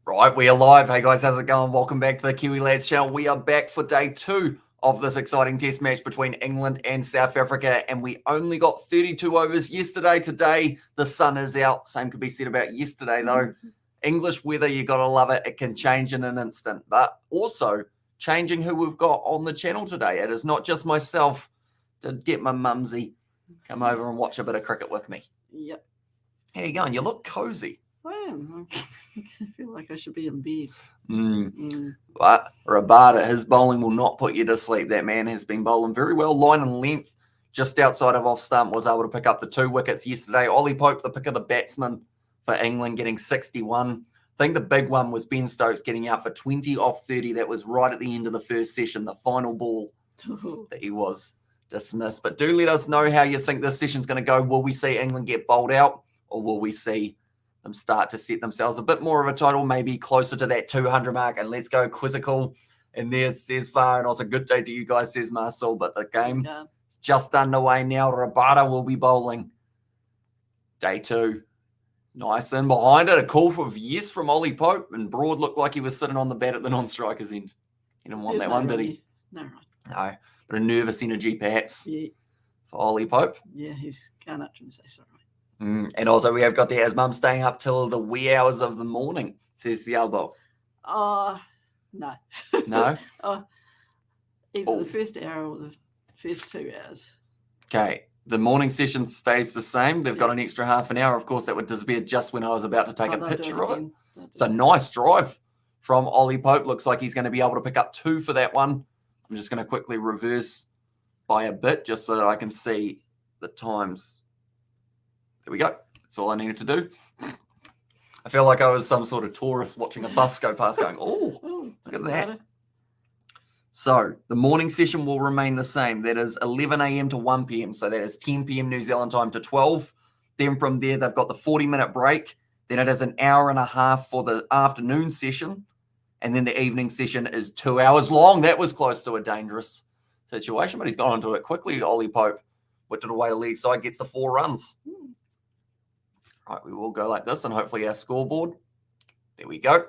Right, we are live. Hey guys, how's it going? Welcome back to the Kiwi Lads channel. We are back for day 2 of this exciting test match between England and South Africa, and we only got 32 overs yesterday. Today, the sun is out. Same could be said about yesterday, though. English weather, you got to love it. It can change in an instant, but also changing who we've got on the channel today. It is not just myself to get my mumsy come over and watch a bit of cricket with me. Yep. How you going? You look cozy. I am. I feel like I should be in bed. But Rabada, his bowling will not put you to sleep. That man has been bowling very well. Line and length, just outside of off stump, was able to pick up the 2 wickets yesterday. Ollie Pope, the pick of the batsman for England, getting 61. I think the big one was Ben Stokes getting out for 20 off 30. That was right at the end of the first session, the final ball that he was dismissed. But do let us know how you think this session's going to go. Will we see England get bowled out, or will we see them start to set themselves a bit more of a total, maybe closer to that 200 mark? And let's go quizzical. And there's says Far, and also good day to you guys, says Marcel. But the game is just underway now. Rabada will be bowling. Day 2. Nice. And behind it, a call for yes from Ollie Pope. And Broad looked like he was sitting on the bat at the non-striker's end. He didn't want that one, did he? No, right. No. But a nervous energy, perhaps, Yeah. for Ollie Pope. Yeah, he's going up to him and say sorry. And also we have got the Asmum staying up till the wee hours of the morning, says the elbow. No. No? Either the first hour or the first 2 hours. Okay. The morning session stays the same. They've got an extra half an hour. Of course, that would disappear just when I was about to take a picture of it. It's a nice drive from Ollie Pope. Looks like he's going to be able to pick up 2 for that one. I'm just going to quickly reverse by a bit just so that I can see the times. There we go. That's all I needed to do. I feel like I was some sort of tourist watching a bus go past going, oh, look at that. So the morning session will remain the same. That is 11 a.m. to 1 p.m. So that is 10 p.m. New Zealand time to 12. Then from there, they've got the 40-minute break. Then it is an hour and a half for the afternoon session. And then the evening session is 2 hours long. That was close to a dangerous situation, but he's got onto it quickly. Ollie Pope whipped it away to leg side, gets the 4 runs. Right, we will go like this, and hopefully our scoreboard. There we go.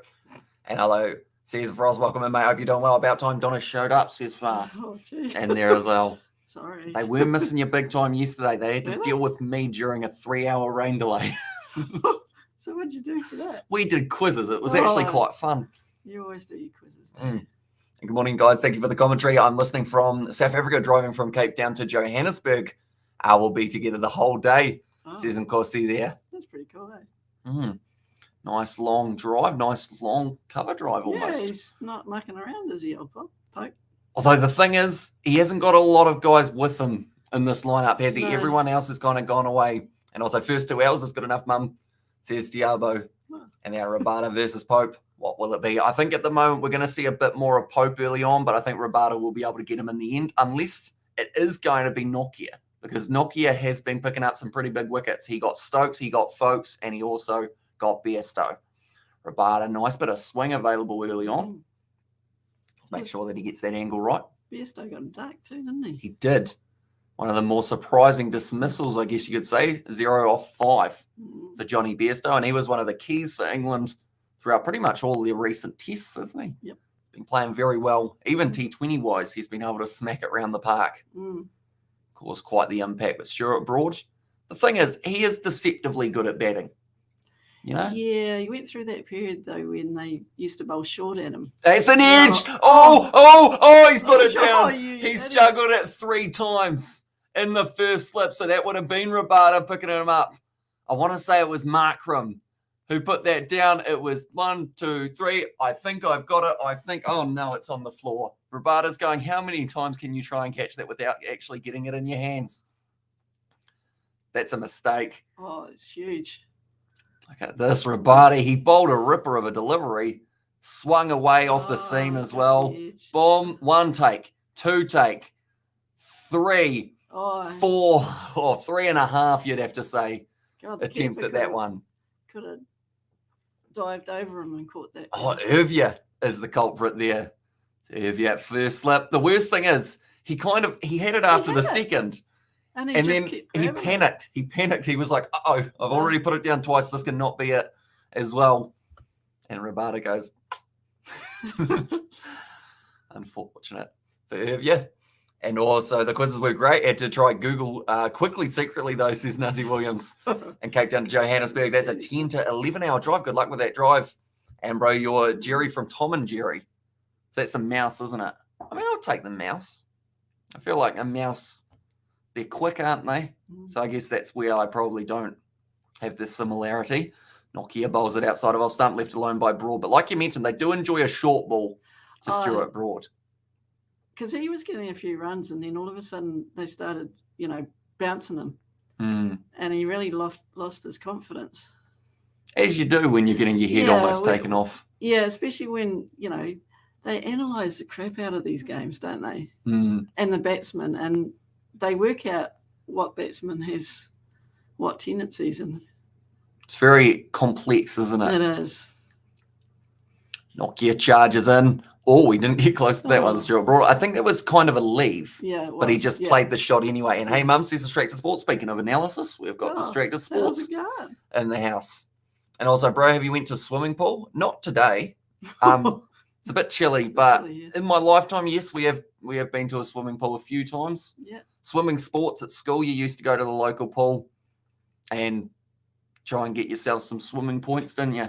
And hello, says Roz, welcome in, mate. Hope you're doing well. About time Donna showed up, says Far. Oh, gee. And there as well. Sorry. They were missing you big time yesterday. They had to deal with me during a 3-hour rain delay. So what did you do for that? We did quizzes. It was actually quite fun. You always do your quizzes. And good morning, guys. Thank you for the commentary. I'm listening from South Africa, driving from Cape Town to Johannesburg. We'll be together the whole day, says Nkosi there. That's pretty cool, eh? Nice long drive, nice long cover drive almost. Yeah, he's not mucking around, is he, old Pope? Although the thing is, he hasn't got a lot of guys with him in this lineup, has he? No. Everyone else has kind of gone away. And also, first 2 hours is good enough, Mum, says Diabo. And our Rabada versus Pope. What will it be? I think at the moment we're going to see a bit more of Pope early on, but I think Rabada will be able to get him in the end, unless it is going to be Nokia. Because Nokia has been picking up some pretty big wickets. He got Stokes, he got Folkes, and he also got Bairstow. Rabada, nice bit of swing available early on. Let's make sure that he gets that angle right. Bairstow got a duck too, didn't he? He did. One of the more surprising dismissals, I guess you could say. 0 off 5 for Johnny Bairstow. And he was one of the keys for England throughout pretty much all their recent tests, isn't he? Yep. Been playing very well. Even T20-wise, he's been able to smack it around the park. Caused quite the impact with Stuart Broad. The thing is, he is deceptively good at batting. You know? Yeah, he went through that period, though, when they used to bowl short at him. That's an edge! He's put it down. He's juggled it 3 times in the first slip, so that would have been Rabada picking him up. I want to say it was Markram who put that down. It was 1, 2, 3. I think I've got it. Oh no, it's on the floor. Rabada's going, how many times can you try and catch that without actually getting it in your hands? That's a mistake. Oh, it's huge. Look at this, Rabada. He bowled a ripper of a delivery, swung away off the seam as well. Boom, 1 take, 2 take, 3, 4, or 3.5, you'd have to say, attempts at that one. Could have dived over him and caught that. Irvia is the culprit there. Irvia at first slip. The worst thing is, he had it after the second. And then he panicked. He panicked. He was like, I've already put it down twice. This cannot be it as well. And Rabada goes, unfortunate for Irvia. And also the quizzes were great. Had to try Google quickly, secretly though, says Nazi Williams. And Cape Town to Johannesburg. That's a 10 to 11 hour drive. Good luck with that drive. And bro, you're Jerry from Tom and Jerry. So that's a mouse, isn't it? I mean, I'll take the mouse. I feel like a mouse, they're quick, aren't they? So I guess that's where I probably don't have this similarity. Nokia bowls it outside of off stump, left alone by Broad. But like you mentioned, they do enjoy a short ball to Stuart Broad. Because he was getting a few runs, and then all of a sudden they started, bouncing him. And he really lost his confidence. As you do when you're getting your head almost taken off. Yeah, especially when, they analyse the crap out of these games, don't they? And the batsman, and they work out what batsman has what tendencies. And it's very complex, isn't it? It is. Nokia charges in. Oh, we didn't get close to that one, Stuart Broad. I think that was kind of a leave. Yeah, but he just played the shot anyway. And hey, Mum says Distracted Sports. Speaking of analysis, we've got Distracted Sports in the house. And also, bro, have you went to swimming pool? Not today. It's a bit chilly, but in my lifetime, yes, we have been to a swimming pool a few times. Yeah. Swimming sports at school, you used to go to the local pool and try and get yourself some swimming points, didn't you?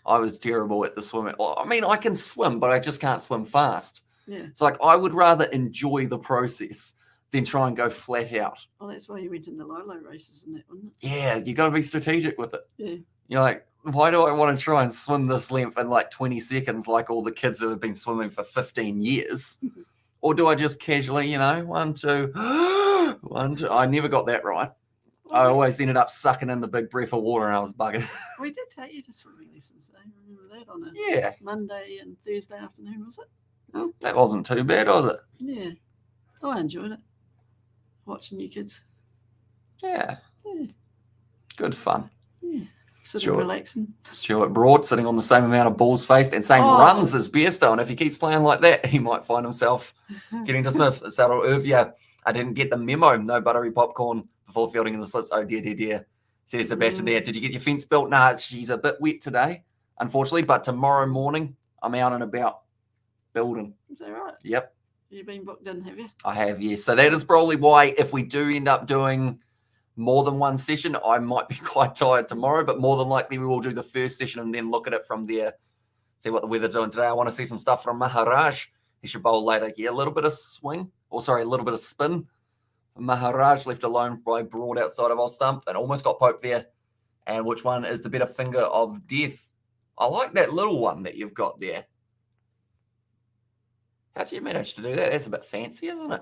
I was terrible at the swimming. I mean, I can swim, but I just can't swim fast. Yeah. It's like I would rather enjoy the process than try and go flat out. Oh, that's why you went in the Lolo races and that, wasn't it? Yeah, you got to be strategic with it. Yeah. You're like, why do I want to try and swim this length in like 20 seconds like all the kids who have been swimming for 15 years? Or do I just casually, 1, 2, 1, 2. I never got that right. I always ended up sucking in the big breath of water and I was buggered. We did take you to swimming lessons, though. Remember that on a Monday and Thursday afternoon, was it? That wasn't too bad, was it? Yeah. Oh, I enjoyed it. Watching you kids. Yeah. Good fun. Yeah. Sitting relaxing. Stuart Broad sitting on the same amount of balls faced and same runs as Bairstow. And if he keeps playing like that, he might find himself getting to Smith. Saddle Irvia. I didn't get the memo. No buttery popcorn before fielding in the slips. Oh, dear. Says Sebastian there. Did you get your fence built? Nah, she's a bit wet today, unfortunately. But tomorrow morning, I'm out and about building. Is that right? Yep. You've been booked in, have you? I have, yes. So that is probably why if we do end up doing more than one session, I might be quite tired tomorrow, but more than likely we will do the first session and then look at it from there. See what the weather's doing today. I want to see some stuff from Maharaj. He should bowl later. Yeah, a little bit of a little bit of spin. Maharaj left alone by Broad outside of off stump and almost got poked there. And which one is the better finger of death? I like that little one that you've got there. How do you manage to do that? That's a bit fancy, isn't it?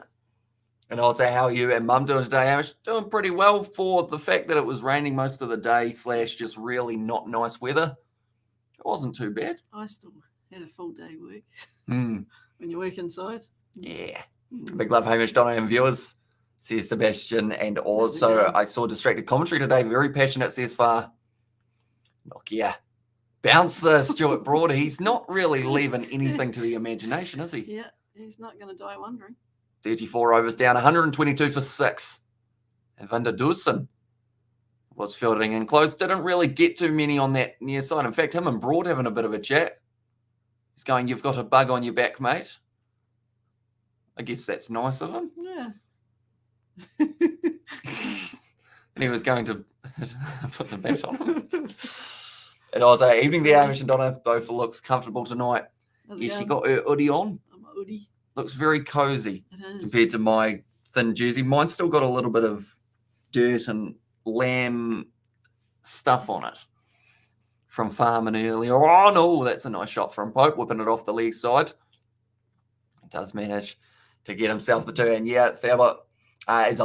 And also, how are you and Mum doing today, Hamish? Doing pretty well for the fact that it was raining most of the day / just really not nice weather. It wasn't too bad. I still had a full day work. When you work inside. Yeah. Big love, Hamish, Donna, and viewers, says Sebastian. And also, I saw Distracted Commentary today. Very passionate, says Far. Nokia. Bouncer, Stuart Broad. He's not really leaving anything to the imagination, is he? Yeah, he's not going to die wondering. 34 overs down, 122 for 6. And Van der Dusen was fielding in close. Didn't really get too many on that near side. In fact, him and Broad having a bit of a chat. He's going, you've got a bug on your back, mate. I guess that's nice of him. Yeah. And he was going to put the bat on him. And also, evening there, Hamish and Donna. Both looks comfortable tonight. Yes, she got her hoodie on. I'm a hoodie. Looks very cozy It is. compared to my thin jersey. Mine's still got a little bit of dirt and lamb stuff on it from farming earlier. Oh, no, that's a nice shot from Pope, whipping it off the leg side. He does manage to get himself the 2. And yeah, Thauber is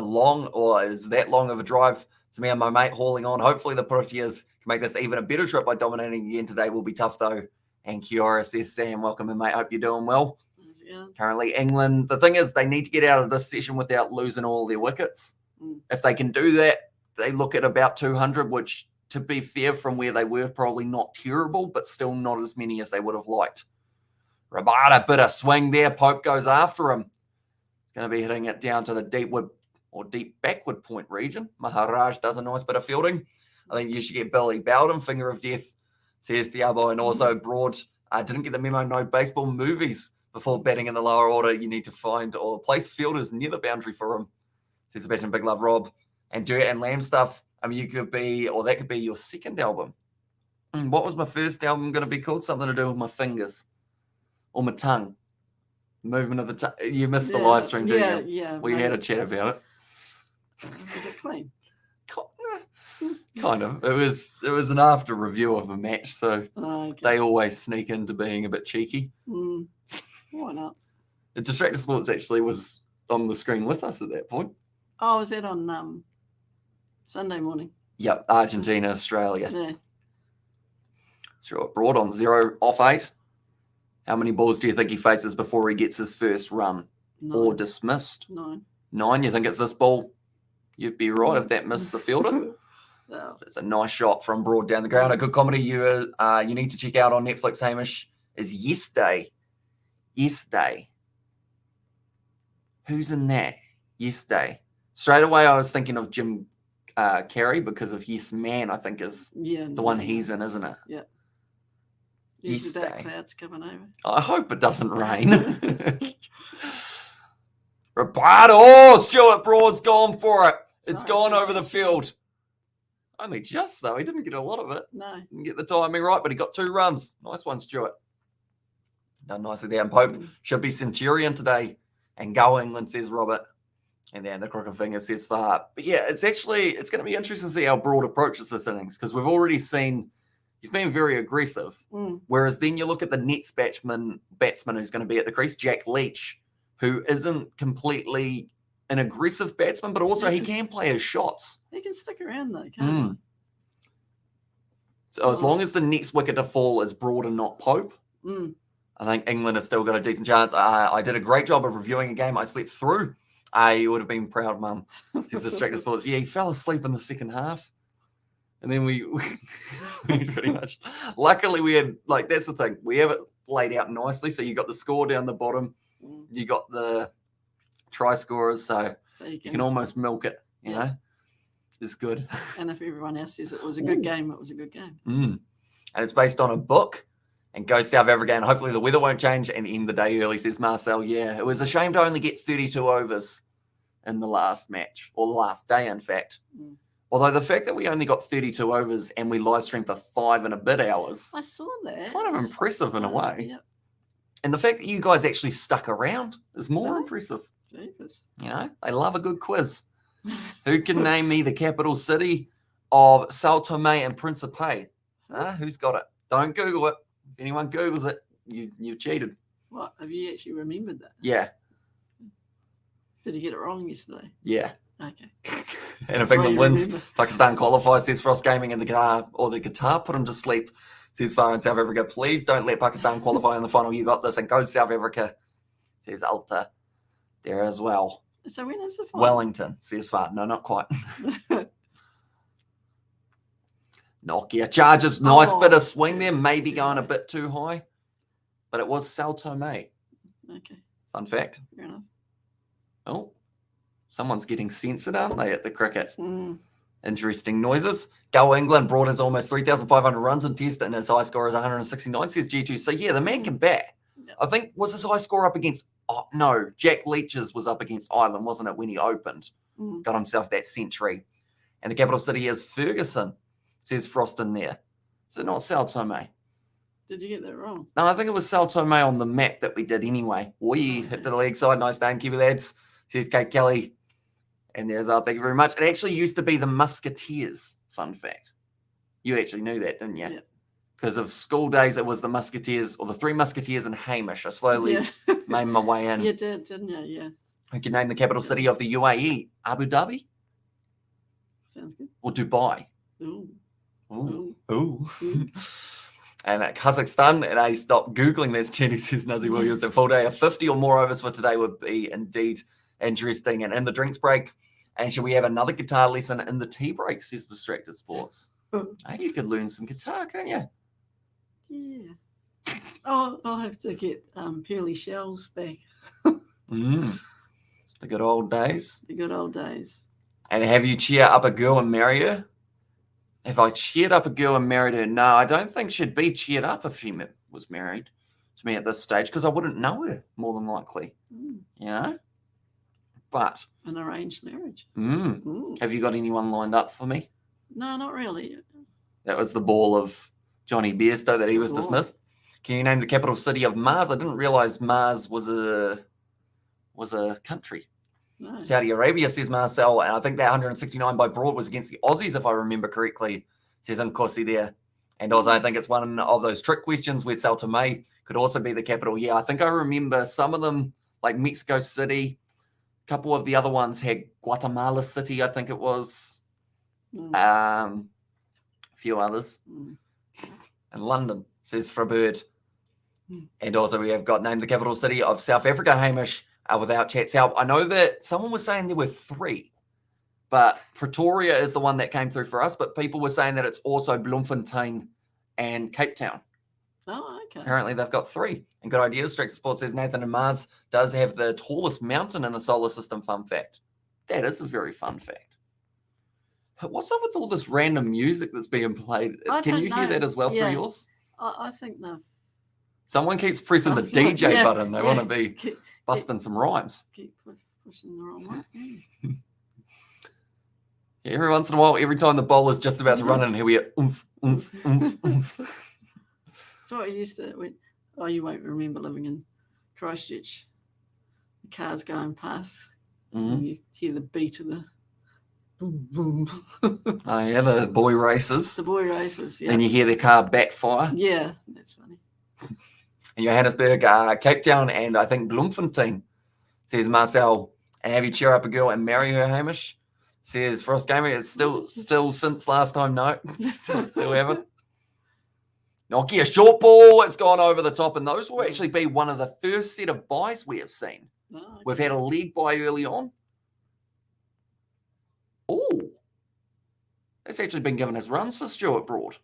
that long of a drive. It's me and my mate hauling on. Hopefully the Proteas can make this even a better trip by dominating again today. Will be tough, though. And Kiora says, Sam, welcome in, mate. Hope you're doing well. Yeah. Currently, England, the thing is, they need to get out of this session without losing all their wickets. If they can do that, they look at about 200, which, to be fair, from where they were, probably not terrible, but still not as many as they would have liked. Rabada, bit of swing there. Pope goes after him. He's going to be hitting it down to the deep backward point region. Maharaj does a nice bit of fielding. I think you should get Billy Bowden, finger of death, says Thiabo. And also Broad didn't get the memo, no baseball movies before batting in the lower order. You need to find or place fielders near the boundary for him, says Sebastian Big Love Rob. And Dirt and Lamb Stuff, I mean, you could be, or that could be your second album. What was my first album going to be called? Something to do with my fingers or my tongue. Movement of the tongue. You missed the live stream, didn't you? Yeah. We had a chat about it. Was it clean? Kind of. It was an after review of a match, so Okay. they always sneak into being a bit cheeky. Why not? The Distracted Sports actually was on the screen with us at that point. Oh, was that on Sunday morning? Yep, Argentina, Australia. Yeah. Sure. Broad on 0 off 8. How many balls do you think he faces before he gets his first run? 9. Or dismissed? 9. 9. You think it's this ball? You'd be right if that missed the fielder. Well, It's a nice shot from Broad down the ground. A good comedy you need to check out on Netflix, Hamish, is Yesterday. Yesterday. Who's in that? Yesterday. Straight away, I was thinking of Jim Carrey because of Yes Man, I think is the one he's in, isn't it? Yeah. Yesterday. Dark clouds coming over. I hope it doesn't rain. Ricardo! Stuart Broad's gone for it. It's gone over the field. Only just, though. He didn't get a lot of it. No. Didn't get the timing right, but he got 2 runs. Nice one, Stuart. Done nicely there. And Pope should be Centurion today. And go England, says Robert. And then the crooked finger says Far. But yeah, it's going to be interesting to see how Broad approaches this innings because we've already seen he's been very aggressive. Whereas then you look at the Nets batsman who's going to be at the crease, Jack Leach, who isn't completely an aggressive batsman, but also he can play his shots. He can stick around though, can't he? So as long as the next wicket to fall is Broad and not Pope, I think England has still got a decent chance. I did a great job of reviewing a game I slept through. You would have been proud, Mum. Says Distracted Sports. Yeah, he fell asleep in the second half. And then we pretty much, luckily we had, that's the thing. We have it laid out nicely. So you got the score down the bottom. You got the try scorers. So you can almost milk it, you know. It's good. And if everyone else says it was a good game, it was a good game. And it's based on a book. And go South Africa, and hopefully the weather won't change and end the day early, says Marcel. Yeah, it was a shame to only get 32 overs in the last match, or the last day, in fact. Although the fact that we only got 32 overs and we live streamed for 5 and a bit hours. I saw that. It's kind of impressive in a way. Yep. And the fact that you guys actually stuck around is more impressive. Jeepers. You know, they love a good quiz. Who can name me the capital city of Sao Tome and Principe? Who's got it? Don't Google it. If anyone Googles it, you cheated. What? Have you actually remembered that? Yeah. Did you get it wrong yesterday? Yeah. Okay. And if England wins, Pakistan qualifies, says Frost Gaming, and the guitar put him to sleep, says Far in South Africa. Please don't let Pakistan qualify in the final. You got this. And go South Africa, says Alta there as well. So when is the final? Wellington, says Far. No, not quite. Nokia Chargers, nice bit of swing there, maybe going a bit too high, but it was Sao Tome. Okay. Fun fact. Fair enough. Oh, someone's getting censored, aren't they, at the cricket? Interesting noises. Go England. Broad has almost 3,500 runs in test, and his high score is 169, says G2. So, yeah, the man can bat. Yep. I think, was his high score up against, no, Jack Leach's was up against Ireland, wasn't it, when he opened? Got himself that century. And the capital city is Ferguson, says Frost in there. Is it not Sao Tome? Did you get that wrong? No, I think it was Sao Tome on the map that we did anyway. We hit the leg side. Nice name, Kiwi lads, says Kate Kelly. And there's thank you very much. It actually used to be the Musketeers. Fun fact. You actually knew that, didn't you? Because of school days, it was the Musketeers, or the Three Musketeers and Hamish. I slowly made my way in. You did, didn't you? Yeah. I can name the capital city of the UAE. Abu Dhabi? Sounds good. Or Dubai? Ooh. Ooh. And Kazakhstan, and I stopped Googling this. Jenny says Nazi Williams, a full day of 50 or more overs for today would be indeed interesting. And in the drinks break, and should we have another guitar lesson in the tea break, says Distracted Sports. You could learn some guitar, can't you? Yeah. Oh, I'll have to get Pearly Shells back. The good old days. The good old days. And have you cheer up a girl and marry her? Have I cheered up a girl and married her? No, I don't think she'd be cheered up if she was married to me at this stage, because I wouldn't know her, more than likely. You know? But an arranged marriage. Have you got anyone lined up for me? No, not really. That was the ball of Johnny Bairstow that he was dismissed. Can you name the capital city of Mars? I didn't realize Mars was a country. No. Saudi Arabia, says Marcel, and I think that 169 by Broad was against the Aussies, if I remember correctly, says Nkosi there. And also, I think it's one of those trick questions where Sao Tome could also be the capital. Yeah, I think I remember some of them, like Mexico City. A couple of the other ones had Guatemala City, I think it was. A few others. And London, says Frabird. And also we have got named the capital city of South Africa, Hamish, without chat's help. I know that someone was saying there were 3, but Pretoria is the one that came through for us, but people were saying that it's also Bloemfontein and Cape Town. Oh, okay. Apparently they've got 3. And good idea. District Sport says Nathan, and Mars does have the tallest mountain in the solar system. Fun fact. That is a very fun fact. What's up with all this random music that's being played? Can you hear that as well through yours? I think they've... Someone keeps pressing the DJ button. They want to be busting some rhymes. Keep pushing the wrong way. Every once in a while, every time the bowler's just about to run in, here we hear oomph, oomph, oomph, oomph. So I used to, you won't remember living in Christchurch. The cars going past, and you hear the beat of the boom, boom. Oh, yeah, the boy races. The boy races, yeah. And you hear the car backfire. Yeah, that's funny. And Johannesburg, Cape Town, and I think Bloemfontein, says Marcel. And have you cheer up a girl and marry her, Hamish? Says Frost Gamer. It's still since last time, no. Still haven't. Nokia short ball. It's gone over the top, and those will actually be one of the first set of buys we have seen. Oh, okay. We've had a leg buy early on. Oh, that's actually been giving us runs for Stuart Broad.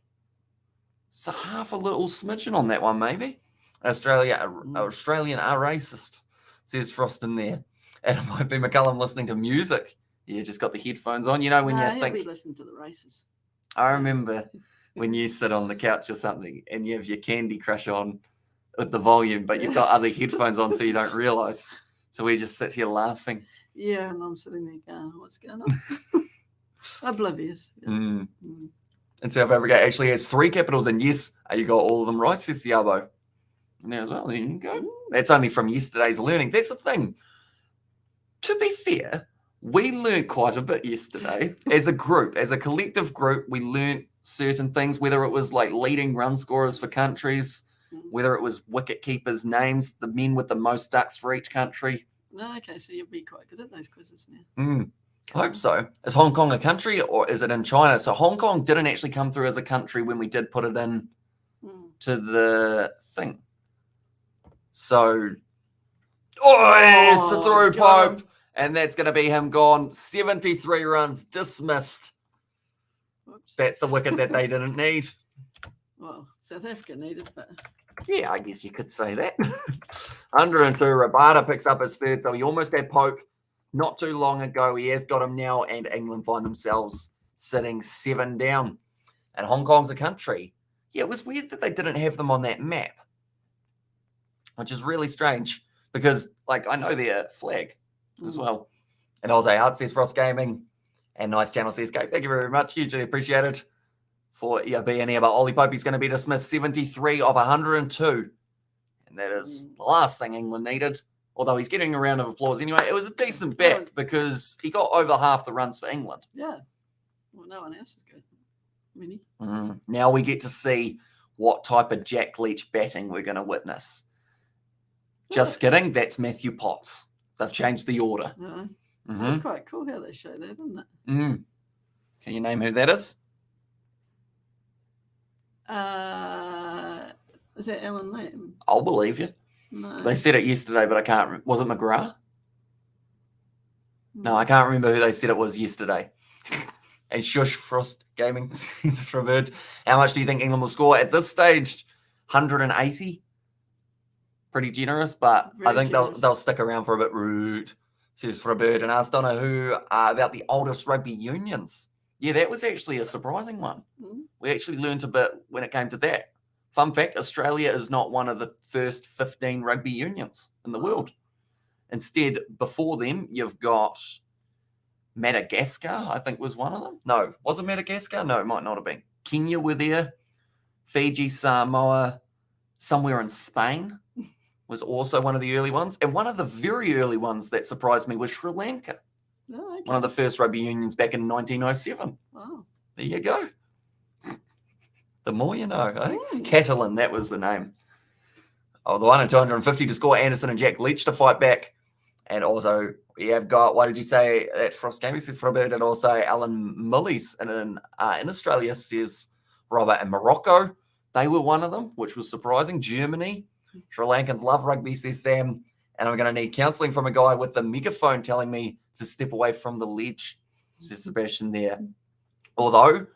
So half a little smidgen on that one, maybe. Australian are racist, says Frost in there. And it might be McCullum listening to music. Yeah, just got the headphones on. You know, when you think... be listening to the races. I remember when you sit on the couch or something and you have your Candy Crush on with the volume, but you've got other headphones on so you don't realise. So we just sit here laughing. Yeah, and I'm sitting there going, what's going on? Oblivious. Yeah. And South Africa actually has 3 capitals, and yes, you got all of them right, says Thiabo. And there as well, there you go. That's only from yesterday's learning. That's the thing. To be fair, we learned quite a bit yesterday as a group, as a collective group. We learned certain things, whether it was like leading run scorers for countries, whether it was wicket keepers' names, the men with the most ducks for each country. Okay, so you'll be quite good at those quizzes now. I hope so. Is Hong Kong a country or is it in China? So Hong Kong didn't actually come through as a country when we did put it in to the thing. So, it's the through Pope. And that's going to be him gone. 73 runs dismissed. Whoops. That's the wicket that they didn't need. Well, South Africa needed, but... Yeah, I guess you could say that. 102, Rabada picks up his 3rd. So he almost had Pope not too long ago. He has got him now, and England find themselves sitting 7 down. And Hong Kong's a country. Yeah, it was weird that they didn't have them on that map, which is really strange because, like, I know their flag as well. And Jose Art says Frost Gaming, and Nice Channel says, "Go, thank you very much. Hugely appreciated for being here." But Ollie Pope is going to be dismissed 73 of 102. And that is the last thing England needed. Although he's getting a round of applause anyway. It was a decent bat because he got over half the runs for England. Yeah. Well, no one else is good. Really? Now we get to see what type of Jack Leach batting we're going to witness. Just kidding. That's Matthew Potts. They've changed the order. That's quite cool how they show that, isn't it? Can you name who that is? Is that Alan Lamb? I'll believe you. No. They said it yesterday, but I can't remember. Was it McGrath? No, I can't remember who they said it was yesterday. And Shush Frost Gaming from Bird. How much do you think England will score at this stage? 180. Pretty generous, but I think they'll stick around for a bit. Rude, says for a bird. And asked Donna who about the oldest rugby unions. Yeah, that was actually a surprising one. Mm. We actually learned a bit when it came to that. Fun fact, Australia is not one of the first 15 rugby unions in the world. Instead, before them, you've got Madagascar, I think was one of them. No, was it Madagascar? No, it might not have been. Kenya were there. Fiji, Samoa, somewhere in Spain was also one of the early ones. And one of the very early ones that surprised me was Sri Lanka. Oh, okay. One of the first rugby unions back in 1907. Wow. There you go. The more you know, eh? Mm. Catalan, that was the name. Oh, the one in 250 to score Anderson and Jack Leach to fight back. And also, we have got, what did you say at Frost Game? He says Robert, and also Alan Mullies in Australia, says Robert, and Morocco. They were one of them, which was surprising. Germany. Sri Lankans love rugby, says Sam. And I'm going to need counselling from a guy with a megaphone telling me to step away from the ledge, says Sebastian there. Although,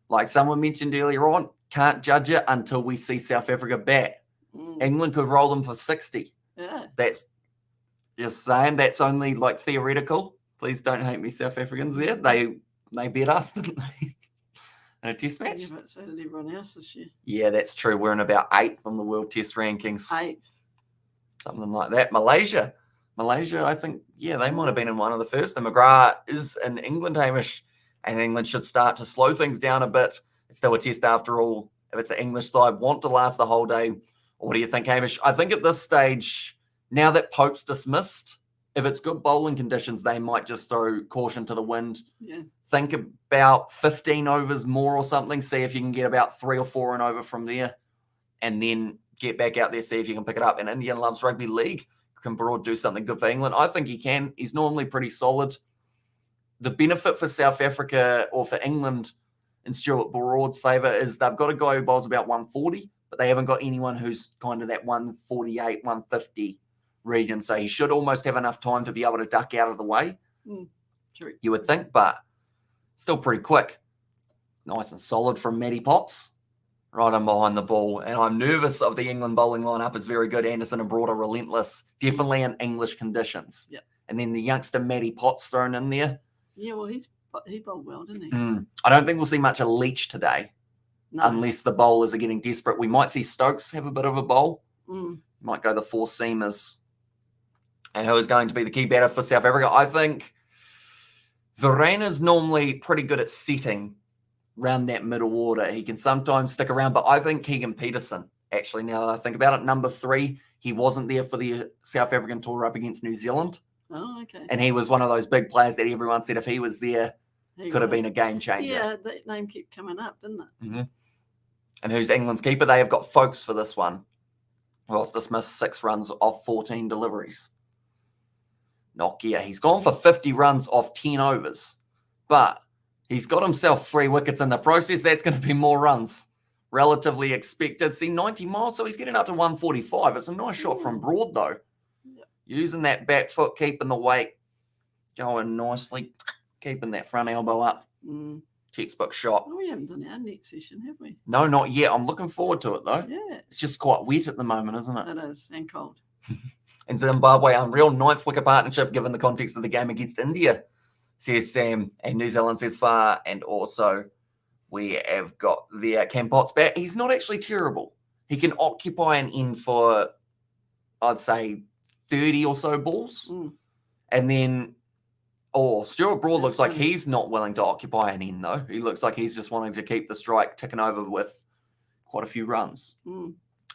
like someone mentioned earlier on, can't judge it until we see South Africa bat. England could roll them for 60. Yeah. That's just saying, that's only like theoretical. Please don't hate me, South Africans there. They beat us, didn't they? In a test match. Yeah, but so did everyone else this year. Yeah, that's true. We're in about 8th on the world test rankings. 8th. Something like that. Malaysia, I think, yeah, they might have been in one of the first. And McGrath is in England, Hamish. And England should start to slow things down a bit. It's still a test after all. If it's the English side, want to last the whole day. Or what do you think, Hamish? I think at this stage, now that Pope's dismissed, if it's good bowling conditions, they might just throw caution to the wind. Yeah. Think about 15 overs more or something. See if you can get about 3 or 4 and over from there. And then get back out there, see if you can pick it up. And India loves rugby league. Can Broad do something good for England? I think he can. He's normally pretty solid. The benefit for South Africa or for England in Stuart Broad's favour is they've got a guy who bowls about 140, but they haven't got anyone who's kind of that 148, 150 region. So he should almost have enough time to be able to duck out of the way. True. You would think, but still pretty quick. Nice and solid from Matty Potts. Right on behind the ball. And I'm nervous of the England bowling lineup. It's very good. Anderson and Broad are relentless. Definitely in English conditions. Yeah. And then the youngster Matty Potts thrown in there. Yeah, well, he bowled well, didn't he? I don't think we'll see much of Leach today. No. Unless the bowlers are getting desperate. We might see Stokes have a bit of a bowl. Might go the 4 seamers. And who is going to be the key batter for South Africa? I think Vereena's normally pretty good at setting around that middle order. He can sometimes stick around, but I think Keegan Peterson, actually, now that I think about it, number 3, he wasn't there for the South African tour up against New Zealand. Oh, okay. And he was one of those big players that everyone said if he was there, could have been a game changer. Yeah, that name kept coming up, didn't it? Mm-hmm. And who's England's keeper? They have got Folkes for this one. Whilst dismissed 6 runs off 14 deliveries. Nokia, he's gone for 50 runs off 10 overs. But he's got himself 3 wickets in the process. That's going to be more runs. Relatively expected. See, 90 miles, so he's getting up to 145. It's a nice shot from Broad, though. Yep. Using that back foot, keeping the weight going nicely. Keeping that front elbow up. Textbook shot. Oh, we haven't done our next session, have we? No, not yet. I'm looking forward to it, though. Yeah. It's just quite wet at the moment, isn't it? It is, and cold. In Zimbabwe, unreal 9th wicket partnership given the context of the game against India, says Sam. And New Zealand says far. And also, we have got the Cam Potts bat. He's not actually terrible. He can occupy an end for, I'd say, 30 or so balls. And then, Stuart Broad looks like he's not willing to occupy an end, though. He looks like he's just wanting to keep the strike ticking over with quite a few runs.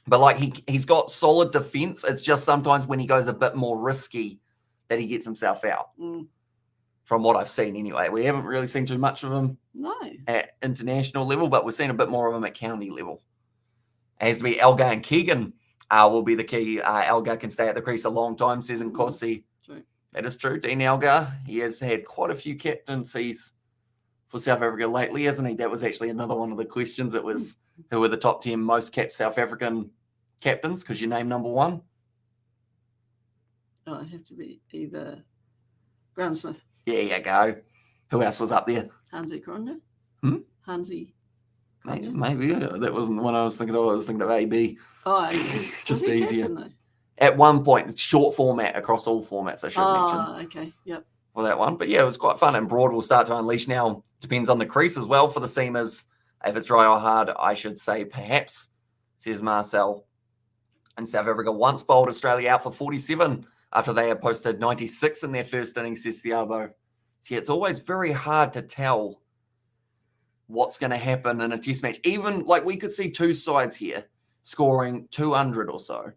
But like he's got solid defense. It's just sometimes when he goes a bit more risky that he gets himself out. From what I've seen anyway. We haven't really seen too much of him at international level, but we've seen a bit more of him at county level. It has to be Elgar and Keegan will be the key. Elgar can stay at the crease a long time, says Nkosi. That is true. Dean Elgar, he has had quite a few captaincies for South Africa lately, hasn't he? That was actually another one of the questions. It was who were the top 10 most capped South African captains? Because you name number 1. Oh, it'd have to be either Graham Smith. There you go. Who else was up there? Hansi Cronje. Hansi. Maybe. That wasn't the one I was thinking of. I was thinking of AB. Oh, just easier. At one point, it's short format across all formats, I should mention. Okay. Yep. for that one. But yeah, it was quite fun. And Broad will start to unleash now. Depends on the crease as well for the seamers. If it's dry or hard, I should say perhaps, says Marcel. And South Africa once bowled Australia out for 47 after they had posted 96 in their first innings, says Thiago. See, it's always very hard to tell what's going to happen in a test match. Even like we could see two sides here scoring 200 or so,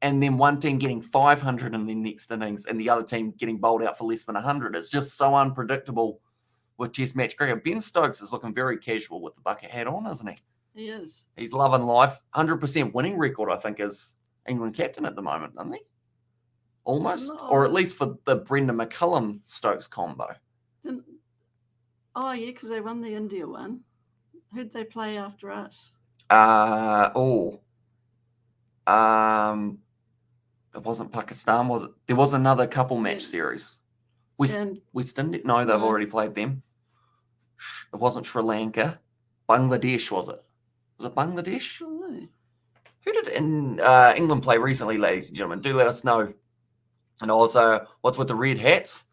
and then one team getting 500 in their next innings and the other team getting bowled out for less than 100. It's just so unpredictable with test match cricket. Ben Stokes is looking very casual with the bucket hat on, isn't he? He is. He's loving life. 100% winning record, I think, is England captain at the moment, isn't he? Almost. No. Or at least for the Brendan McCullum-Stokes combo. Oh, yeah, because they won the India one. Who'd they play after us? It wasn't Pakistan, was it? There was another couple match series. West Indies? No, they've already played them. It wasn't Sri Lanka. Bangladesh, was it? Was it Bangladesh? Oh, Who did England play recently, ladies and gentlemen? Do let us know. And also, what's with the red hats?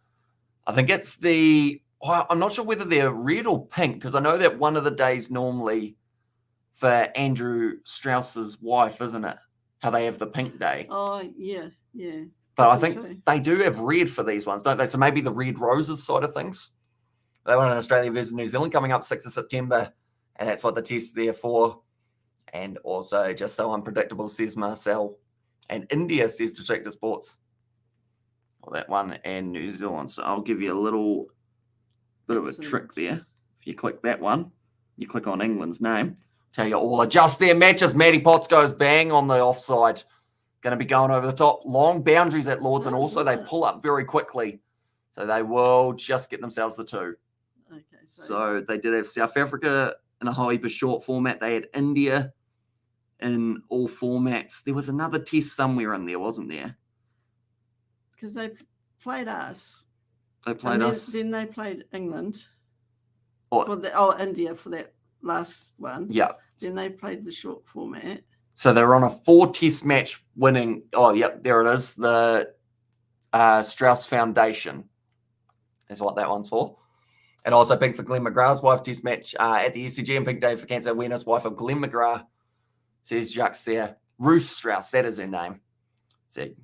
I think it's I'm not sure whether they're red or pink, because I know that one of the days normally for Andrew Strauss's wife, isn't it? How they have the pink day. Oh, yeah. But I think they do have red for these ones, don't they? So maybe the red roses side of things. They won in Australia versus New Zealand coming up 6th of September, and that's what the test's there for. And also just so unpredictable, says Marcel. And India, says Distracted Sports. Well, that one, and New Zealand. So I'll give you a little bit of a trick there. If you click that one, you click on England's name. Tell you all adjust their matches. Matty Potts goes bang on the offside. Going to be going over the top. Long boundaries at Lords, and also they pull up very quickly. So they will just get themselves the 2. Okay. So they did have South Africa in a hyper short format. They had India in all formats. There was another test somewhere in there, wasn't there? Because they played us. They played us. Then they played England. Or, India for that last one. Yeah. Then they played the short format. So they're on a 4-test match winning. Oh, yep, there it is. The Strauss Foundation is what that one's for. And also pink for Glenn McGrath's wife test match at the SCG, and pink day for Cancer Awareness, wife of Glenn McGrath, says Jacques there. Ruth Strauss, that is her name. See.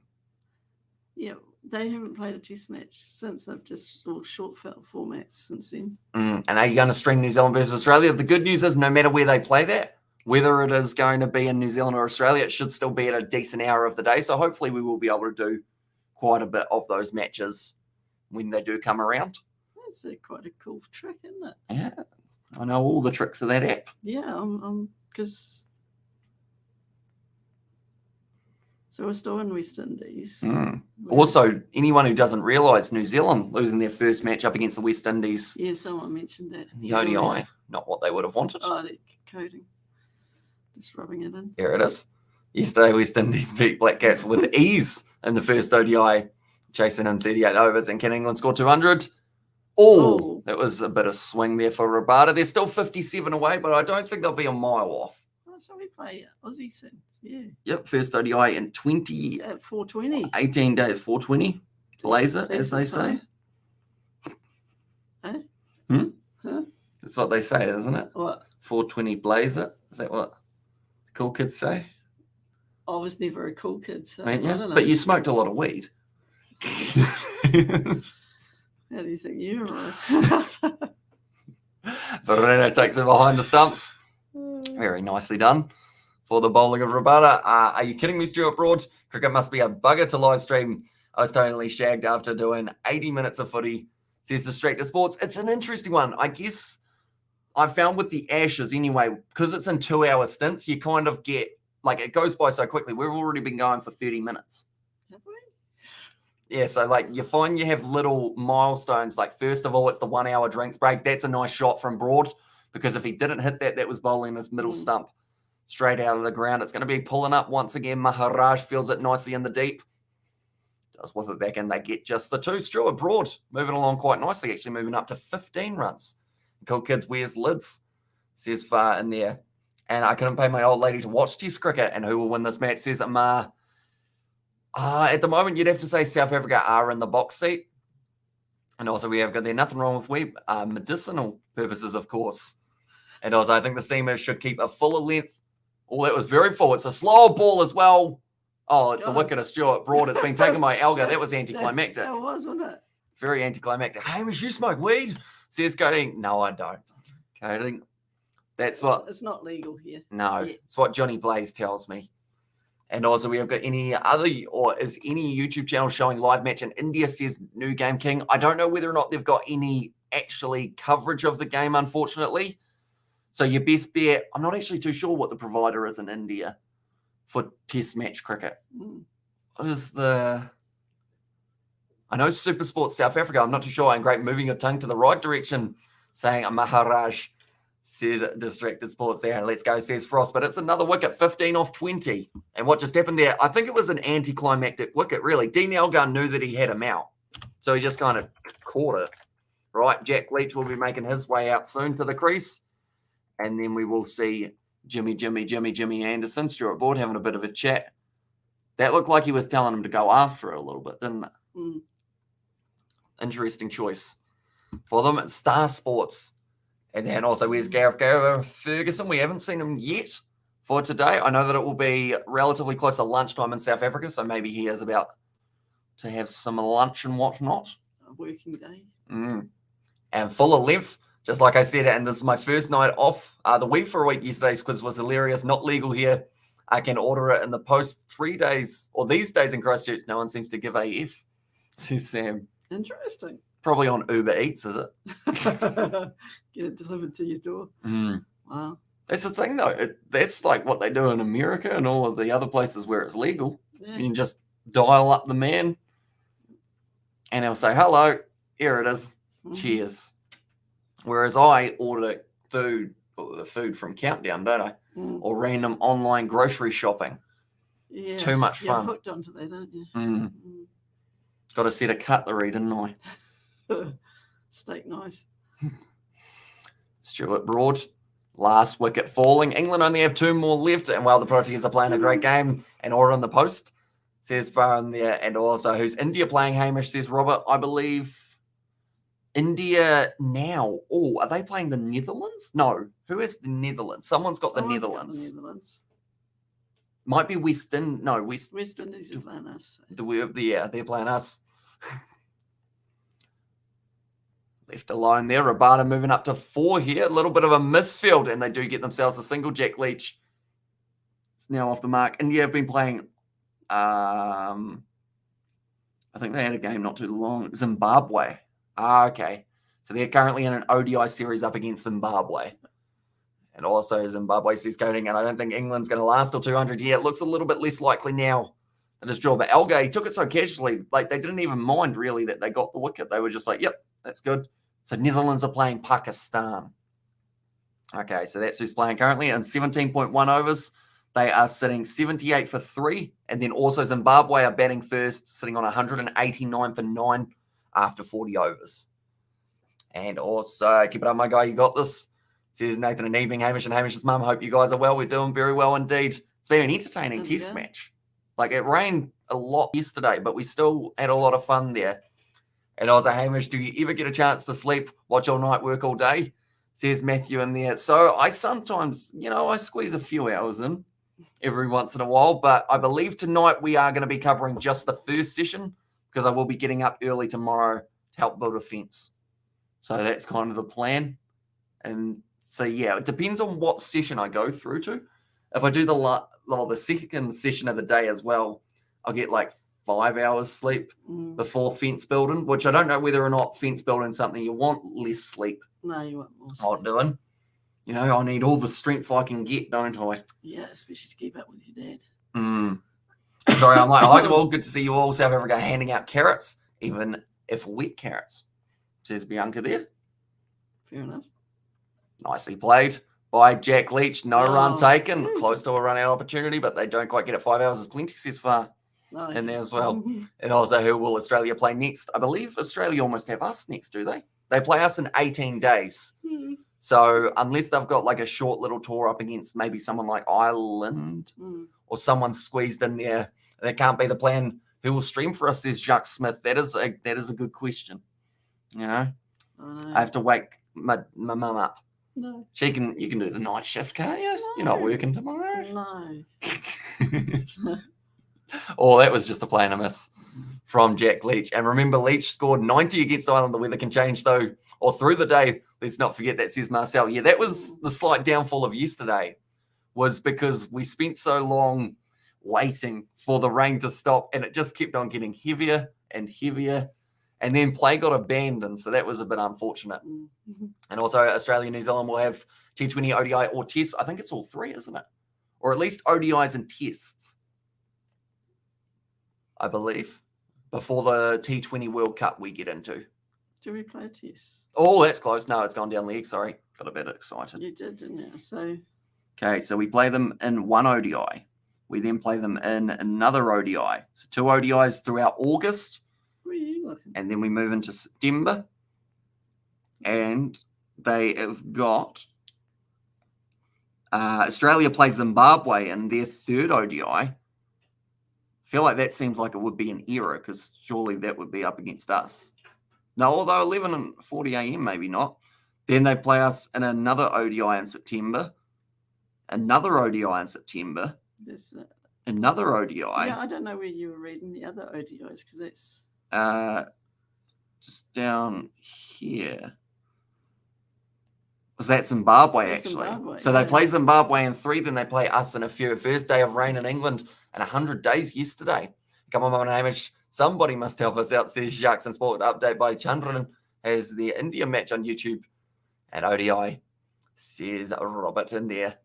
Yeah, they haven't played a test match since. They've just all short formats since then. And are you going to string New Zealand versus Australia? The good news is no matter where they play that, whether it is going to be in New Zealand or Australia, it should still be at a decent hour of the day. So hopefully we will be able to do quite a bit of those matches when they do come around. That's quite a cool trick, isn't it? Yeah, I know all the tricks of that app. Yeah, because so we're still in West Indies. Also, anyone who doesn't realise New Zealand losing their first match up against the West Indies. Yeah, someone mentioned that. In the ODI, not what they would have wanted. Oh, they're coding. Just rubbing it in. Here it is. Yesterday, West Indies beat Black Cats with ease in the first ODI, chasing in 38 overs. And can England score 200? Oh, that was a bit of swing there for Rabada. They're still 57 away, but I don't think they'll be a mile off. Oh, so we play Aussie since, yeah. Yep, first ODI in 20... At 420. 18 days, 420. Blazer, as they say. Eh? Huh? That's what they say, isn't it? What? 420 blazer. Is that what the cool kids say? I was never a cool kid, so Ain't you? I don't know. But you smoked a lot of weed. How do you think you were right? Verena takes it behind the stumps. Very nicely done for the bowling of Rabada. Are you kidding me, Stuart Broad? Cricket must be a bugger to live stream. I was totally shagged after doing 80 minutes of footy, says Distracted Sports. It's an interesting one. I guess I found with the Ashes anyway, because it's in 2-hour stints, you kind of get, like, it goes by so quickly. We've already been going for 30 minutes. Have we? Yeah, so like you find you have little milestones. Like first of all, it's the 1 hour drinks break. That's a nice shot from Broad, because if he didn't hit that, that was bowling his middle stump straight out of the ground. It's going to be pulling up once again. Maharaj feels it nicely in the deep. Does whip it back in. They get just the 2. Stuart Broad moving along quite nicely, actually moving up to 15 runs. Cool Kids wears lids, says far in there. And I couldn't pay my old lady to watch Test cricket. And who will win this match, says Ma. At the moment, you'd have to say South Africa are in the box seat. And also we have got there nothing wrong with web medicinal purposes, of course. And also I think the seamer should keep a fuller length. Oh, that was very full. It's a slower ball as well. Oh, it's the wicket of Stuart Broad. It's been taken by Elgar. That was anticlimactic. That was, wasn't it? Very anticlimactic. Hamish, you smoke weed? Says Coding. No, I don't. Coding. That's what. It's not legal here. No, it's what Johnny Blaze tells me. And also, we have got any other, or is any YouTube channel showing live match in India, says New Game King. I don't know whether or not they've got any actually coverage of the game, unfortunately. So your best bet, I'm not actually too sure what the provider is in India for test match cricket. What is the... I know Super Sports South Africa. I'm not too sure. And great, moving your tongue to the right direction, saying Maharaj, says Distracted Sports there. Let's go, says Frost. But it's another wicket, 15 off 20. And what just happened there, I think it was an anticlimactic wicket, really. Dean Elgar knew that he had him out. So he just kind of caught it. Right, Jack Leach will be making his way out soon to the crease. And then we will see Jimmy Anderson, Stuart Broad, having a bit of a chat. That looked like he was telling him to go after it a little bit, didn't it? Interesting choice for them at Star Sports. And then also, where's Gareth Ferguson? We haven't seen him yet for today. I know that it will be relatively close to lunchtime in South Africa, so maybe he is about to have some lunch and whatnot. A working day. And fuller length, just like I said, and this is my first night off. The week for a week, yesterday's quiz was hilarious. Not legal here. I can order it in the post 3 days, or these days in Christchurch. No one seems to give AF, says Sam. Interesting. Probably on Uber Eats, is it? Get it delivered to your door. Wow. That's the thing, though. That's like what they do in America and all of the other places where it's legal. Yeah. You can just dial up the man, and he'll say, hello, here it is. Cheers. Whereas I order food from Countdown, don't I? Or random online grocery shopping. Yeah. It's too much fun. You're hooked onto that, don't you? Got a set of cutlery, didn't I? Steak knives. Stuart Broad, last wicket falling. England only have 2 more left, and while the Proteas are playing a great game and order on the post, says Farron there. And also, who's India playing, Hamish, says Robert, I believe India now. Oh, are they playing the Netherlands? No. Who is the Netherlands? Someone's got the Netherlands. Might be West Indies. No, West Indies are playing us. They're playing us. Left alone there. Rabada moving up to 4 here. A little bit of a misfield, and they do get themselves a single. Jack Leach. It's now off the mark. India have been playing. I think they had a game not too long. Zimbabwe. Okay. So they're currently in an ODI series up against Zimbabwe. And also Zimbabwe says coding, and I don't think England's going to last till 200 here. It looks a little bit less likely now than his draw. But Elgar, he took it so casually. Like, they didn't even mind, really, that they got the wicket. They were just like, yep, that's good. So Netherlands are playing Pakistan. Okay, so that's who's playing currently. And 17.1 overs. They are sitting 78 for 3. And then also Zimbabwe are batting first, sitting on 189 for 9 after 40 overs. And also, keep it up, my guy. You got this. Says Nathan and evening, Hamish and Hamish's mum. Hope you guys are well. We're doing very well indeed. It's been an entertaining test match. Like, it rained a lot yesterday, but we still had a lot of fun there. And also, Hamish, do you ever get a chance to sleep, watch all night, work all day? Says Matthew in there. So I sometimes, I squeeze a few hours in every once in a while. But I believe tonight we are going to be covering just the first session because I will be getting up early tomorrow to help build a fence. So that's kind of the plan. And so, yeah, it depends on what session I go through to. If I do the second session of the day as well, I'll get like 5 hours sleep before fence building, which I don't know whether or not fence building is something you want less sleep. No, you want more sleep. I'm doing. I need all the strength I can get, don't I? Yeah, especially to keep up with your dad. Sorry, I'm like, hi to all. Good to see you all. South Africa handing out carrots, even if wet carrots, says Bianca there. Fair enough. Nicely played by Jack Leach. No run taken. Close to a run out opportunity, but they don't quite get it. 5 hours is plenty, says Far. In there as well. And also, who will Australia play next? I believe Australia almost have us next, do they? They play us in 18 days. So unless they've got like a short little tour up against maybe someone like Ireland or someone squeezed in there, that can't be the plan. Who will stream for us, says Jacques Smith. That is a good question. You know, I know. I have to wake my mum up. No. You can do the night shift, can't you? No. You're not working tomorrow. No. Oh, that was just a play and a miss from Jack Leach. And remember, Leach scored 90 against Ireland. The weather can change, though, or through the day. Let's not forget that, says Marcel. Yeah, that was the slight downfall of yesterday, was because we spent so long waiting for the rain to stop, and it just kept on getting heavier and heavier. And then play got abandoned, so that was a bit unfortunate. And also, Australia, New Zealand will have T20, ODI, or tests. I think it's all three, isn't it? Or at least ODIs and tests, I believe, before the T20 World Cup we get into. Do we play a test? Oh, that's close. No, it's gone down league. Sorry. Got a bit excited. You did, didn't you? So. Okay, so we play them in one ODI. We then play them in another ODI. So 2 ODIs throughout August. Where are you looking? And then we move into September. And they have got Australia plays Zimbabwe in their third ODI. I feel like that seems like it would be an error because surely that would be up against us. No, although 11:40 a.m. maybe not. Then they play us in another ODI in September. Another ODI in September. There's another ODI. Yeah, I don't know where you were reading the other ODIs because that's just down here. Was that Zimbabwe, That's actually? Zimbabwe, So they yeah. play Zimbabwe in 3, then they play us in a few. First day of rain in England and 100 days yesterday. Come on, Mum and Hamish. Somebody must help us out, says Jacques and Sport Update by Chandran has the India match on YouTube. And ODI, says Robert in there.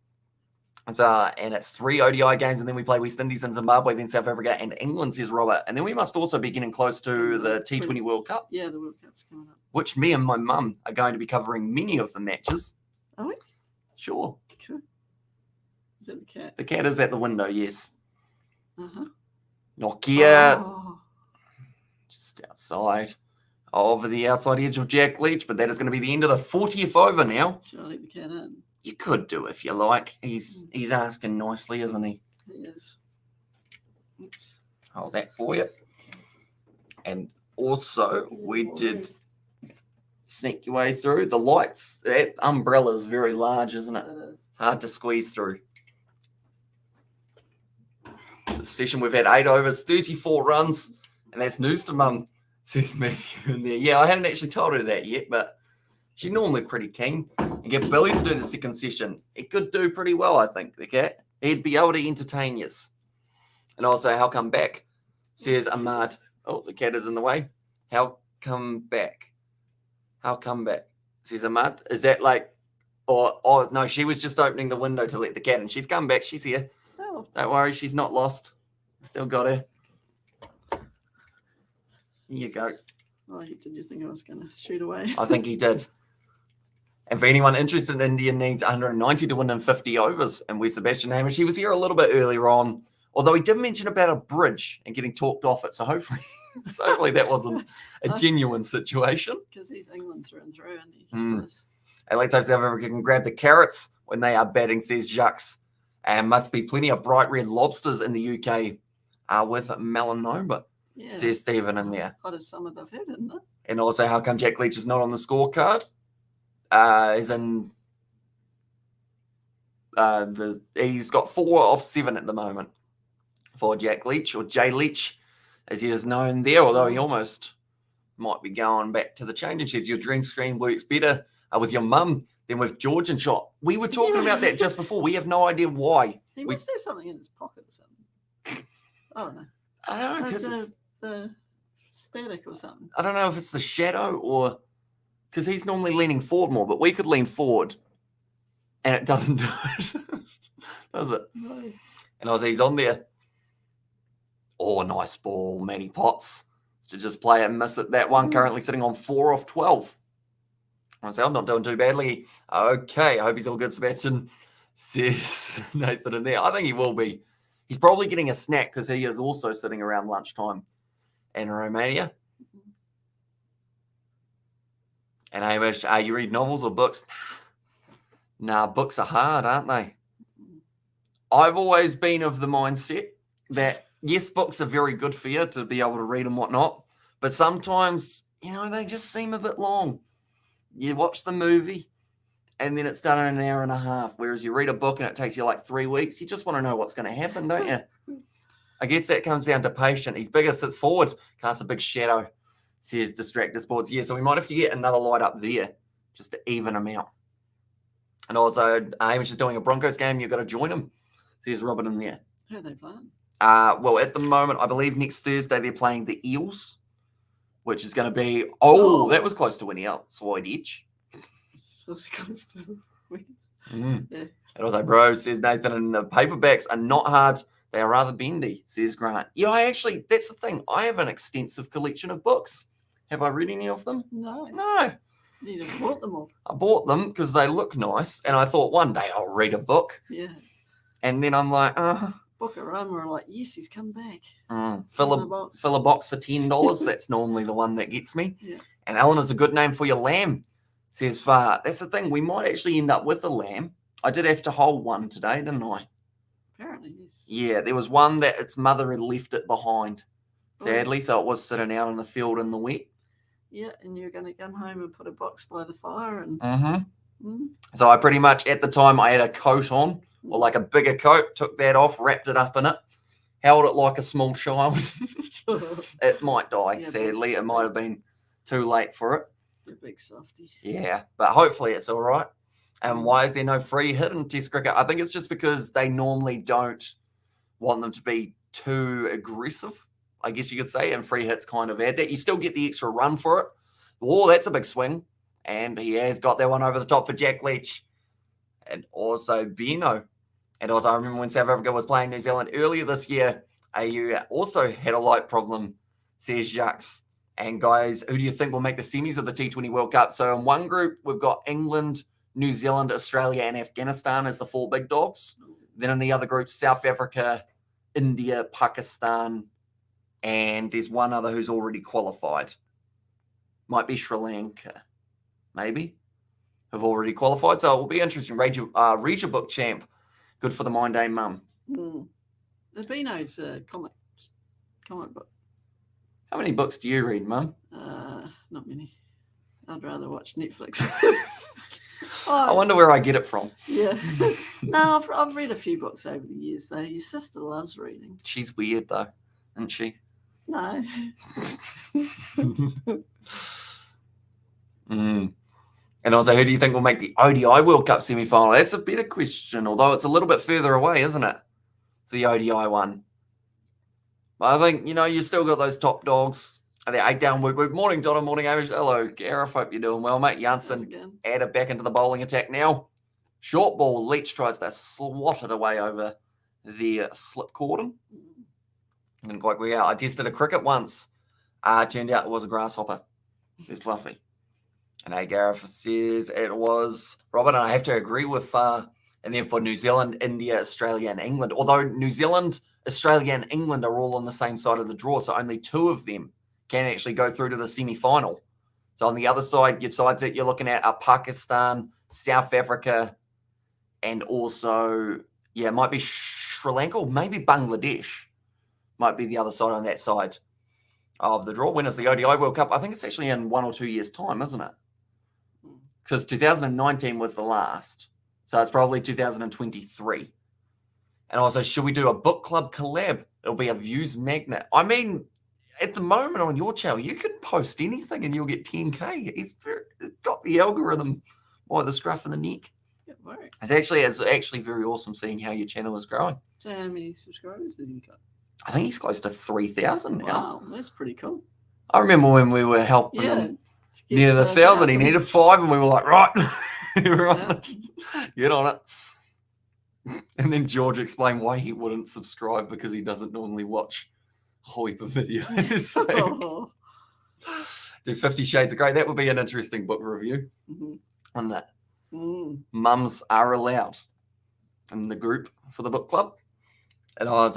So, and it's 3 ODI games, and then we play West Indies and Zimbabwe, then South Africa and England, says Robert. And then we must also be getting close to the T20 World Cup. Yeah, the World Cup's coming up. Which me and my mum are going to be covering many of the matches. Are we? Sure. Cool. Is that the cat? The cat is at the window, yes. Uh-huh. Nokia, Oh. just outside, over the outside edge of Jack Leach, but that is going to be the end of the 40th over now. Should I let the cat in? You could do if you like. He's asking nicely, isn't he? He is. Oops. Hold that for you. And also, we did sneak your way through. The lights, that umbrella is very large, isn't it? That is. It's hard to squeeze through. This session, we've had 8 overs, 34 runs, and that's news to Mum, says Matthew in there. Yeah, I hadn't actually told her that yet, but she's normally pretty keen. And get Billy to do the second session. He could do pretty well, I think, the cat. He'd be able to entertain you. And also, how come back? Says Ahmad. Oh, the cat is in the way. How come back? How come back? Says Ahmad. Is that like, or no, she was just opening the window to let the cat in. She's come back. She's here. Oh. Don't worry, she's not lost. Still got her. Here you go. Oh, did you think I was going to shoot away? I think he did. And for anyone interested, India needs 190 to win in 50 overs. And where's Sebastian Hamish? He was here a little bit earlier on, although he did mention about a bridge and getting talked off it. So hopefully that wasn't a genuine situation. Because he's England through and through, and he? And let's hope South Africa can grab the carrots when they are batting, says Jacques. And must be plenty of bright red lobsters in the UK with melanoma, says Stephen in there. Hottest summer they've had, isn't it? And also, how come Jack Leach is not on the scorecard? He's got 4 off 7 at the moment for Jack Leach, or Jay Leach, as he is known there, although he almost might be going back to the change. And says your drink screen works better with your mum than with George and Shot. We were talking about that just before. We have no idea why. He must have something in his pocket or something. I don't know. I don't know, because it's the static or something. I don't know if it's the shadow or because he's normally leaning forward more, but we could lean forward and it doesn't do it. Does it? No. And Aussie's on there. Oh, nice ball, Matty Potts. To just play it and miss it. That one currently sitting on 4 off 12. Myself not doing too badly. Okay, I hope he's all good, Sebastian, says Nathan in there. I think he will be. He's probably getting a snack because he is also sitting around lunchtime in Romania. And Hamish, you read novels or books? Nah, books are hard, aren't they? I've always been of the mindset that, yes, books are very good for you to be able to read and whatnot, but sometimes they just seem a bit long. You watch the movie and then it's done in an hour and a half, whereas you read a book and it takes you like 3 weeks. You just want to know what's going to happen, don't you? I guess that comes down to patience. He's bigger, sits forward, casts a big shadow, says Distractor Sports. Yeah, so we might have to get another light up there just to even him out. And also, Hamish is doing a Broncos game. You've got to join him. Says Robin in there. Who are they playing? Well, at the moment, I believe next Thursday they're playing the Eels, which is going to be, that was close to winning out. Wide edge. So close to wins. Yeah. And also, bro, says Nathan, and the paperbacks are not hard. They are rather bendy, says Grant. Yeah, that's the thing. I have an extensive collection of books. Have I read any of them? No. You just bought them all. I bought them because they look nice, and I thought one day I'll read a book. Yeah. And then I'm like, Bookarama are like, yes, he's come back. Fill a box for $10. That's normally the one that gets me. Yeah. And Eleanor's a good name for your lamb, says Far. That's the thing. We might actually end up with a lamb. I did have to hold one today, didn't I? Apparently, yes. Yeah, there was one that its mother had left it behind, sadly, so it was sitting out in the field in the wet. Yeah, and you're going to come home and put a box by the fire. And So I pretty much, at the time, I had a coat on, or like a bigger coat, took that off, wrapped it up in it, held it like a small child. It might die, sadly. It might have been too late for it. The big softy. Yeah, but hopefully it's all right. And why is there no free hit in Test cricket? I think it's just because they normally don't want them to be too aggressive, I guess you could say, and free hits kind of add that. You still get the extra run for it. Oh, that's a big swing. And he has got that one over the top for Jack Leach. And also Bino. And also, I remember when South Africa was playing New Zealand earlier this year, AU also had a light problem, says Jacques. And guys, who do you think will make the semis of the T20 World Cup? So in one group, we've got England, New Zealand, Australia, and Afghanistan as the 4 big dogs. Then in the other group, South Africa, India, Pakistan, and there's one other who's already qualified. Might be Sri Lanka, maybe, have already qualified. So it will be interesting. Read your book, champ. Good for the mind day, mum. The Beano's comic book. How many books do you read, mum? Not many. I'd rather watch Netflix. I wonder where I get it from. Yeah. No, I've read a few books over the years, though. Your sister loves reading. She's weird, though, isn't she? No. And also, who do you think will make the ODI World Cup semi-final? That's a better question, although it's a little bit further away, isn't it? The ODI one. But I think, you still got those top dogs. The 8 down work. Morning, Donna. Morning, Amish. Hello, Gareth. Hope you're doing well, mate. Janssen added back into the bowling attack now. Short ball. Leach tries to swat it away over the slip cordon. Didn't quite work out. I tested a cricket once. Turned out it was a grasshopper. Just fluffy. And Gareth says it was Robert. And I have to agree with, and then for New Zealand, India, Australia, and England. Although New Zealand, Australia, and England are all on the same side of the draw, so only 2 of them can actually go through to the semi-final. So on the other side, you're looking at Pakistan, South Africa, and also, it might be Sri Lanka or maybe Bangladesh. Might be the other side on that side of the draw. When is the ODI World Cup? I think it's actually in 1 or 2 years' time, isn't it? Because 2019 was the last. So it's probably 2023. And also, should we do a book club collab? It'll be a views magnet. I mean, at the moment on your channel, you can post anything and you'll get 10K. He's got the algorithm by the scruff of the neck. It's actually very awesome seeing how your channel is growing. So how many subscribers has he got? I think he's close to 3,000 now. Wow, that's pretty cool. I remember when we were helping him near the 1,000, he needed 5, and we were like, right, get on it. And then George explained why he wouldn't subscribe because he doesn't normally watch a whole heap of videos. So, do 50 Shades of Grey. That would be an interesting book review on that. Mums are allowed in the group for the book club. And I was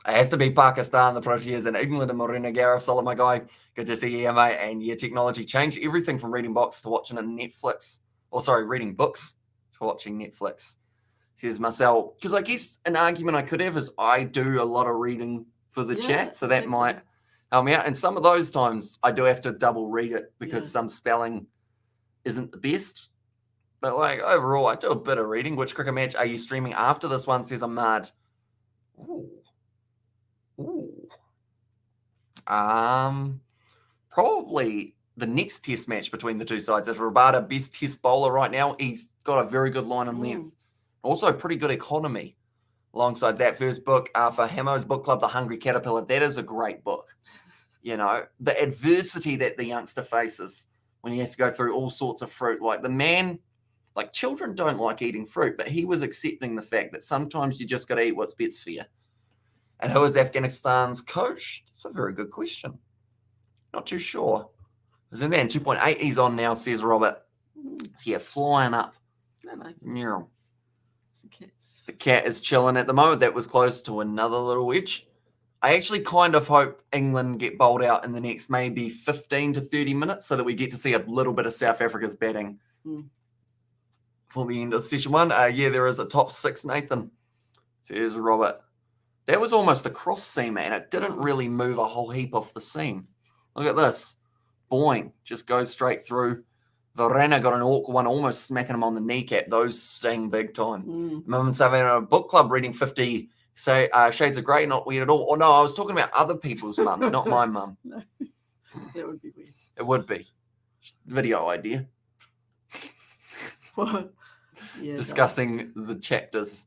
it has to be Pakistan, the Proteas and England, and Morena Gareth, solid, my guy. Good to see you, mate. And technology changed everything from reading books to watching on Netflix. Reading books to watching Netflix. Says Marcel. Because I guess an argument I could have is I do a lot of reading for the chat, so that might help me out. And some of those times I do have to double read it because Yeah. some spelling isn't the best. But like overall, I do a bit of reading. Which cricket match are you streaming after this one? Says Ahmad. Ooh. Probably the next test match between the two sides. As Rabada, best test bowler right now, he's got a very good line and length. Also, pretty good economy. Alongside that first book for Hamo's book club, The Hungry Caterpillar, that is a great book. You know, the adversity that the youngster faces when he has to go through all sorts of fruit. Like the man, like children don't like eating fruit, but he was accepting the fact that sometimes you just got to eat what's best for you. And who is Afghanistan's coach? That's a very good question. Not too sure. Isn't that 2.8? He's on now, says Robert. So yeah, flying up. No. The cat is chilling at the moment. That was close to another little wedge. I actually kind of hope England get bowled out in the next maybe 15 to 30 minutes so that we get to see a little bit of South Africa's batting for the end of session one. Yeah, there is a top 6, Nathan, says Robert. That was almost a cross seam, and it didn't really move a whole heap off the seam. Look at this. Boing. Just goes straight through. Varane got an awkward one, almost smacking him on the kneecap. Those sting big time. Mum and Savannah at a book club reading 50 say Shades of Grey, not weird at all. Oh, no, I was talking about other people's mums, not my mum. No. That would be weird. It would be. Video idea. What? Yeah, Discussing the chapters.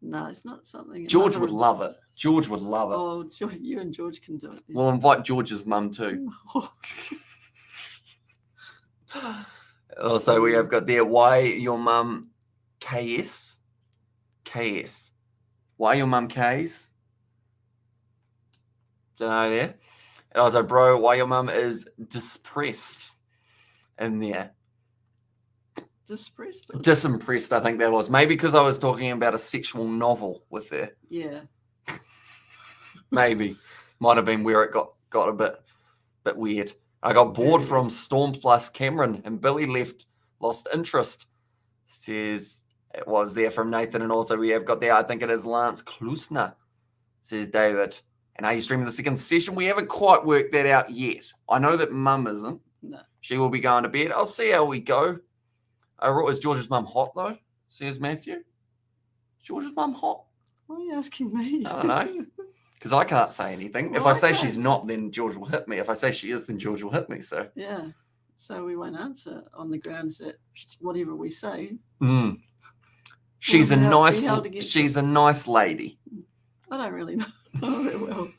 No, it's not something. George would love it. George would love it. Oh, you and George can do it. Then. We'll invite George's mum too. Also, we have got there, why your mum KS? KS. Why your mum Ks? Don't know there. And also, bro, why your mum is distressed in there. Disimpressed, I think that was. Maybe because I was talking about a sexual novel with her. Yeah. Maybe. Might have been where it got a bit weird. I got bored from Storm plus Cameron and Billy lost interest. Says it was there from Nathan. And also we have got there, I think it is Lance Klusner, says David. And are you streaming the second session? We haven't quite worked that out yet. I know that mum isn't. No. She will be going to bed. I'll see how we go. Is George's mum hot though? Says Matthew. George's mum hot? Why are you asking me? I don't know. Because I can't say anything. If I say she's not, then George will hit me. If I say she is, then George will hit me. So yeah. So we won't answer on the grounds that whatever we say. She's a nice lady. I don't really know that well.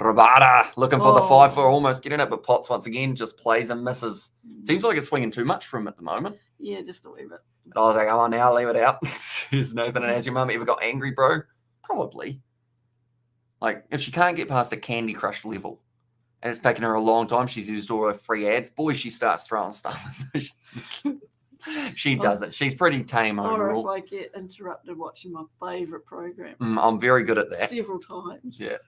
Rabada looking for the 5 for almost getting it, but Potts once again just plays and misses. Seems like it's swinging too much for him at the moment. Yeah, just a wee bit. And I was like, come on now, leave it out. Says Nathan, and has your mum ever got angry, bro? Probably. Like, if she can't get past a Candy Crush level, and it's taken her a long time, she's used all her free ads, boy, she starts throwing stuff. She doesn't. She's pretty tame overall. Or if I get interrupted watching my favourite program. I'm very good at that. Several times. Yeah.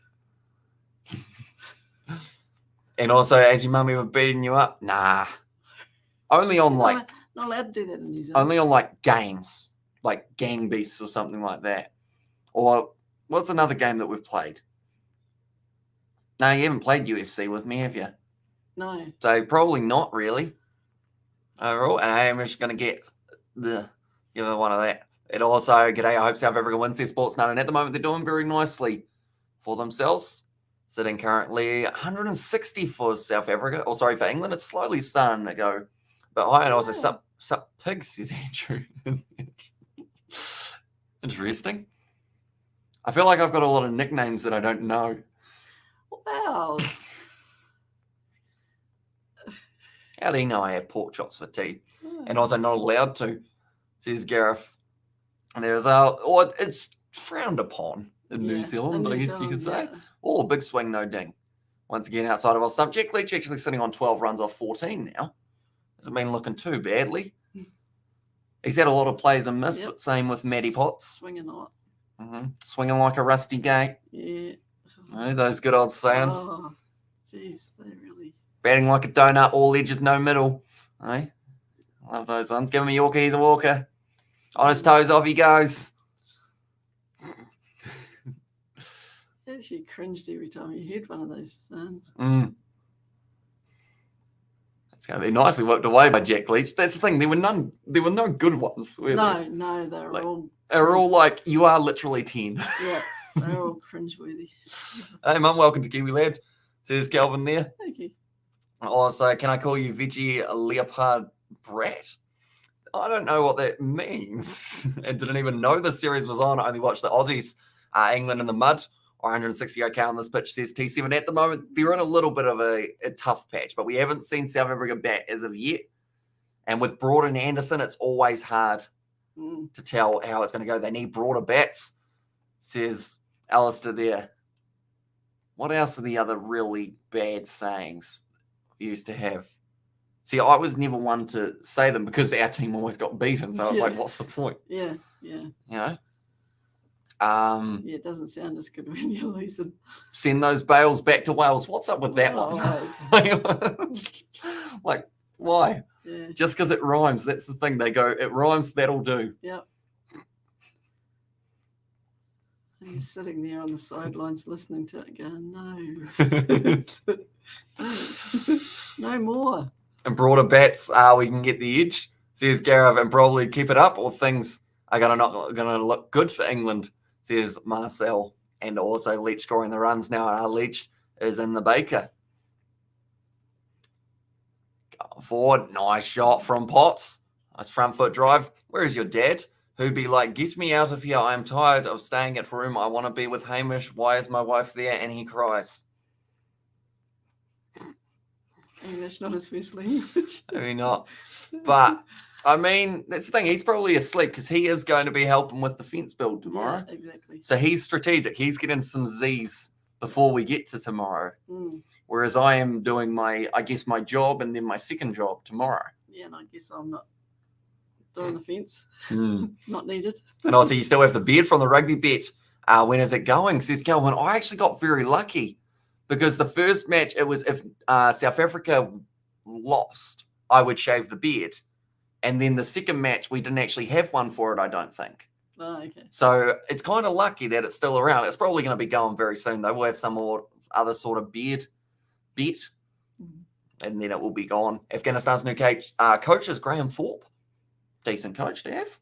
And also, has your mum ever beaten you up? Nah. Only on like... Not allowed to do that in New Zealand. Only on like games. Like Gang Beasts or something like that. Or what's another game that we've played? No, you haven't played UFC with me, have you? No. So probably not really. Overall. And I am just going to get the other one of that. And also, g'day, I hope South Africa wins their sports night. And at the moment, they're doing very nicely for themselves. Sitting currently 160 for South Africa. Or sorry, for England. It's slowly starting to go. But high and also sup pigs, says Andrew. Interesting. I feel like I've got a lot of nicknames that I don't know. Wow. How do you know I have pork chops for tea? And also not allowed to, says Gareth. And there's it's frowned upon in New Zealand, I guess you could say. Oh, big swing, no ding. Once again, outside of our stump, Jack Leach actually sitting on 12 runs off 14 now. Hasn't been looking too badly. He's had a lot of plays and miss, but same with Matty Potts. Swinging a lot. Swinging like a rusty gate. Yeah. Oh, those good old sounds. Oh, jeez, they really... Batting like a donut, all edges, no middle. I love those ones. Give him a Yorker, he's a walker. On his toes, off he goes. actually cringed every time you heard one of those sounds. It's going to be nicely worked away by Jack Leach. That's the thing. There were no good ones. Were there? No, they were They're all like, you are literally 10. Yeah, they're all cringeworthy. Hey, Mum, welcome to Kiwi Lad. Says Calvin there. Thank you. Also, can I call you Veggie Leopard Brat? I don't know what that means. I didn't even know the series was on. I only watched the Aussies, England in the mud, or 160k on this pitch, says T7. At the moment, they're in a little bit of a tough patch, but we haven't seen South Africa bat as of yet. And with Broad and Anderson, it's always hard to tell how it's going to go. They need broader bats, says Alistair there. What else are the other really bad sayings we used to have? See, I was never one to say them because our team always got beaten. So I was like, what's the point? Yeah. You know? It doesn't sound as good when you're losing. Send those bales back to Wales. What's up with that one? Like, why? Yeah. Just because it rhymes. That's the thing. They go, it rhymes, that'll do. Yep. And you're sitting there on the sidelines listening to it going, no. No more. And broader bats, we can get the edge, says Gareth, and probably keep it up, or things are gonna look good for England, says Marcel. And also Leach scoring the runs now. Leach is in the baker. Going forward, nice shot from Potts. Nice front foot drive. Where is your dad? Who'd be like, get me out of here. I am tired of staying at home. I want to be with Hamish. Why is my wife there? And he cries. English not his first language. Maybe not. But, I mean, that's the thing. He's probably asleep because he is going to be helping with the fence build tomorrow. Yeah, exactly. So he's strategic. He's getting some Z's before we get to tomorrow. Whereas I am doing my job and then my second job tomorrow. Yeah, and I guess I'm not doing the fence. Not needed. And also, you still have the beard from the rugby bet. When is it going? Says Calvin. I actually got very lucky because the first match, it was if South Africa lost, I would shave the beard. And then the second match, we didn't actually have one for it, I don't think. Oh, okay. So it's kind of lucky that it's still around. It's probably going to be going very soon, though. We'll have some more other sort of beard bet, and then it will be gone. Afghanistan's new coach is Graham Thorpe. Decent coach to have.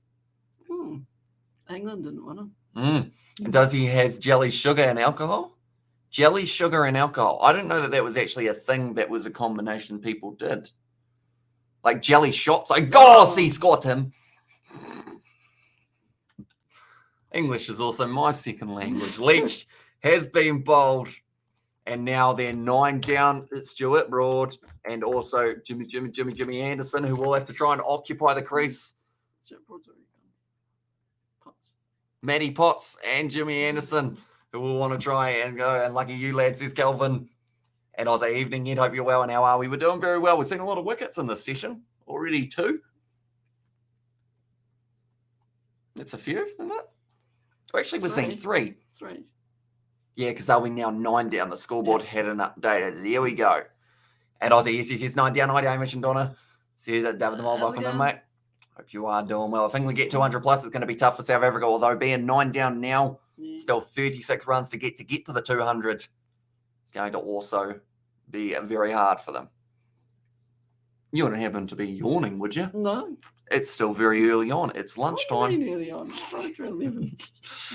England didn't want him. And does he has jelly, sugar, and alcohol? Jelly, sugar, and alcohol. I didn't know that was actually a thing that was a combination people did. Like jelly shots. Like, he's got him. English is also my second language. Leach has been bowled. And now they're 9 down. It's Stuart Broad and also Jimmy Anderson, who will have to try and occupy the crease. Matty Potts and Jimmy Anderson, who will want to try and go. And lucky you, lads, says Kelvin. And I was like, evening, Ed. Hope you're well. And how are we? We're doing very well. We've seen a lot of wickets in this session. Already 2. It's a few, isn't it? Actually, we're seeing 3. 3. Yeah, because they'll be now 9 down. The scoreboard hadn't updated. There we go. And Aussie, yes, 9 down. Hi, Hamish and Donna. Says that David the Mole, welcome in, mate. Hope you are doing well. If England get 200 plus, it's going to be tough for South Africa, although being 9 down now, still 36 runs to get to the 200. It's going to also be very hard for them. You wouldn't happen to be yawning, would you? No. It's still very early on. It's lunchtime. Early on. It's after 11.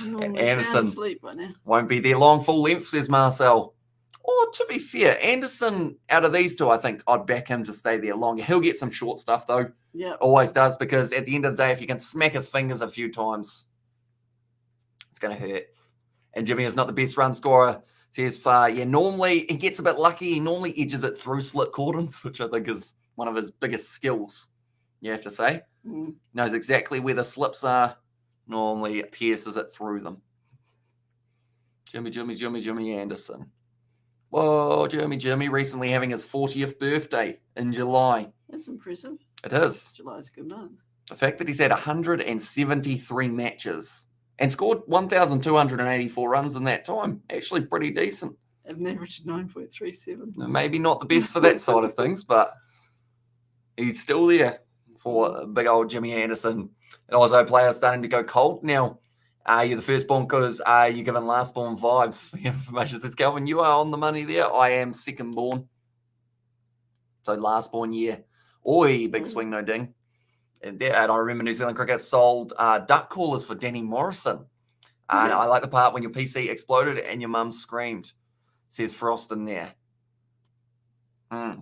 And Anderson asleep right now. Won't be there long full length, says Marcel. Or to be fair, Anderson, out of these two, I think I'd back him to stay there longer. He'll get some short stuff, though. Yeah. Always does, because at the end of the day, if you can smack his fingers a few times, it's going to hurt. And Jimmy is not the best run scorer, says Far. Yeah, normally he gets a bit lucky. He normally edges it through slit cordons, which I think is one of his biggest skills, you have to say. Knows exactly where the slips are. Normally pierces it through them. Jimmy Anderson. Whoa, Jimmy recently having his 40th birthday in July. That's impressive. It is. July's a good month. The fact that he's had 173 matches and scored 1,284 runs in that time. Actually pretty decent. At an average of 9.37. Maybe not the best for that side of things, but he's still there for big old Jimmy Anderson. And also players starting to go cold now. You're the firstborn because you're given lastborn vibes for your information. Says Calvin, you are on the money there. I am secondborn. So lastborn year. Oi, big swing, no ding. And I remember New Zealand Cricket sold duck callers for Danny Morrison. And I like the part when your PC exploded and your mum screamed. Says Frost in there. I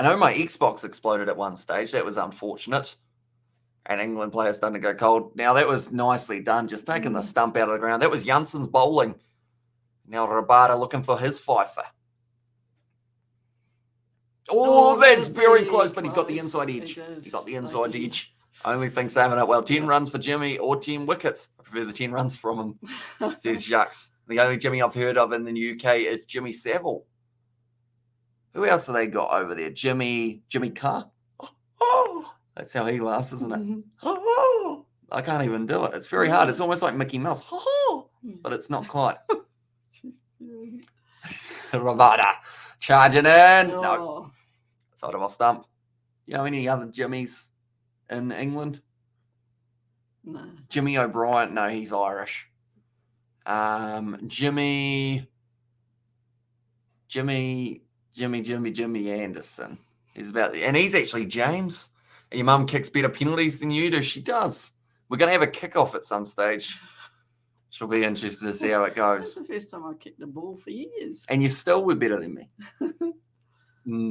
know my Xbox exploded at one stage. That was unfortunate. And England players starting to go cold. Now, that was nicely done, just taking the stump out of the ground. That was Jansen's bowling. Now, Rabada looking for his fifer. Oh, that's very close, but he's got the inside edge. He's got the inside edge. Only thing saving it well. 10 runs for Jimmy or 10 wickets. I prefer the 10 runs from him, says Jacques. The only Jimmy I've heard of in the UK is Jimmy Savile. Who else have they got over there? Jimmy Carr. Oh, that's how he laughs, isn't it? Oh, I can't even do it. It's very hard. It's almost like Mickey Mouse. Oh, but it's not quite. Rabada charging in. No. Side of our stump. You know any other Jimmys in England? No. Jimmy O'Brien. No, he's Irish. Jimmy Anderson. And he's actually James. And your mum kicks better penalties than you do. She does. We're going to have a kickoff at some stage. She'll be interested to see how it goes. That's the first time I kicked the ball for years. And you still were better than me.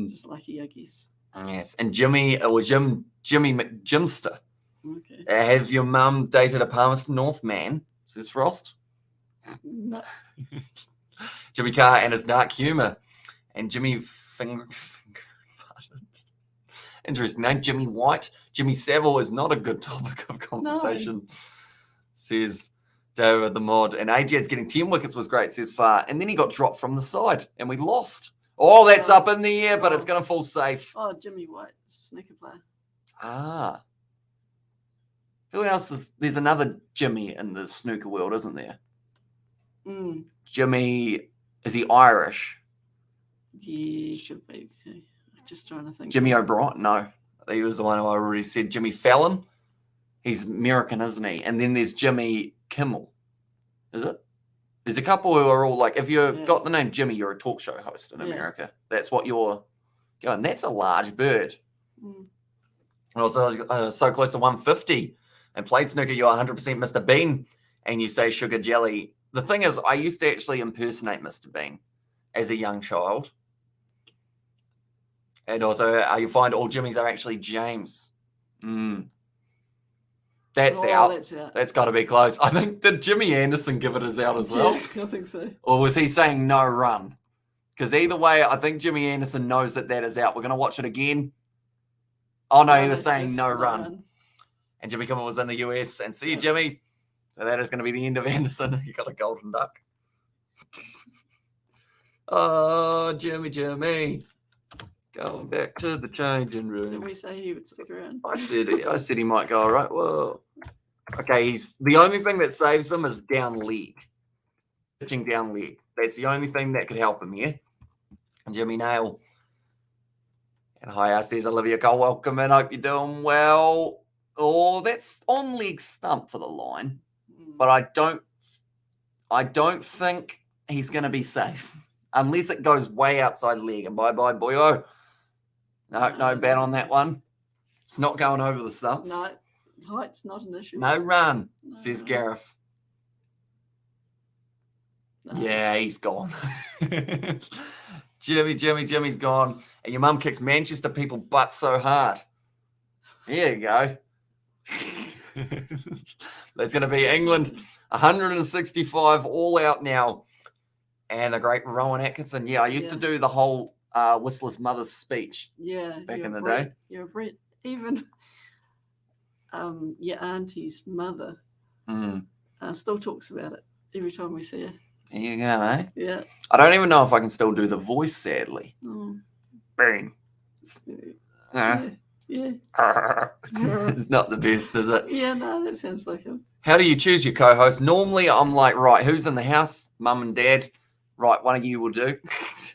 Just lucky, I guess. Yes. And Jimmy McJimster. Okay. Have your mum dated a Palmerston North man? Says Frost. No. Jimmy Carr and his dark humour. And Jimmy Finger. Interesting name. Jimmy White. Jimmy Savile is not a good topic of conversation, says David the Mod. And AJ's getting 10 wickets was great, says Far. And then he got dropped from the side and we lost. Oh, that's up in the air, but it's going to fall safe. Oh, Jimmy White, snooker player. Who else is... There's another Jimmy in the snooker world, isn't there? Jimmy... Is he Irish? Yeah, should be. Just trying to think. Jimmy O'Brien? No. He was the one who I already said. Jimmy Fallon? He's American, isn't he? And then there's Jimmy Kimmel. Is it? There's a couple who are all like, if you've got the name Jimmy, you're a talk show host in America. That's what you're going. That's a large bird. Also, so close to 150 and played snooker, you're 100% Mr. Bean and you say sugar jelly. The thing is, I used to actually impersonate Mr. Bean as a young child. And also, you find all Jimmys are actually James. That's out. That's got to be close. I think, did Jimmy Anderson give it as out as well? Yeah, I think so. Or was he saying no run? Because either way, I think Jimmy Anderson knows that is out. We're going to watch it again. Oh, no, he was saying no run. And Jimmy Kimmel was in the US. And see you, Jimmy. So that is going to be the end of Anderson. You got a golden duck. Oh, Jimmy. Going back to the changing room. Didn't we say he would stick around? I said he might go all right. Whoa. Okay, he's the only thing that saves him is down leg. Pitching down leg. That's the only thing that could help him here. And Jimmy Nail. And hi, says Olivia Cole. Welcome in. Hope you're doing well. Oh, that's on leg stump for the line. But I don't think he's going to be safe. Unless it goes way outside leg. And bye-bye, boyo. No bet on that one. It's not going over the stumps. No, height's not an issue. No run, says Gareth. No. Yeah, he's gone. Jimmy's gone. And your mum kicks Manchester people butt so hard. There you go. That's going to be England 165 all out now. And the great Rowan Atkinson. Yeah, I used to do the whole Whistler's mother's speech. Yeah. Back in the day. You're a Brit. Even your auntie's mother still talks about it every time we see her. There you go, eh? Yeah. I don't even know if I can still do the voice, sadly. Bang. Yeah. It's not the best, is it? Yeah, no, that sounds like him. How do you choose your co-host? Normally, I'm like, right, who's in the house? Mum and Dad. Right, one of you will do.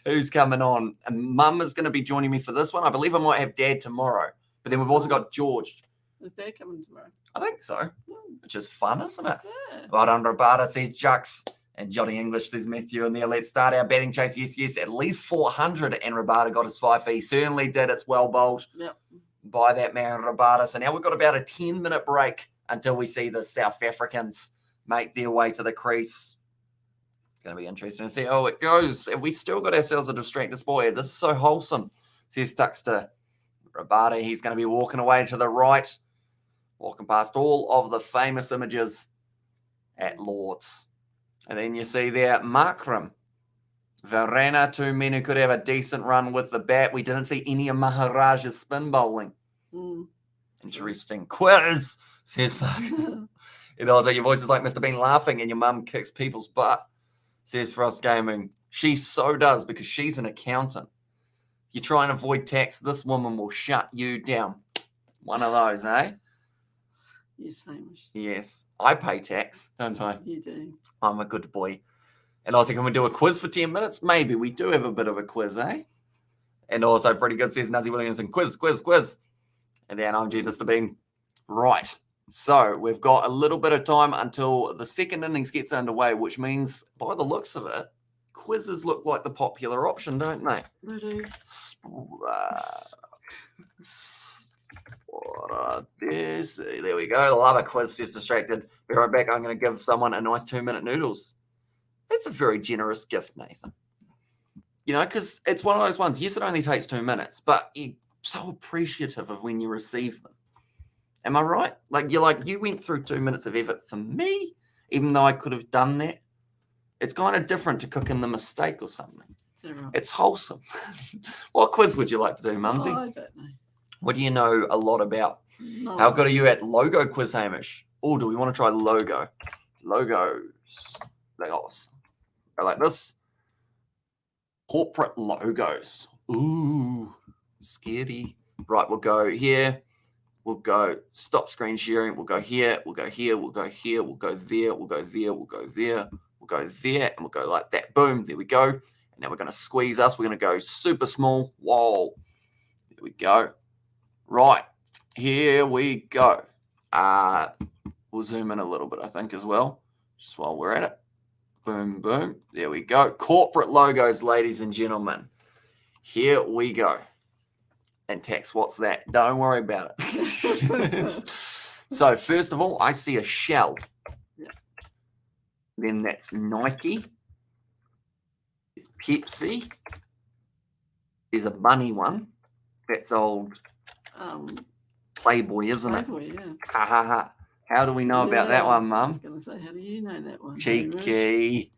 Who's coming on? And Mum is going to be joining me for this one. I believe I might have Dad tomorrow. But then we've also got George, Is Dad coming tomorrow? I think so, which is fun, isn't it? Yeah. Well done, Rabada, says Jux. And Johnny English says Matthew in there. Let's start our betting chase. Yes, at least 400. And Rabada got his 5 fee. Certainly did. It's well bowled by that man, Rabada. So now we've got about a 10-minute break until we see the South Africans make their way to the crease. It's going to be interesting to see how it goes. Have we still got ourselves a distracted boy? This is so wholesome, says Tuxter. Rabada, he's going to be walking away to the right, walking past all of the famous images at Lord's. And then you see there, Markram. Verena, 2 men who could have a decent run with the bat. We didn't see any of Maharaja's spin bowling. Interesting. Quiz, says fuck. It was like your voice is like Mr. Bean laughing and your mum kicks people's butt, says Frost Gaming. She so does because she's an accountant. If you try and avoid tax, this woman will shut you down. One of those, eh? Yes, Hamish. Yes. I pay tax, don't I? You do. I'm a good boy. And also, can we do a quiz for 10 minutes? Maybe. We do have a bit of a quiz, eh? And also, pretty good, says Nazi Williamson. Quiz. And then I'm Mr. Bean. Right. So, we've got a little bit of time until the second innings gets underway, which means, by the looks of it, quizzes look like the popular option, don't they? They do. There we go. Love a quiz, says Distracted. Be right back. I'm going to give someone a nice 2-minute noodles. That's a very generous gift, Nathan. You know, because it's one of those ones. Yes, it only takes 2 minutes, but you're so appreciative of when you receive them. Am I right? You went through 2 minutes of effort for me, even though I could have done that. It's kind of different to cooking the mistake or something. Right? It's wholesome. What quiz would you like to do, Mumsy? I don't know. What do you know a lot about? No. How good are you at logo quiz, Hamish? Oh, do we want to try logo? Logos. Go like this. Corporate logos. Ooh, scary. Right, we'll go here. We'll go stop screen sharing. We'll go here. We'll go here. We'll go here. We'll go there. We'll go there. We'll go there. We'll go there. And we'll go like that. Boom. There we go. And now we're going to squeeze us. We're going to go super small. Whoa. There we go. Right. Here we go. We'll zoom in a little bit, I think, as well, just while we're at it. Boom, boom. There we go. Corporate logos, ladies and gentlemen. Here we go. And Tex, what's that? Don't worry about it. So, first of all, I see a shell. Yeah. Then that's Nike. Pepsi. There's a bunny one. That's old Playboy, isn't Playboy, it? Yeah. Ha ha ha. How do we know about that one, Mum? I was going to say, how do you know that one? Cheeky.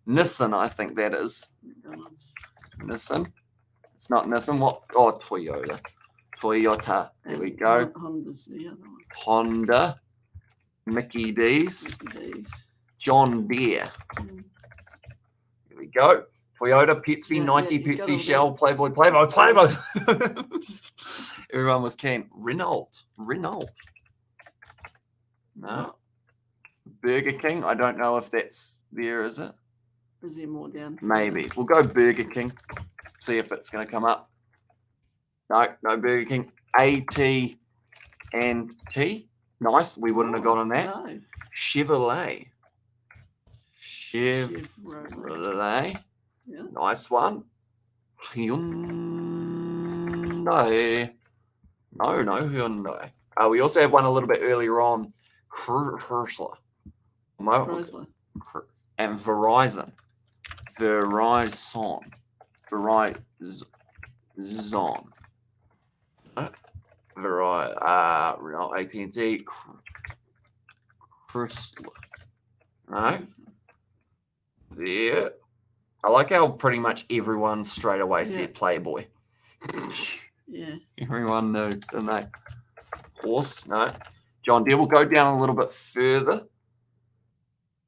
Nissan, I think that is. Nissan. It's not Nissan. What? Oh, Toyota. There we go. Honda's the other one. Honda. Mickey D's. John Deere. Here we go. Toyota, Pepsi, Nike, Pepsi, Shell, Playboy. Everyone was keen. Renault. No. Burger King. I don't know if that's there, is it? Is there more down? Maybe. We'll go Burger King. See if it's going to come up. No Burger King. AT&T. Nice. We wouldn't have gotten that. No. Chevrolet. Yeah. Nice one. Hyundai. No Hyundai. We also have one a little bit earlier on. Chrysler. And Verizon. Verizon. AT&T. Chrysler. No. There. I like how pretty much everyone straight away said Playboy. Yeah. Everyone knew, didn't they? Horse, no. John Deere will go down a little bit further.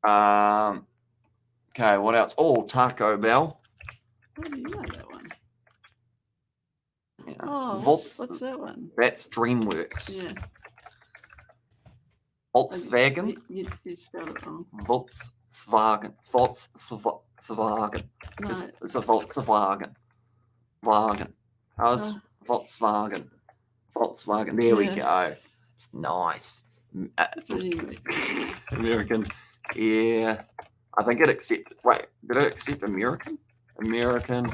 Okay, what else? Oh, Taco Bell. How do you know that one? Yeah. Oh, what's that one? That's DreamWorks. Yeah. Volkswagen. You spelled it wrong. Volkswagen. No. It's a Volkswagen. Volkswagen. There we go. It's nice. Anyway. American. Yeah. I think it accepted. Wait, did it accept American? American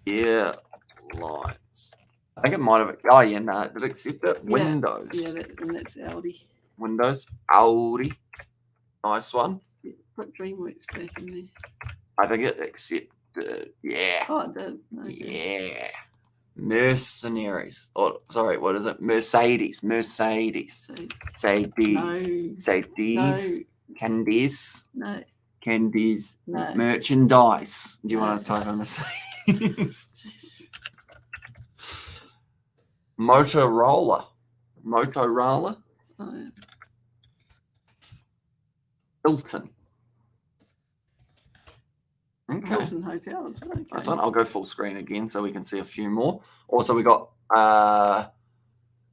Airlines. I think it might have. Oh, yeah, no. Did it accept it? Windows. Yeah, and that's Audi. Windows. Audi. Nice one. Yeah, put DreamWorks back in there. I think it accepted. Yeah. Oh, it did. Okay. Yeah. Mercenaries. Oh, sorry, what is it? Mercedes. So, Say no. these. Say these. No. Candies. No. Candies. No. Merchandise. Do you No. want to type in Mercedes? Motorola. Oh, yeah. Hilton. Okay. Hilton Hotels. Okay. That's fine. I'll go full screen again so we can see a few more. Also, we got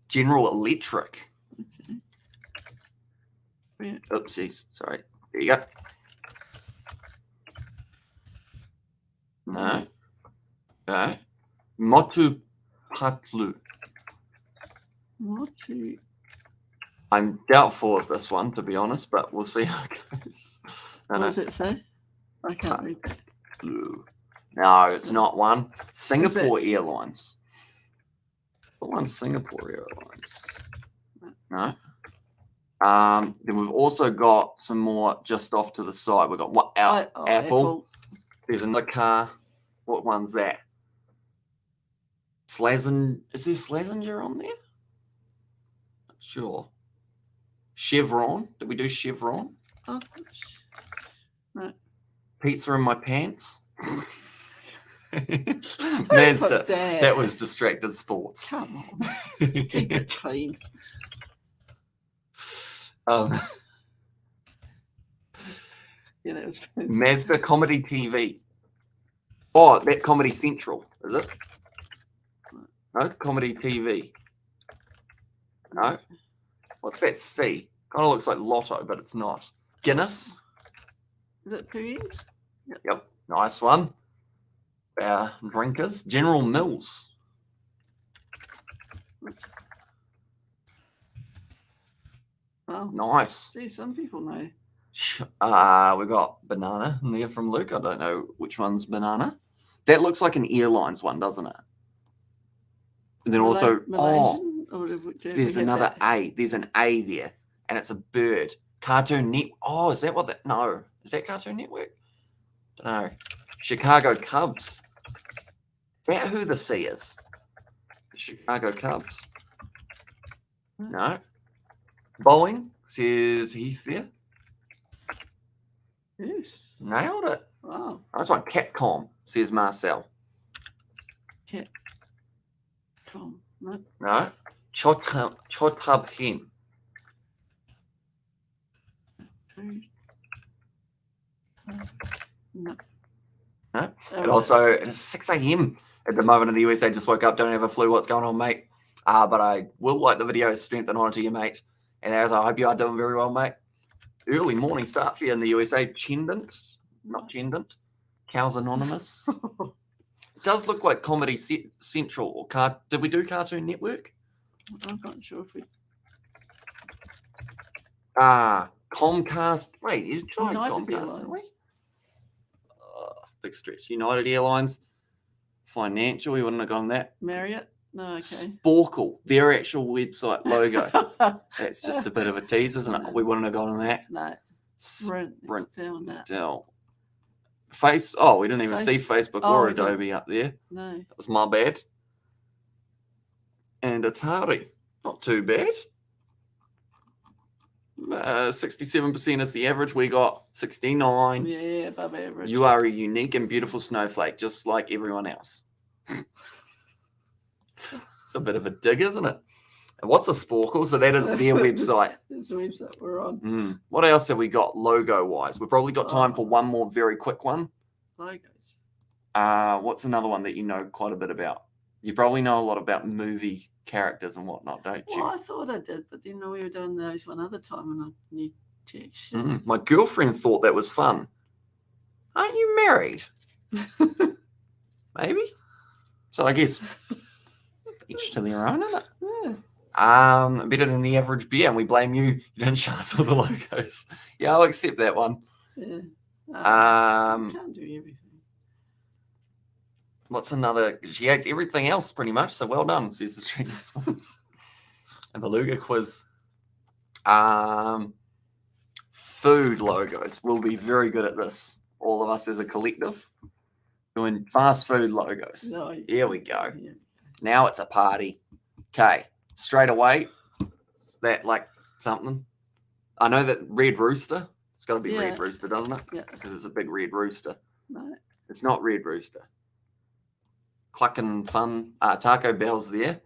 General Electric. Okay. Yeah. Oopsies. Sorry. There you go. No. Okay. Motu Patlu. Motu. I'm doubtful of this one, to be honest, but we'll see how it goes. What does it say? I can't read that. No, it's not one. Singapore it? Airlines. The one Singapore Airlines. No. Then we've also got some more just off to the side. We've got what? Apple. There's another car. What one's that? Slazen. Is there Slazenger on there? Not sure. Chevron. Did we do Chevron? Oh, no. Pizza in my pants. Mazda. That was Distracted Sports. Come on. Keep it clean. Yeah, that was Mazda Comedy TV. Oh, that Comedy Central, is it? No, Comedy TV. No. What's that C? Kind of looks like Lotto, but it's not. Guinness. Is it 2 E's? Yep. Nice one. Drinkers. General Mills. Oh, Nice. see, some people know. We got banana in there from Luke. I don't know which one's banana. That looks like an airlines one, doesn't it? And then also, Malaysian, there's another A. There's an A there, and it's a bird. Cartoon Network. Oh, is that what that? No, is that Cartoon Network? Don't know. Chicago Cubs. Is that who the C is? The Chicago Cubs. No. Boeing says Heath there. Yes. Nailed it. Wow. That's like Capcom, says Marcel. Capcom. No. No. Chotab Hen. No. No. And also, it's 6 a.m. at the moment in the US. I just woke up, don't have a clue what's going on, mate. But I will like the video, strength and honor to you, mate. And as I hope you are doing very well, mate. Early morning start for you in the USA. Chendant, not Chendant. Cows Anonymous. It does look like Comedy Central or Did we do Cartoon Network? I'm not sure if we. Comcast. Wait, you tried Comcast, didn't we? Big stretch. United Airlines. Financial. We wouldn't have gone that. Marriott. No, okay. Sporkle, their actual website logo. That's just a bit of a tease, isn't it? We wouldn't have gone on that. No. Sprint. Dell. We didn't even see Facebook or Adobe up there. No. That was my bad. And Atari. Not too bad. 67% is the average. We got 69. Yeah, above average. You are a unique and beautiful snowflake, just like everyone else. It's a bit of a dig, isn't it? And what's a Sporkle? So that is their website. That's the website we're on. What else have we got logo-wise? We've probably got time for one more very quick one. Logos. What's another one that you know quite a bit about? You probably know a lot about movie characters and whatnot, don't you? Well, I thought I did, but then we were doing those one other time and I knew jack shit. My girlfriend thought that was fun. Aren't you married? Maybe. So I guess each to their own, isn't it? Yeah. Better than the average beer, and we blame you. You didn't show us all the logos. Yeah, I'll accept that one. Yeah. You can't do everything. What's another? She hates everything else pretty much, so well done, says the Street Sports. And Beluga quiz. Food logos. We'll be very good at this. All of us as a collective. Doing fast food logos. No, Here we go. yeah. Now it's a party. Okay. Straight away. Is that like something? I know that Red Rooster. It's got to be Red Rooster, doesn't it? Yeah. Because it's a big Red Rooster. No. It's not Red Rooster. Cluckin' Fun. Taco Bell's there.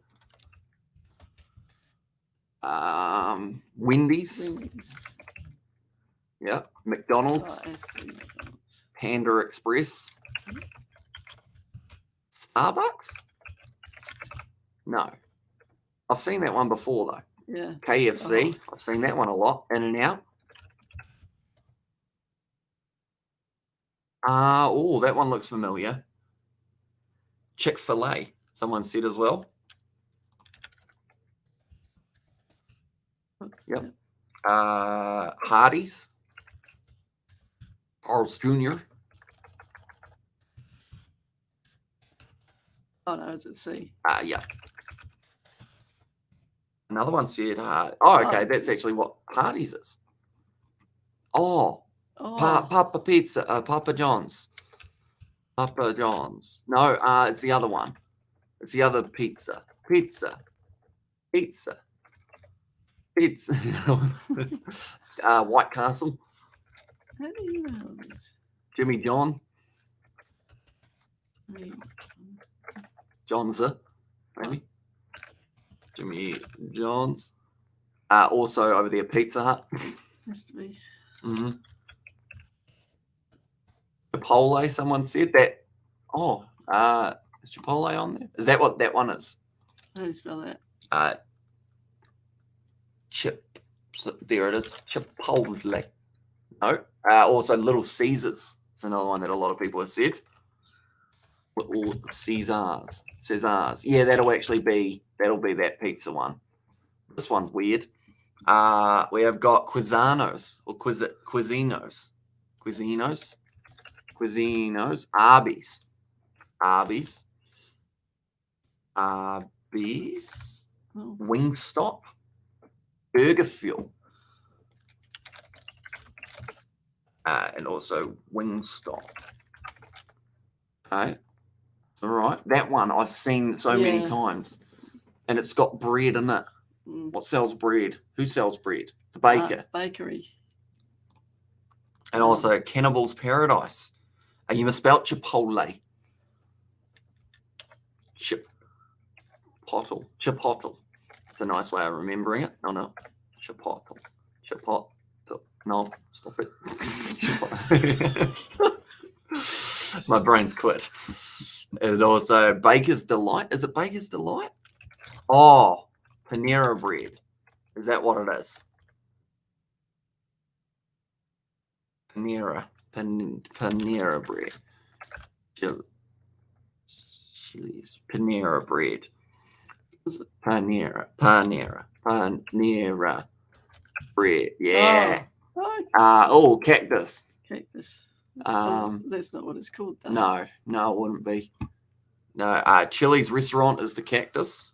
Wendy's. Yeah. McDonald's. McDonald's. Panda Express. Starbucks? No. I've seen that one before, though. Yeah. KFC. I've seen that one a lot. In and Out. Oh, that one looks familiar. Chick-fil-A, someone said as well. Yep. Hardee's. Carl's Jr. Oh, no, it's at C. Yeah. Another one said okay, that's actually what Hardee's is. Papa Pizza, Papa John's. Papa John's. No, it's the other one. It's the other pizza. Pizza. White Castle. How do you know this? Jimmy John. John's, maybe. Jimmy John's. Also over there, Pizza Hut. Has to be. Mm-hmm. Chipotle, someone said that. Is Chipotle on there? Is that what that one is? How do you spell that? There it is. Chipotle. No. Also, Little Caesars. It's another one that a lot of people have said. Little Caesars. Yeah, that'll be that pizza one. This one's weird. We have got Cuisinos or Cuisinos. Arby's. Wingstop. Burger Fuel. And also Wingstop. Okay. All right. That one I've seen so many times. And it's got bread in it. What sells bread? Who sells bread? The baker. Bakery. And also Cannibal's Paradise. You misspelled Chipotle. Chipotle. It's a nice way of remembering it. Oh, no. Chipotle. No, stop it. My brain's quit. And also Baker's Delight. Is it Baker's Delight? Oh, Panera Bread. Is that what it is? Panera Bread. Chili's Panera Bread. Panera Bread. Yeah. Cactus. Cactus. That's not what it's called, though. No, it wouldn't be. No, Chili's restaurant is the Cactus.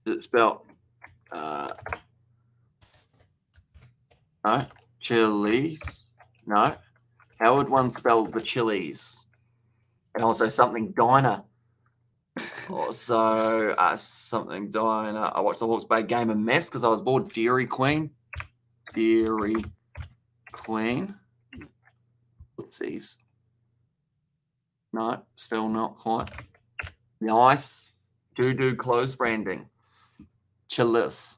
Is it spelled? No. Chili's. No. How would one spell the Chili's? And also something diner. Also, something diner. I watched the Hawke's Bay game of maths because I was bored. Dairy Queen. Oopsies. No, still not quite. Nice. Do clothes branding. Chillis.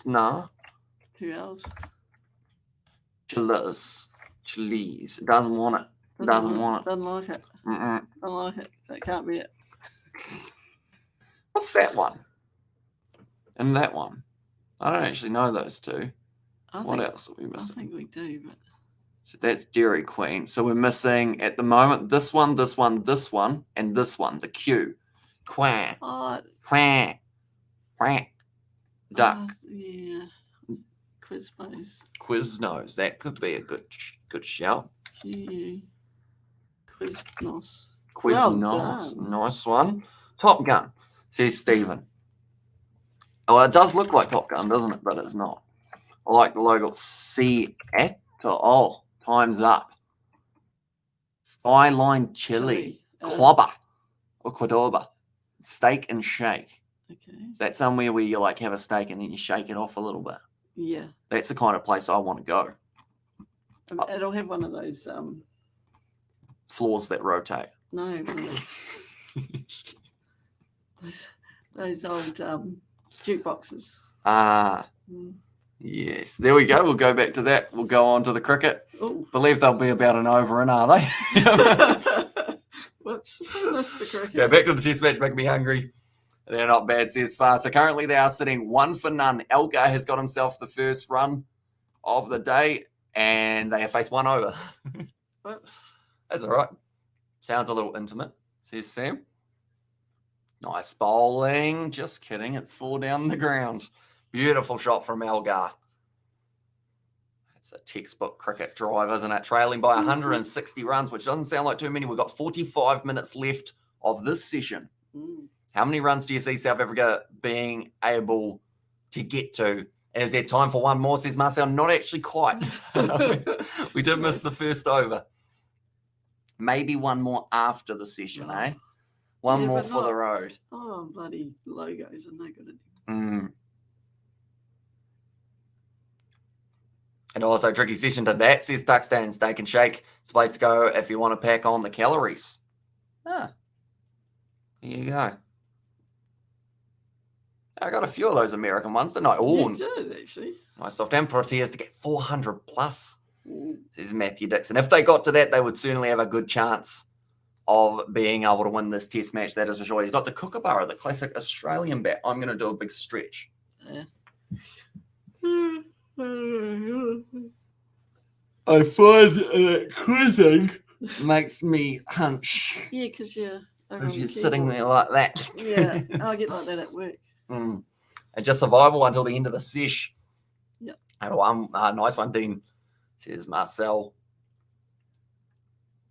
Nah. 2 hours. Chili's. It doesn't want it. Doesn't like it. Don't like it. So it can't be it. What's that one? And that one? I don't actually know those two. What else are we I missing? think we do, but So that's Dairy Queen. So we're missing at the moment this one, this one, this one, and this one, the Q. Quack, quack, quack. Duck. Yeah. Quiznos. Quiznos. That could be a good shout. Q. Quiznos. Quiznos. Nice one. Top Gun, says Stephen. Oh, it does look like Top Gun, doesn't it? But it's not. I like the logo. Oh, time's up. Skyline Chili. Quabba. Or Cordoba. Steak and shake. Okay. Is that somewhere where you like have a steak and then you shake it off a little bit? Yeah. That's the kind of place I want to go. It'll have one of those floors that rotate. No, one of those old jukeboxes. Yes. There we go. We'll go back to that. We'll go on to the cricket. Ooh. Believe they'll be about an over and are they? Whoops. I missed the cricket. Go back to the test match, making me hungry. They're not bad, says Far. So currently they are sitting 1-0. Elgar has got himself the first run of the day, and they have faced 1 over. Whoops. That's all right. Sounds a little intimate, says Sam. Nice bowling. Just kidding. It's 4 down the ground. Beautiful shot from Elgar. That's a textbook cricket drive, isn't it? Trailing by 160 runs, which doesn't sound like too many. We've got 45 minutes left of this session. How many runs do you see South Africa being able to get to? Is there time for one more, says Marcel? Not actually quite. We did miss the first over. Maybe one more after the session, eh? One more for the road. Oh, bloody logos are no good at them. And also, tricky session to that, says Tuxton. Steak and shake. It's a place to go if you want to pack on the calories. There you go. I got a few of those American ones, didn't I? You did, actually. My soft and Proteas to get 400 plus, says Matthew Dixon. If they got to that, they would certainly have a good chance of being able to win this test match, that is for sure. He's got the Kookaburra, the classic Australian bat. I'm going to do a big stretch. Yeah. I find that quizzing makes me hunch. Yeah, because you're sitting there like that. Yeah, I get like that at work. And just survival until the end of the sesh. Yeah. Nice one, Dean, says Marcel.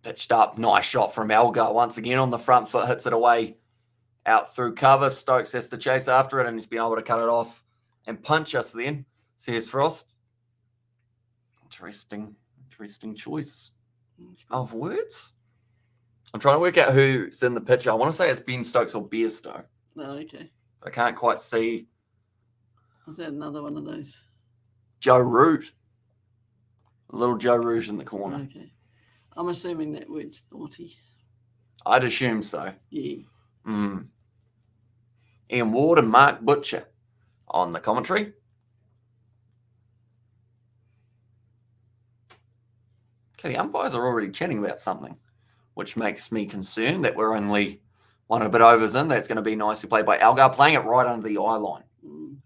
Pitched up. Nice shot from Elgar. Once again on the front foot. Hits it away out through cover. Stokes has to chase after it, and he's been able to cut it off and punch us then, says Frost. Interesting choice of words. I'm trying to work out who's in the picture. I want to say it's Ben Stokes or Bairstow. Oh, okay. I can't quite see. Is that another one of those? Joe Root. Little Joe Root in the corner. Okay. I'm assuming that word's naughty. I'd assume so. Yeah. Ian Ward and Mark Butcher on the commentary. Okay, the umpires are already chatting about something, which makes me concerned that we're only one and a bit overs in. That's going to be nicely played by Elgar, playing it right under the eye line.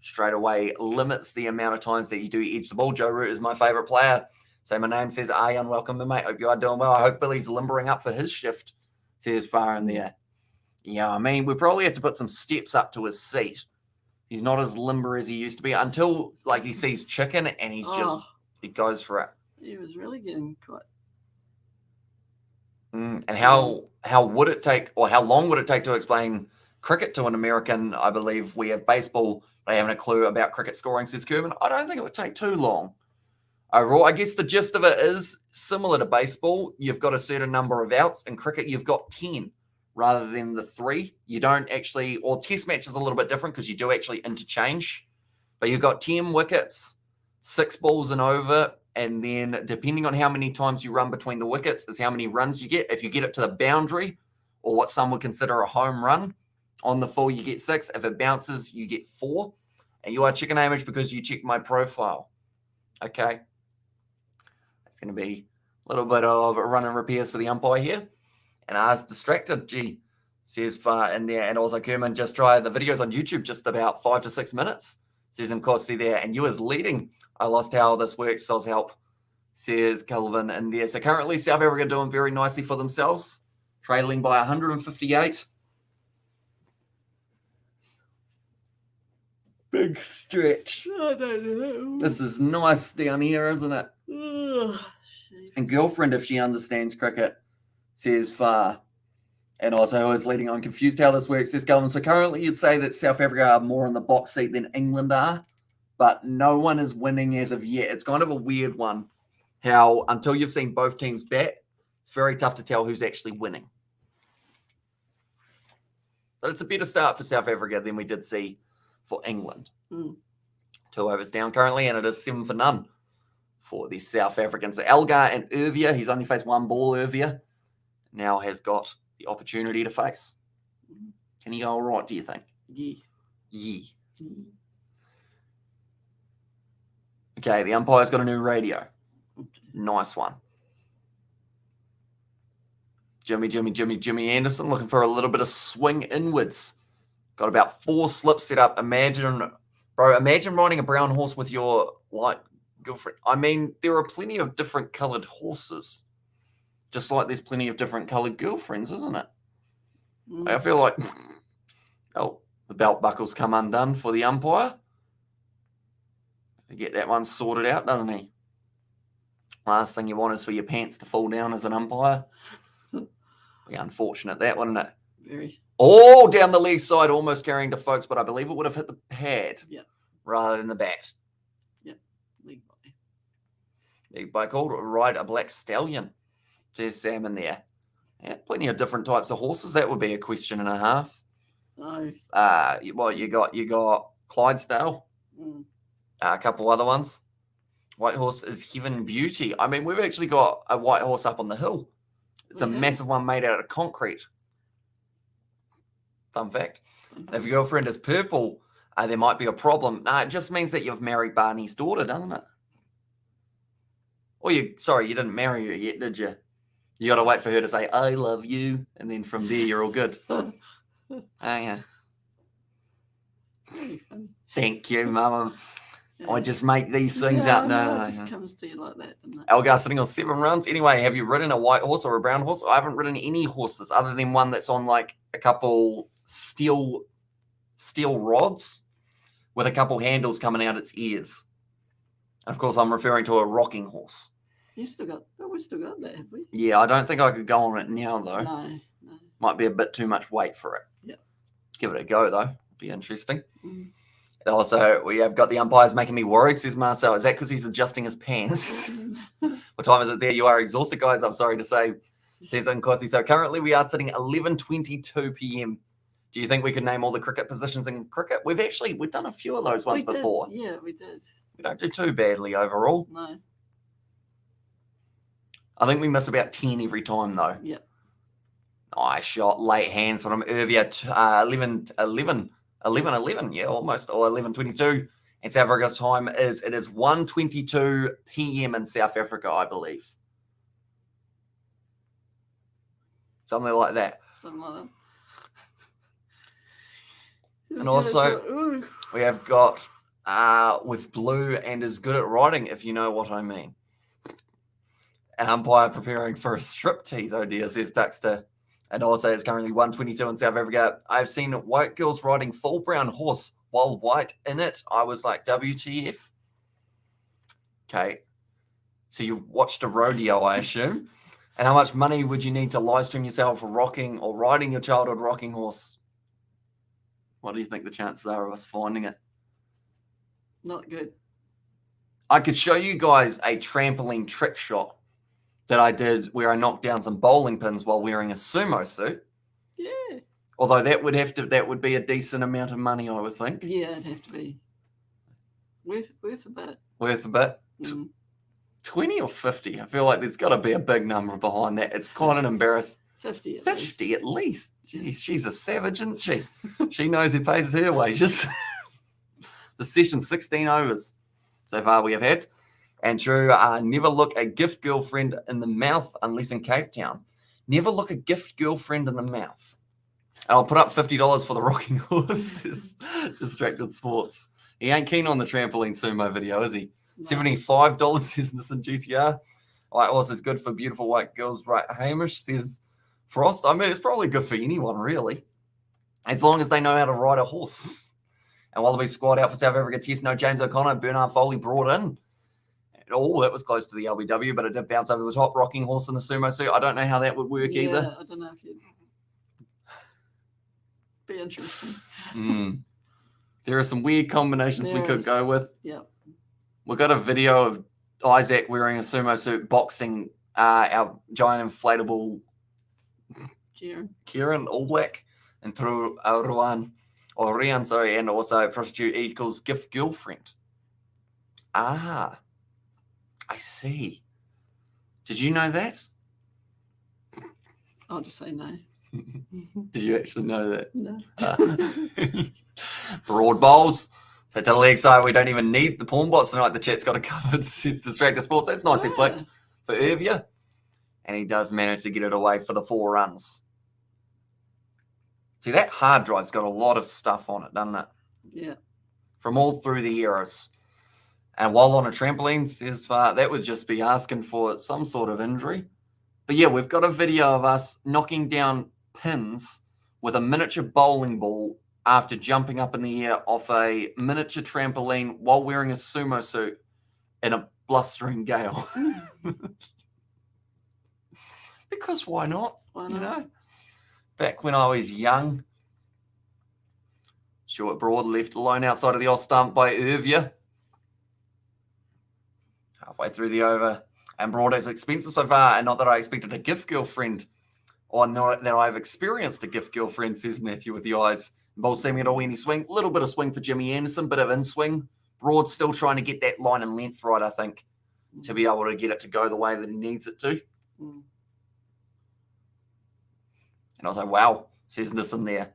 Straight away limits the amount of times that you do edge the ball. Joe Root is my favourite player. Say my name, says Aryan. Welcome, mate. Hope you are doing well. I hope Billy's limbering up for his shift, says Far in there. Yeah, I mean, we probably have to put some steps up to his seat. He's not as limber as he used to be until, like, he sees chicken and he goes for it. He was really getting quite. And how would it take, or how long would it take to explain cricket to an American? I believe we have baseball, but I haven't a clue about cricket scoring, says Kerman. I don't think it would take too long. Overall, I guess the gist of it is similar to baseball. You've got a certain number of outs. In cricket, you've got 10 rather than the 3. You don't actually, or test match is a little bit different because you do actually interchange. But you've got 10 wickets, 6 balls and over, and then depending on how many times you run between the wickets is how many runs you get. If you get it to the boundary, or what some would consider a home run, on the full you get 6. If it bounces, you get 4. And you are chicken image because you checked my profile. Okay. It's going to be a little bit of run and repairs for the umpire here. And I was distracted, says Far in there. And also Kerman just tried the videos on YouTube, just about 5 to 6 minutes. Says Nkosi there, and you is leading. I lost how this works, soz help, says Calvin in there. So currently South Africa doing very nicely for themselves, trailing by 158. Big stretch. I don't know. This is nice down here, isn't it? And girlfriend, if she understands cricket, says far. And also is leading on. Confused how this works, says Calvin. So currently you'd say that South Africa are more on the box seat than England are, but no one is winning as of yet. It's kind of a weird one. How until you've seen both teams bat, it's very tough to tell who's actually winning. But it's a better start for South Africa than we did see for England. 2 overs down currently, and it is 7 for none for the South Africans. So Elgar and Irvia, he's only faced one ball, Irvia, now has got the opportunity to face. Can he go all right, do you think? Yeah. Okay, the umpire's got a new radio. Nice one. Jimmy Anderson looking for a little bit of swing inwards. Got about 4 slips set up. Imagine riding a brown horse with your white girlfriend. I mean, there are plenty of different coloured horses. Just like there's plenty of different coloured girlfriends, isn't it? I feel like, the belt buckles come undone for the umpire. Get that one sorted out, doesn't he? Last thing you want is for your pants to fall down as an umpire. Be unfortunate, that, wouldn't it? Very. Oh, down the leg side, almost carrying to folks, but I believe it would have hit the pad rather than the bat. Yeah, leg by. Leg by called ride a black stallion. Says Sam in there. Yeah, plenty of different types of horses. That would be a question and a half. No. Well, you got Clydesdale. A couple other ones. White horse is Heaven Beauty. I mean, we've actually got a white horse up on the hill. It's a massive one made out of concrete. Fun fact. And if your girlfriend is purple, there might be a problem. No, it just means that you've married Barney's daughter, doesn't it? Or you didn't marry her yet, did you? You got to wait for her to say, I love you. And then from there, you're all good. Oh, yeah. Thank you, Mama. I just make these things up. No, it just comes to you like that, doesn't it? Elgar sitting on 7 runs. Anyway, have you ridden a white horse or a brown horse? I haven't ridden any horses other than one that's on like a couple steel rods with a couple handles coming out its ears. And of course, I'm referring to a rocking horse. We still got that, have we? Yeah, I don't think I could go on it now, though. No. Might be a bit too much weight for it. Yeah. Give it a go, though. Be interesting. And also, we have got the umpires making me worried, says Marcel. Is that because he's adjusting his pants? What time is it there? You are exhausted, guys, I'm sorry to say. Says Nkosi. So currently we are sitting 11:22 p.m. Do you think we could name all the cricket positions in cricket? We've done a few of those ones before. Yeah, we did. We don't do too badly overall. No. I think we miss about 10 every time, though. Yeah. Nice shot. Late hands from him. Irvia, 11, yeah, almost, or 11:22. And South Africa's time is 1:22 p.m. in South Africa, I believe. Something like that. Something like that. And also, we have got with blue and is good at riding, if you know what I mean. An umpire preparing for a striptease, oh dear, says Duxter. And also, it's currently 1:22 in South Africa. I've seen white girls riding full brown horse while white in it. I was like, WTF? Okay. So you watched a rodeo, I assume. And how much money would you need to live stream yourself for rocking or riding your childhood rocking horse? What do you think the chances are of us finding it? Not good. I could show you guys a trampoline trick shot that I did where I knocked down some bowling pins while wearing a sumo suit. Yeah. Although that would be a decent amount of money, I would think. Yeah, it'd have to be worth a bit. Worth a bit. 20 or 50? I feel like there's got to be a big number behind that. It's kind of embarrassing. 50 at 50 least. at least. Jeez, she's a savage, isn't she? She knows who pays her wages. The session's 16 overs so far we have had. And Drew, never look a gift girlfriend in the mouth unless in Cape Town. Never look a gift girlfriend in the mouth. And I'll put up $50 for the rocking horses. Distracted Sports. He ain't keen on the trampoline sumo video, is he? No. $75 says this in GTR. White horse is good for beautiful white girls, right? Hamish says Frost. I mean, it's probably good for anyone, really, as long as they know how to ride a horse. And Wallaby squad out for South Africa test. No James O'Connor. Bernard Foley brought in. Oh, that was close to the LBW, but it did bounce over the top. Rocking horse in the sumo suit. I don't know how that would work either. I don't know if you'd be interesting. There are some weird combinations we could go with. Yep. We've got a video of Isaac wearing a sumo suit boxing our giant inflatable Kieran All Black and through Rian, sorry, and also prostitute equals gift girlfriend. Ah, I see. Did you know that? I'll just say no. Did you actually know that? No. Broad bowls. So to the leg side, we don't even need the porn bots tonight. The chat's got it covered. It's Distractor Sports. That's nicely flicked for Irvia. And he does manage to get it away for the 4 runs. See, that hard drive's got a lot of stuff on it, doesn't it? Yeah. From all through the eras. And while on a trampoline, says that would just be asking for some sort of injury. But yeah, we've got a video of us knocking down pins with a miniature bowling ball after jumping up in the air off a miniature trampoline while wearing a sumo suit in a blustering gale. Because why not? Why not? You know? Back when I was young. Short broad left alone outside of the off stump by Irvia. Halfway through the over. And broad is expensive so far, and not that I expected a gift girlfriend. Or not that I've experienced a gift girlfriend, says Matthew with the eyes. Ball seeming at all any swing. Little bit of swing for Jimmy Anderson, bit of in swing. Broad still trying to get that line and length right, I think, to be able to get it to go the way that he needs it to. And I was like, wow, says this in there.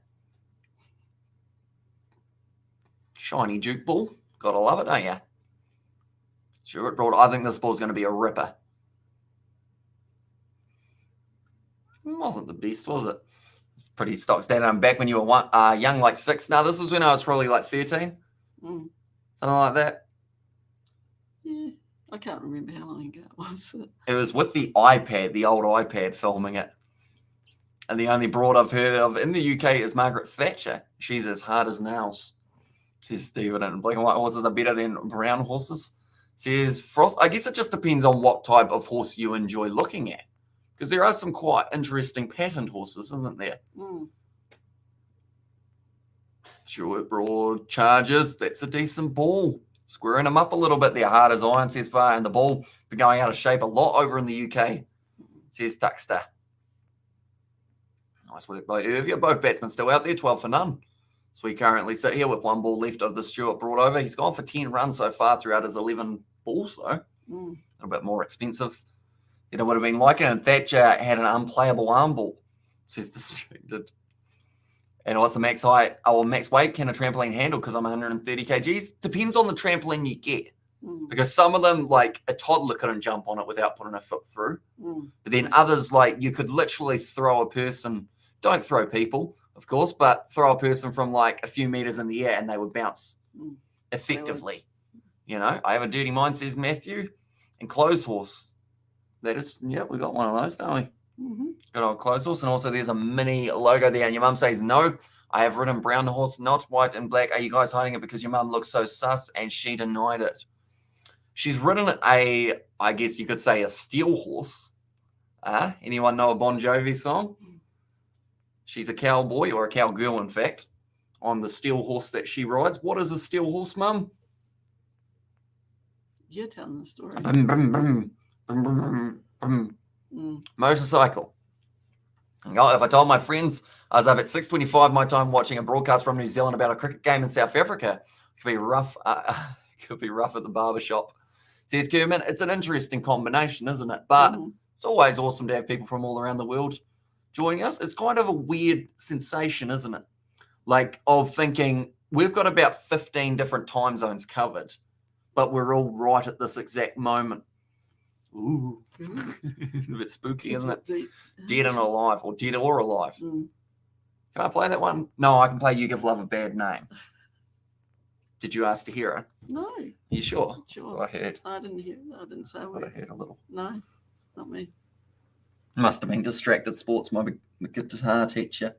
Shiny Duke ball. Gotta love it, don't you? Sure, Broad. I think this ball's going to be a ripper. It wasn't the best, was it? It's pretty stock standard. I'm back when you were young, like 6. Now, this was when I was probably like 13. Something like that. Yeah, I can't remember how long ago it was. It was with the iPad, the old iPad, filming it. And the only Broad I've heard of in the UK is Margaret Thatcher. She's as hard as nails. Says Stephen, and black and white horses are better than brown horses. Says Frost. I guess it just depends on what type of horse you enjoy looking at. Because there are some quite interesting patterned horses, isn't there? Short, broad, charges. That's a decent ball. Squaring them up a little bit. They're hard as iron, says Far. And the ball been going out of shape a lot over in the UK, says Tuxter. Nice work by Irvia. Both batsmen still out there, 12 for none. So we currently sit here with 1 ball left of the Stewart brought over. He's gone for 10 runs so far throughout his 11 balls, though. A little bit more expensive than it would have been like it. And Thatcher had an unplayable arm ball, says Distracted. And what's the max height? Oh, well, max weight can a trampoline handle because I'm 130 kgs? Depends on the trampoline you get. Because some of them, like a toddler couldn't jump on it without putting a foot through. But then others, like you could literally throw a person, don't throw people, of course, but throw a person from like a few meters in the air and they would bounce effectively. You know, I have a dirty mind, says Matthew. And clothes horse. That is, yeah, we got one of those, don't we? Good old clothes horse. And also there's a mini logo there. And your mum says, no, I have ridden brown horse, not white and black. Are you guys hiding it because your mum looks so sus? And she denied it. She's ridden I guess you could say a steel horse. Anyone know a Bon Jovi song? She's a cowboy, or a cowgirl, in fact, on the steel horse that she rides. What is a steel horse, Mum? You're telling the story. Motorcycle. Oh, if I told my friends I was up at 6:25 my time watching a broadcast from New Zealand about a cricket game in South Africa, it could be rough. Could be rough at the barber shop. Says Kerman, it's an interesting combination, isn't it? But it's always awesome to have people from all around the world joining us. It's kind of a weird sensation, isn't it? Like, of thinking we've got about 15 different time zones covered, but we're all right at this exact moment. Ooh. It's a bit spooky, isn't it? Dead and alive, or dead or alive. Can I play that one? No, I can play You Give Love a Bad Name. Did you ask to hear it? No. Are you sure? Sure. I heard. I didn't hear it. I didn't say a I word. heard a little. No, not me. Must have been distracted. Sports, my guitar teacher.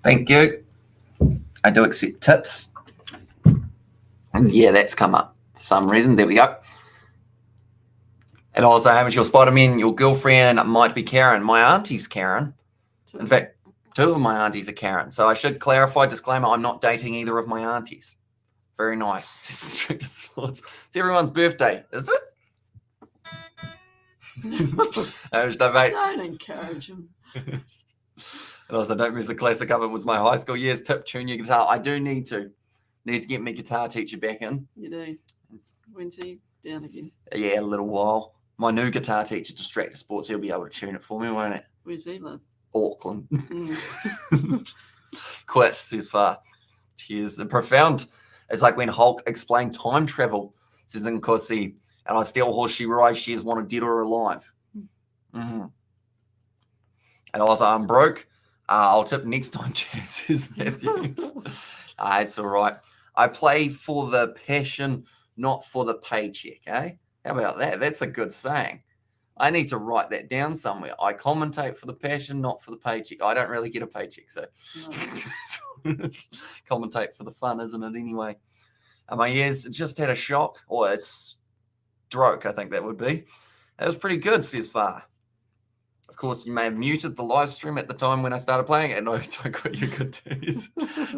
Thank you. I do accept tips. And yeah, that's come up for some reason. There we go. And also, Hamish, your Spider-Man, your girlfriend might be Karen. My auntie's Karen. In fact, 2 of my aunties are Karen. So I should clarify, disclaimer, I'm not dating either of my aunties. Very nice. It's everyone's birthday, is it? Hamish, no, mate. Don't encourage him. And also, don't miss a classic of it was my high school years. Tip, tune your guitar. I do need to get my guitar teacher back in. You do. When's he down again? Yeah, a little while. My new guitar teacher, Distractor Sports, he'll be able to tune it for me, won't it? Where's he live? Auckland. Quit, says far. Cheers. And profound. It's like when Hulk explained time travel. Says in Kosi, and I steal horse she rides, she is wanted dead or alive. Mm-hmm. And also, I'm broke. I'll tip next time, says Matthew. It's all right. I play for the passion, not for the paycheck, eh? How about that? That's a good saying. I need to write that down somewhere. I commentate for the passion, not for the paycheck. I don't really get a paycheck, so commentate for the fun, isn't it, anyway? My ears just had a shock, or a stroke, I think that would be. That was pretty good, says Far. Of course, you may have muted the live stream at the time when I started playing it. No, don't quit your good days.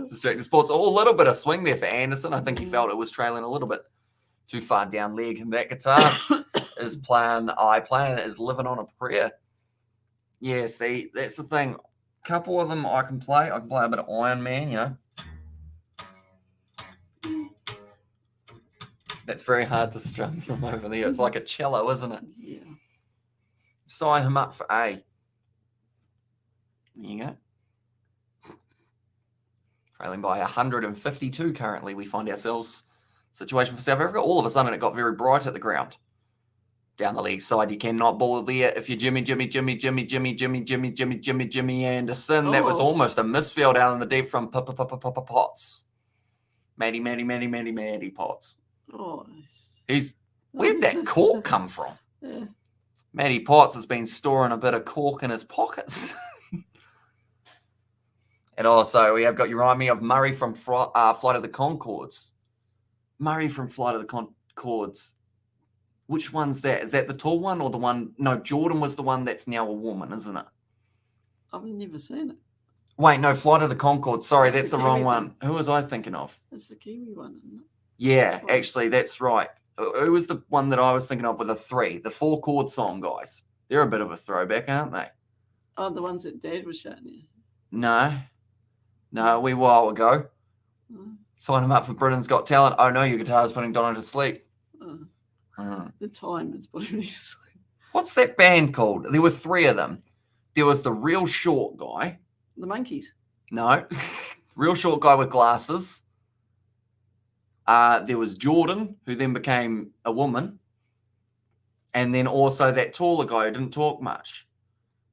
Distracted Sports. Oh, a little bit of swing there for Anderson. I think he felt it was trailing a little bit too far down leg. And that guitar is playing is living on a prayer. Yeah, see, that's the thing. A couple of them I can play. I can play a bit of Iron Man, you know. That's very hard to strum from over there. It's like a cello, isn't it? Yeah. Sign him up for A. There you go. Trailing by 152 currently. We find ourselves situation for South Africa. All of a sudden, it got very bright at the ground. Down the leg side, you cannot ball there. If you're Jimmy Anderson, that was almost a misfield out in the deep from Potts. Matty Potts. Oh, Where'd that cork come from? Yeah. Matty Potts has been storing a bit of cork in his pockets. And also, we have got you remind me of Murray from Flight of the Conchords. Murray from Flight of the Conchords. Which one's that? Is that the tall one or the one? No, Jordan was the one that's now a woman, isn't it? I've never seen it. Wait, no, Flight of the Conchords. Sorry, that's the wrong one. Who was I thinking of? It's the Kiwi one, isn't it? Yeah, actually, that's right. Who was the one that I was thinking of with the 4-chord song guys? They're a bit of a throwback, aren't they? Oh, the ones that Dad was showing you. No, a wee while ago. Sign him up for Britain's Got Talent. Oh no, your guitar is putting Donna to sleep. The time it's putting me to sleep. What's that band called? There were 3 of them. There was the real short guy. The Monkeys. No, real short guy with glasses. There was Jordan, who then became a woman. And then also that taller guy who didn't talk much.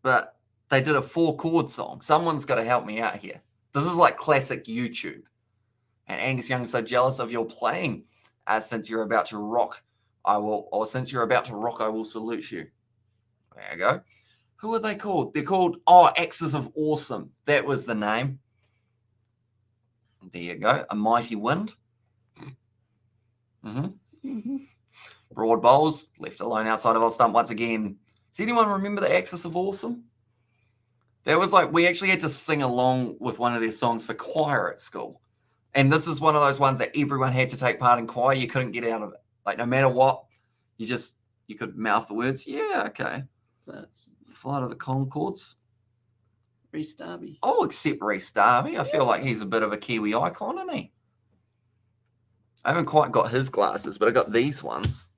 But they did a 4-chord song. Someone's got to help me out here. This is like classic YouTube. And Angus Young is so jealous of your playing. Since you're about to rock, I will salute you. There you go. Who are they called? They're called, Axis of Awesome. That was the name. There you go. A Mighty Wind. Broad bowls, left alone outside of our stump once again. Does anyone remember the Axis of Awesome? That was like, we actually had to sing along with one of their songs for choir at school. And this is one of those ones that everyone had to take part in choir. You couldn't get out of it. Like, no matter what, you could mouth the words. Yeah, okay. That's Flight of the Conchords. Rhys Darby. I'll accept Rhys Darby. I feel like he's a bit of a Kiwi icon, isn't he? I haven't quite got his glasses, but I got these ones.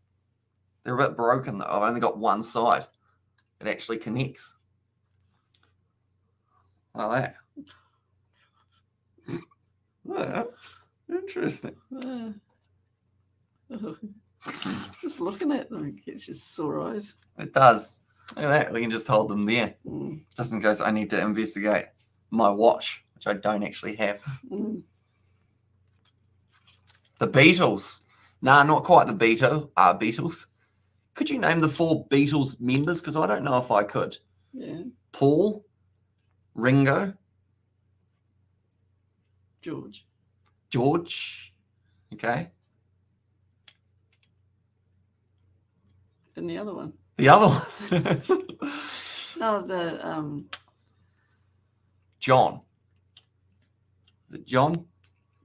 They're a bit broken, though. I've only got one side. It actually connects. Like that. Yeah, interesting. Just looking at them gets just sore eyes. It does. Look at that. We can just hold them there. Mm. Just in case I need to investigate my watch, which I don't actually have. Mm. The Beatles. Nah, not quite the Beatles. Could you name the 4 Beatles members? Because I don't know if I could. Yeah. Paul, Ringo, George. Okay. And the other one. The other one. No, the John. Is it John?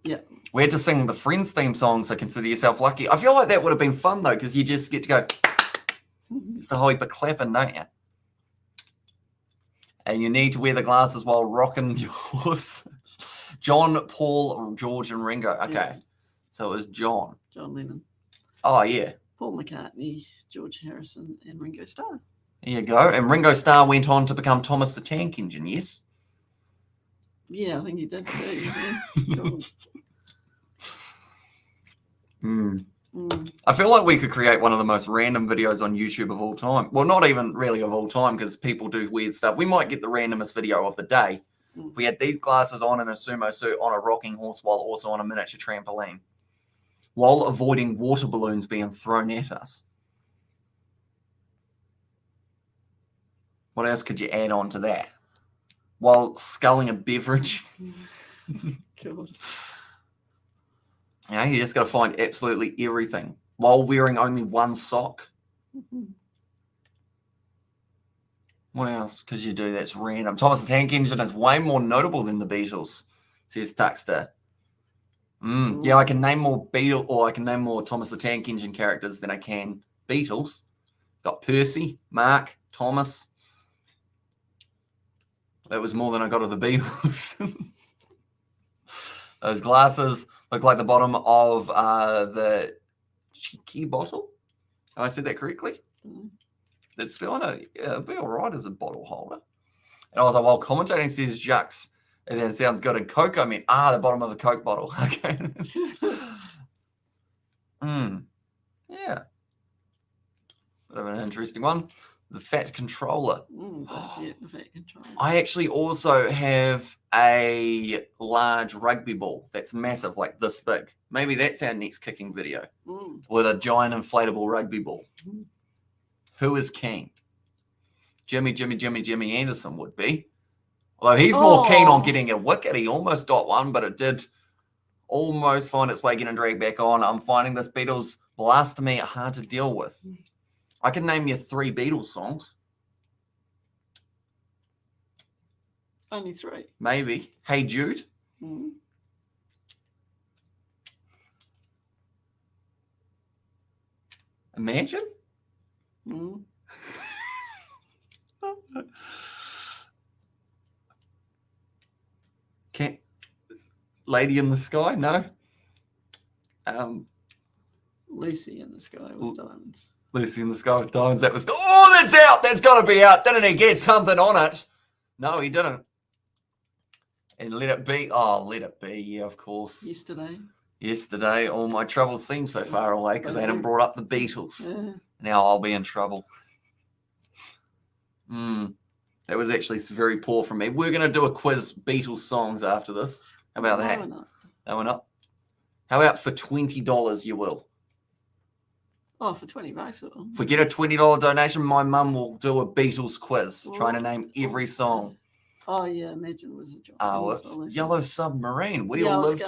Yeah. We had to sing the Friends theme song, so consider yourself lucky. I feel like that would have been fun, though, because you just get to go, just a whole heap of clapping, don't you? And you need to wear the glasses while rocking yours. John, Paul, George, and Ringo. Okay. Yeah. So it was John. John Lennon. Oh, yeah. Paul McCartney, George Harrison, and Ringo Starr. There you go. And Ringo Starr went on to become Thomas the Tank Engine, yes? Yeah, I think he did too. I feel like we could create one of the most random videos on YouTube of all time. Well, not even really of all time, because people do weird stuff. We might get the randomest video of the day. We had these glasses on in a sumo suit on a rocking horse while also on a miniature trampoline, while avoiding water balloons being thrown at us. What else could you add on to that? While sculling a beverage. God. You know, you just got to find absolutely everything while wearing only one sock. What else could you do that's random? Thomas the Tank Engine is way more notable than the Beatles, says Tuxter. Yeah, I can name more I can name more Thomas the Tank Engine characters than I can Beatles. Got Percy, Mark, Thomas. That was more than I got of the Beatles. Those glasses look like the bottom of the cheeky bottle. Have I said that correctly? It's still it'd be all right as a bottle holder. And I was like, well, commentating says Jux. And then it sounds good. And Coke, I mean, the bottom of a Coke bottle. Okay. Yeah. Bit of an interesting one. The Fat Controller. The Fat Controller. I actually also have a large rugby ball that's massive, like this big. Maybe that's our next kicking video with a giant inflatable rugby ball. Who is keen? Jimmy Anderson would be. Although he's more keen on getting a wicket. He almost got one, but it did almost find its way getting dragged back on. I'm finding this Beatles blasphemy hard to deal with. I can name you 3 Beatles songs. Only 3. Maybe. Hey Jude. Imagine. Lady in the Sky? No. Lucy in the Sky with Diamonds. Lucy in the Sky with Diamonds. That was. Oh, that's out. That's got to be out. Didn't he get something on it? No, he didn't. And Let It Be. Oh, Let It Be. Yeah, of course. Yesterday. All my troubles seem so far away because I hadn't brought up the Beatles. Now I'll be in trouble. That was actually very poor from me. We're going to do a quiz Beatles songs after this. How about that? No, we're not. How about for $20 you will? Oh, for $20. If we get a $20 donation, my mum will do a Beatles quiz, trying to name every song. Oh, yeah, Imagine it was a job. It's Yellow Submarine. We all lived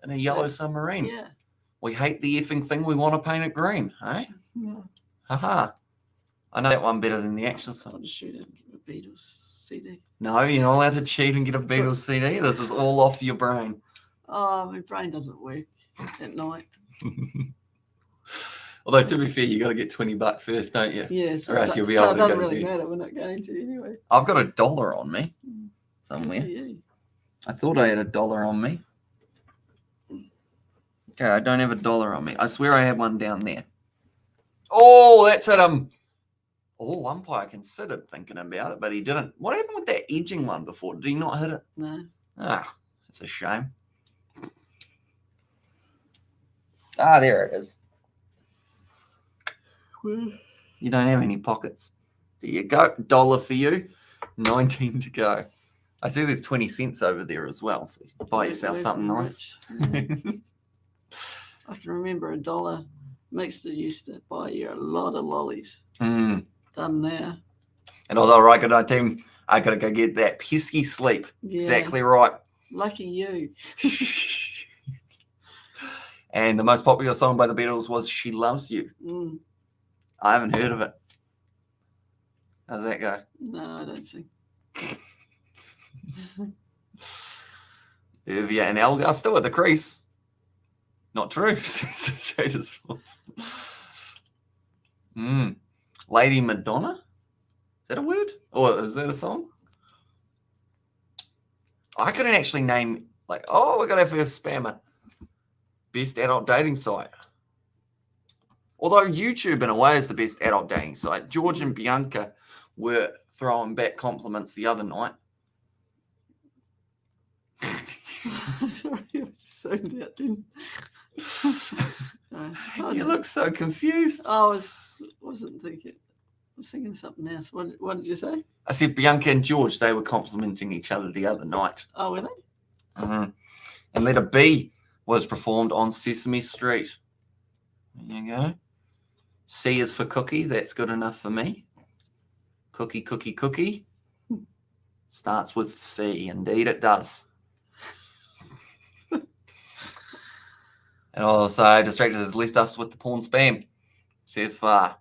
in a yellow submarine. Yeah. We hate the effing thing. We want to paint it green, eh? Yeah. Haha. I know that one better than the actual song. I'll just shoot it and give a Beatles CD. No, you're not allowed to cheat and get a Beatles CD. This is all off your brain. Oh, my brain doesn't work at night. Although, to be fair, you got to get $20 first, don't you? Yeah, or else you'll be able to go it doesn't to really bed. matter. We're not going to anyway. I've got $1 on me somewhere. I thought I had $1 on me. Okay, I don't have $1 on me. I swear I have one down there. Oh, that's at Oh, umpire considered thinking about it, but he didn't. What happened with that edging one before? Did he not hit it? No. Ah, that's a shame. Ah, there it is. You don't have any pockets. There you go. $1 for you. 19 to go. I see there's 20 cents over there as well. So you buy yourself something nice. I can remember $1. Mixter used to buy you a lot of lollies. Mm. Done now. And I was all right, good night, team. I got to go get that pesky sleep. Yeah. Exactly right. Lucky you. And the most popular song by the Beatles was She Loves You. Mm. I haven't heard of it. How's that go? No, I don't think. Irvia and Elgar still at the crease. Not true. Straight as sports. Lady Madonna? Is that a word? Or is that a song? I couldn't actually name, we're going to have our spammer. Best adult dating site. Although YouTube, in a way, is the best adult dating site. George and Bianca were throwing back compliments the other night. Sorry, I just zoned out then. You look so confused. I wasn't thinking. I was thinking something else. What did you say? I said Bianca and George, they were complimenting each other the other night. Oh, were they? Mm-hmm. And letter B was performed on Sesame Street. There you go. C is for cookie. That's good enough for me. Cookie, cookie, cookie. Starts with C. Indeed, it does. And also, Distracted has left us with the porn spam. Says far.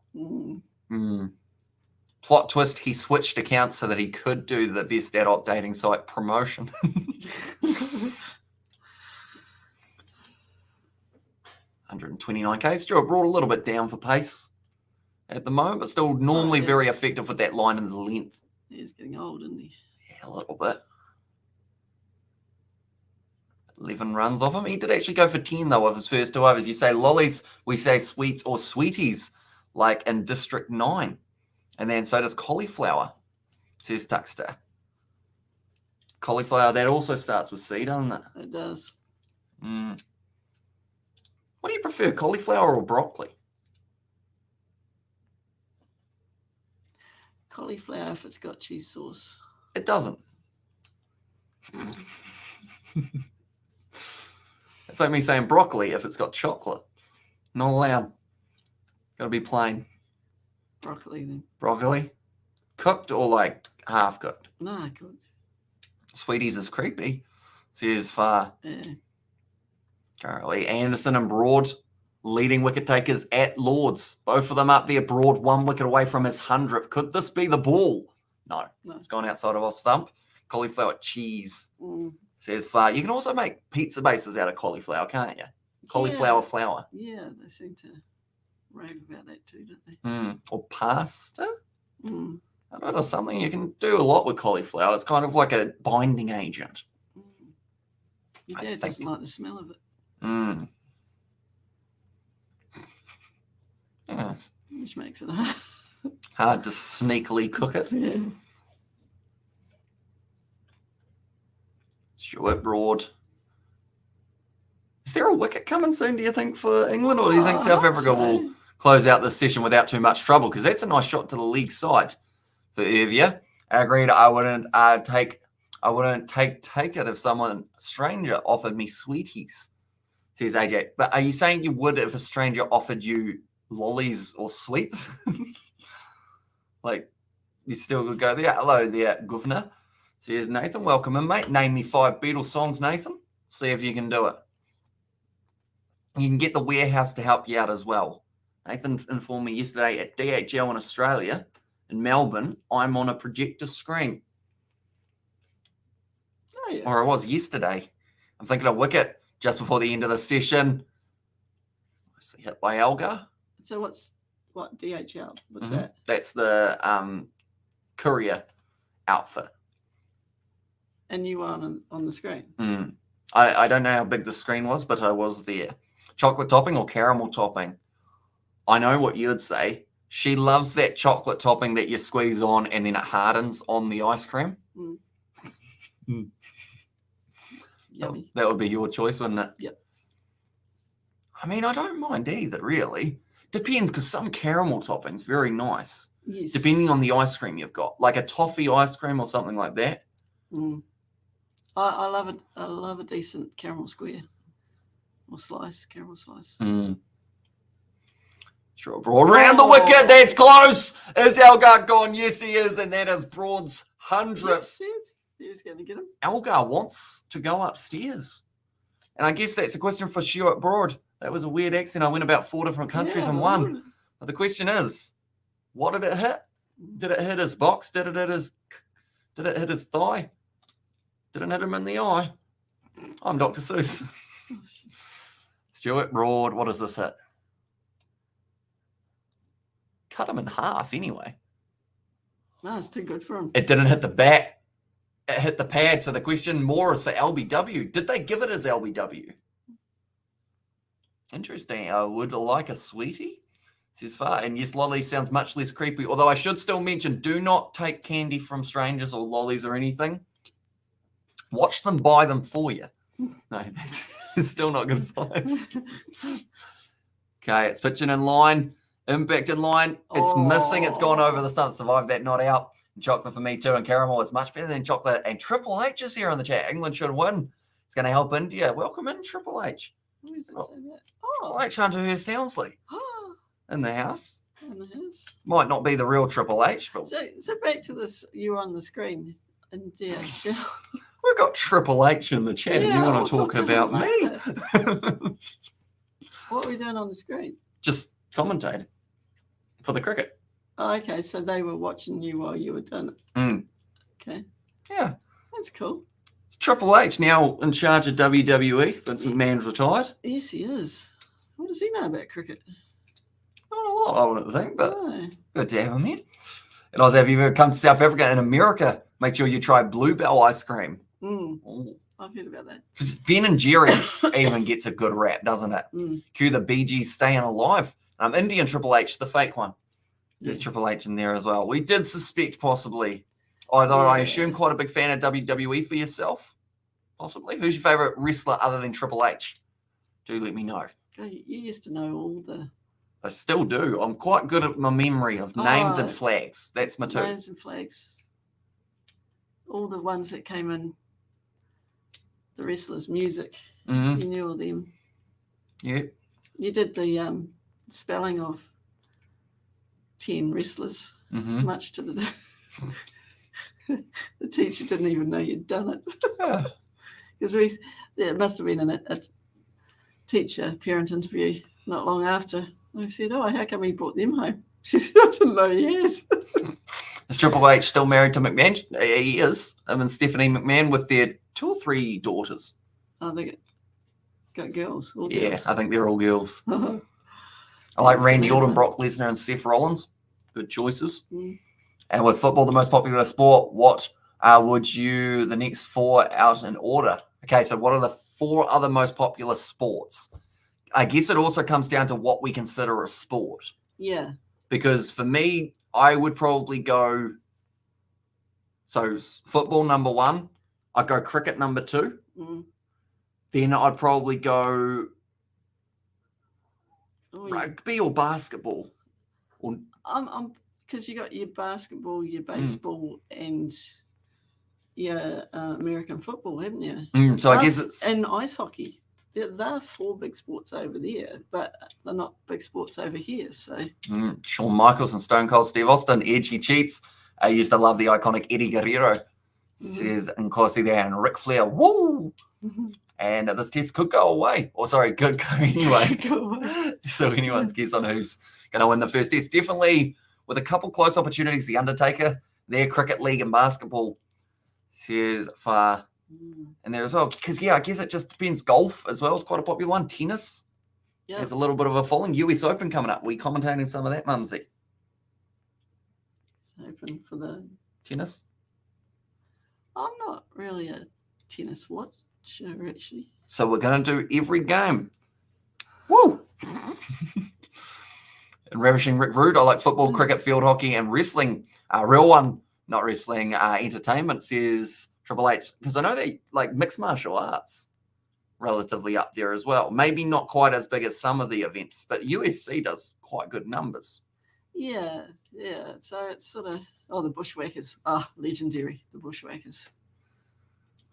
Plot twist, he switched accounts so that he could do the best adult dating site promotion. $129K. Still brought a little bit down for pace at the moment, but still normally very effective with that line and the length. He's getting old, isn't he? Yeah, a little bit. 11 runs off him. He did actually go for 10, though, of his first 2 overs. You say lollies, we say sweets or sweeties, like in District 9. And then so does cauliflower, says Tuxter. Cauliflower, that also starts with C, doesn't it? It does. What do you prefer, cauliflower or broccoli? Cauliflower if it's got cheese sauce. It doesn't. It's like me saying broccoli if it's got chocolate. Not allowed. Got to be plain. Broccoli then. Broccoli? Cooked or half cooked? No, cooked. Sweeties is creepy. Says far. Yeah. Currently, Anderson and Broad leading wicket takers at Lords. Both of them up there. Broad 1 wicket away from his 100th. Could this be the ball? No. It's gone outside of our stump. Cauliflower cheese. Says far. You can also make pizza bases out of cauliflower, can't you? Cauliflower flour. Yeah, they seem to rave about that too, don't they? Or pasta? I Mm. don't know, something you can do a lot with cauliflower. It's kind of like a binding agent. Your dad doesn't like the smell of it. Yes. Which makes it Hard to sneakily cook it. Yeah. Stuart Broad. Is there a wicket coming soon, do you think, for England? Or do you think South Africa will close out this session without too much trouble? Because that's a nice shot to the league side for Irvia. I agreed I wouldn't take it if someone stranger offered me sweeties, says AJ. But are you saying you would if a stranger offered you lollies or sweets? You still could go there. Hello there, governor. Says Nathan, welcome in, mate. Name me 5 Beatles songs, Nathan. See if you can do it. You can get the warehouse to help you out as well. Nathan informed me yesterday at DHL in Australia, in Melbourne, I'm on a projector screen. Oh, yeah. Or I was yesterday. I'm thinking a wicket just before the end of the session. I see hit by Elgar. So what DHL? What's that? That's the courier outfit. And you were on the screen? I don't know how big the screen was, but I was there. Chocolate topping or caramel topping? I know what you'd say. She loves that chocolate topping that you squeeze on and then it hardens on the ice cream. Yummy. That would be your choice, wouldn't it? Yep. I mean, I don't mind either, really. Depends, because some caramel toppings, very nice. Yes. Depending on the ice cream you've got. Like a toffee ice cream or something like that. I love it. I love a decent caramel square or slice, caramel slice. Sure, Broad around the wicket. That's close. Is Elgar gone? Yes, he is. And that is Broad's 100th. Who's going to get him? Elgar wants to go upstairs. And I guess that's a question for Stuart Broad. That was a weird accent. I went about 4 different countries and won. But the question is, what did it hit? Did it hit his box? Did it hit his thigh? Did it hit him in the eye? I'm Dr. Seuss. Stuart Broad, what does this hit? Cut him in half anyway. No, it's too good for him. It didn't hit the bat. It hit the pad. So the question more is for LBW. Did they give it as LBW? Interesting. I would like a sweetie. Says far. And yes, lolly sounds much less creepy. Although I should still mention, do not take candy from strangers or lollies or anything. Watch them buy them for you. No, that's still not good advice. Okay, it's pitching in line. Impact in line. It's missing. It's gone over the stump. Survived that not out. Chocolate for me too. And caramel, it's much better than chocolate. And Triple H is here in the chat. England should win. It's going to help India. Welcome in, Triple H. Who is it say that? Triple H, Hunter Hurst Townsley. In the house. In the house. Might not be the real Triple H, but so back to this. You on the screen, and yeah, we've got Triple H in the chat. Yeah, You want I'll to talk talk to about him me? What are we doing on the screen? Just commentating for the cricket. Oh, okay, so they were watching you while you were doing it. Okay. Yeah. That's cool. It's Triple H now in charge of WWE. Vince McMahon's retired. Yes, he is. What does he know about cricket? Not a lot, I wouldn't think, but good to have him here. And also, if you've ever come to South Africa and America, make sure you try Bluebell ice cream. I've heard about that. Because Ben and Jerry's even gets a good rap, doesn't it? Cue the Bee Gees staying alive. Indian Triple H, the fake one. There's Triple H in there as well. We did suspect possibly, although I assume quite a big fan of WWE for yourself, possibly. Who's your favourite wrestler other than Triple H? Do let me know. You used to know all the... I still do. I'm quite good at my memory of names and flags. That's my two. Names and flags. All the ones that came in the wrestlers' music. You knew all them. Yeah. You did the spelling of 10 wrestlers, much to the the teacher didn't even know you'd done it. Because there must have been a teacher parent interview not long after. I said, how come he brought them home? She said, I didn't know he had. Is Triple H still married to McMahon? He is. And Stephanie McMahon with their 2 or 3 daughters. Oh, they got girls. Yeah, girls. I think they're all girls. I like Randy Orton, Brock Lesnar, and Seth Rollins. Good choices. And with football, the most popular sport, what would you, the next 4 out in order? Okay, so what are the 4 other most popular sports? I guess it also comes down to what we consider a sport. Yeah. Because for me, I would probably go, so football number 1, I'd go cricket number 2. Then I'd probably go rugby or basketball. Or because you got your basketball, your baseball, and your American football, haven't you? So I guess it's... And ice hockey. They're 4 big sports over there, but they're not big sports over here. So Shawn Michaels and Stone Cold Steve Austin, Edge, he cheats. I used to love the iconic Eddie Guerrero. Says Nkosi there and Ric Flair. Woo! And this test could go away. Or sorry, could go anyway. So anyone's guess on who's going to win the first test. Definitely with a couple close opportunities, the Undertaker, their cricket league and basketball says far. And there as well, because I guess it just depends. Golf as well is quite a popular one. Tennis, there's a little bit of a following. US Open coming up. We commentating some of that, Mumsy. It's open for the tennis. I'm not really a tennis watcher actually. So we're going to do every game. Woo! And Ravishing Rick Rude, I like football, cricket, field hockey, and wrestling. Real one, not wrestling, entertainment, says Triple H. Because I know they like mixed martial arts relatively up there as well. Maybe not quite as big as some of the events, but UFC does quite good numbers. Yeah. So it's sort of, the Bushwhackers. Legendary, the Bushwhackers.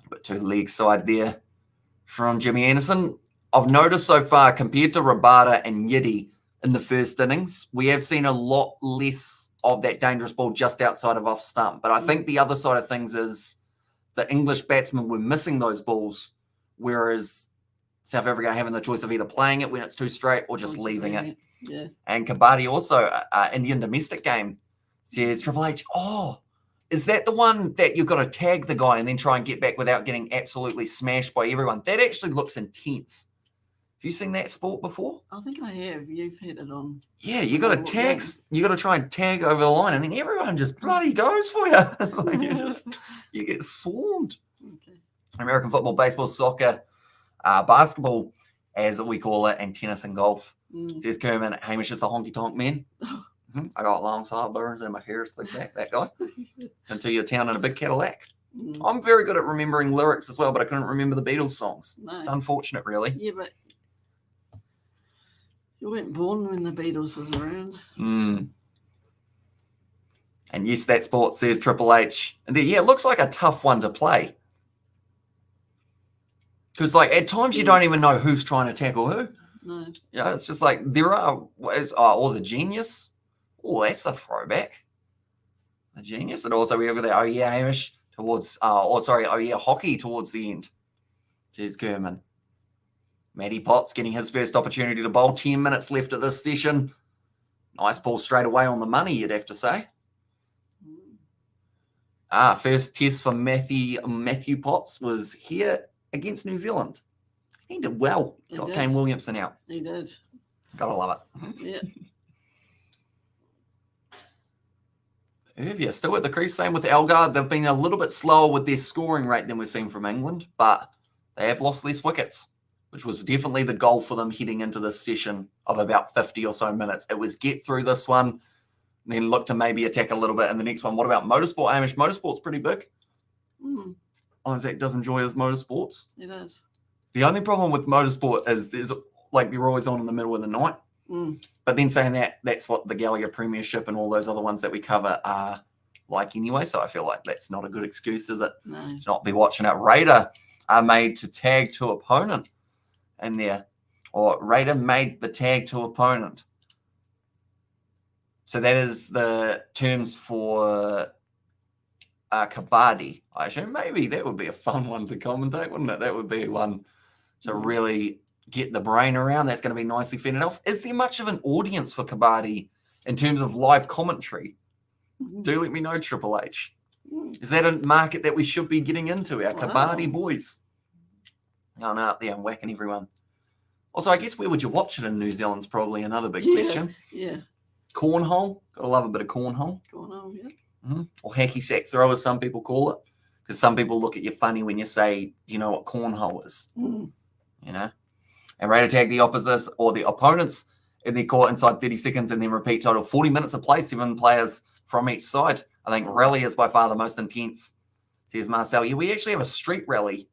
But 2 leg side there from Jimmy Anderson. I've noticed so far, compared to Rabada and Yiddy in the first innings, we have seen a lot less of that dangerous ball just outside of off stump. But I think the other side of things is the English batsmen were missing those balls, whereas South Africa are having the choice of either playing it when it's too straight or just leaving it. Yeah. And Kabaddi also, Indian domestic game, says Triple H, is that the one that you've got to tag the guy and then try and get back without getting absolutely smashed by everyone? That actually looks intense. Have you seen that sport before? I think I have. You've had it on. Yeah, you got to tag. You got to try and tag over the line, and then everyone just bloody goes for you. You get swarmed. Okay. American football, baseball, soccer, basketball, as we call it, and tennis and golf. Says Kerman, Hamish is the honky tonk man. I got long sideburns and my hair slicked back. That guy. Until your town in a big Cadillac. I'm very good at remembering lyrics as well, but I couldn't remember the Beatles songs. No. It's unfortunate, really. Yeah, but you weren't born when the Beatles was around. And yes, that sport, says Triple H. And then, it looks like a tough one to play. Because, at times you don't even know who's trying to tackle who. No. It's just like there are, or the Genius. Oh, that's a throwback. The Genius. And also we have the, Hamish towards, hockey towards the end. Says Kerman. Matty Potts getting his first opportunity to bowl. 10 minutes left of this session. Nice ball straight away on the money, you'd have to say. First test for Matthew Potts was here against New Zealand. He did well. Got Kane Williamson out. He did. Gotta love it. Yeah. Irvia still at the crease. Same with Elgar. They've been a little bit slower with their scoring rate than we've seen from England, but they have lost less wickets, which was definitely the goal for them heading into this session of about 50 or so minutes. It was get through this one, then look to maybe attack a little bit in the next one. What about motorsport, Hamish? Motorsport's pretty big. Isaac does enjoy his motorsports. He does. The only problem with motorsport is they're always on in the middle of the night. But then saying that, that's what the Gallagher Premiership and all those other ones that we cover are like anyway. So I feel like that's not a good excuse, is it? No. To not be watching it. Raider are made to tag to opponent in there. Or Raider made the tag to opponent. So that is the terms for Kabaddi. I assume maybe that would be a fun one to commentate, wouldn't it? That would be one to really get the brain around. That's going to be nicely fended off. Is there much of an audience for Kabaddi in terms of live commentary? Do let me know, Triple H. Is that a market that we should be getting into, our Kabaddi boys? Going out there and whacking everyone. Also, I guess where would you watch it in New Zealand's probably another big question. Yeah. Cornhole. Gotta love a bit of cornhole. Cornhole, yeah. Or hacky sack throw, as some people call it. Because some people look at you funny when you say, do you know what cornhole is? You know? And Raider tag the opposites or the opponents in their court inside 30 seconds and then repeat total. 40 minutes of play, 7 players from each side. I think rally is by far the most intense, says Marcel. Yeah, we actually have a street rally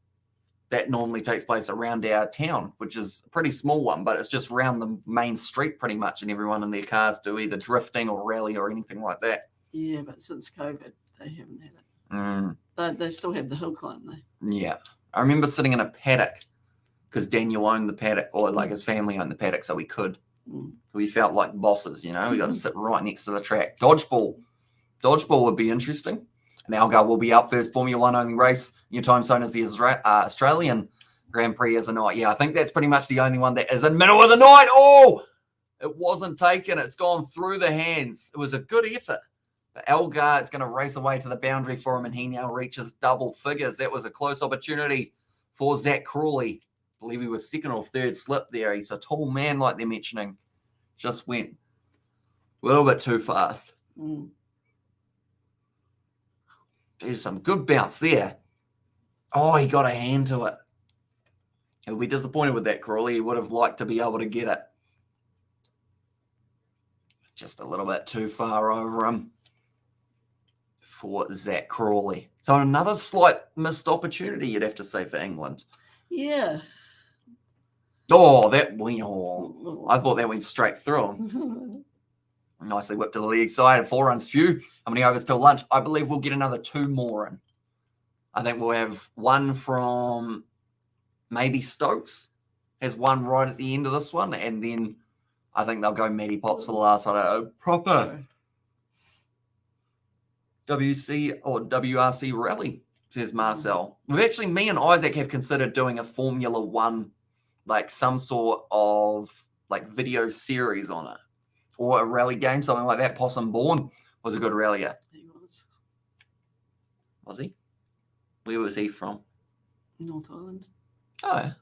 that normally takes place around our town, which is a pretty small one, but it's just around the main street pretty much, and everyone in their cars do either drifting or rally or anything like that. Yeah, but since COVID, they haven't had it. They still have the hill climb, though. Yeah. I remember sitting in a paddock because Daniel owned the paddock, or like his family owned the paddock, so we could. We felt like bosses, you know. We got to sit right next to the track. Dodgeball would be interesting. And Algar will be up first Formula One only race. New time zone is the Australian Grand Prix as a night. Yeah, I think that's pretty much the only one that is in middle of the night. Oh, it wasn't taken. It's gone through the hands. It was a good effort. But Algar is going to race away to the boundary for him, and he now reaches double figures. That was a close opportunity for Zach Crawley. I believe he was second or third slip there. He's a tall man, like they're mentioning. Just went a little bit too fast. There's some good bounce there. Oh, he got a hand to it. He'll be disappointed with that, Crawley. He would have liked to be able to get it. just a little bit too far over him for Zach Crawley. So another slight missed opportunity, you'd have to say, for England. Yeah. Oh, I thought that went straight through him. Nicely whipped to the leg side. 4 runs few. How many overs till lunch? I believe we'll get another 2 more in. I think we'll have one from maybe Stokes. Has one right at the end of this one. And then I think they'll go Matty Potts for the last one. A proper WC or WRC rally, says Marcel. We've actually, me and Isaac have considered doing a Formula One, like some sort of like video series on it. Or a rally game, something like that. Possum Bourne was a good rallier. He was. Was he? Where was he from? North Island. Oh, yeah.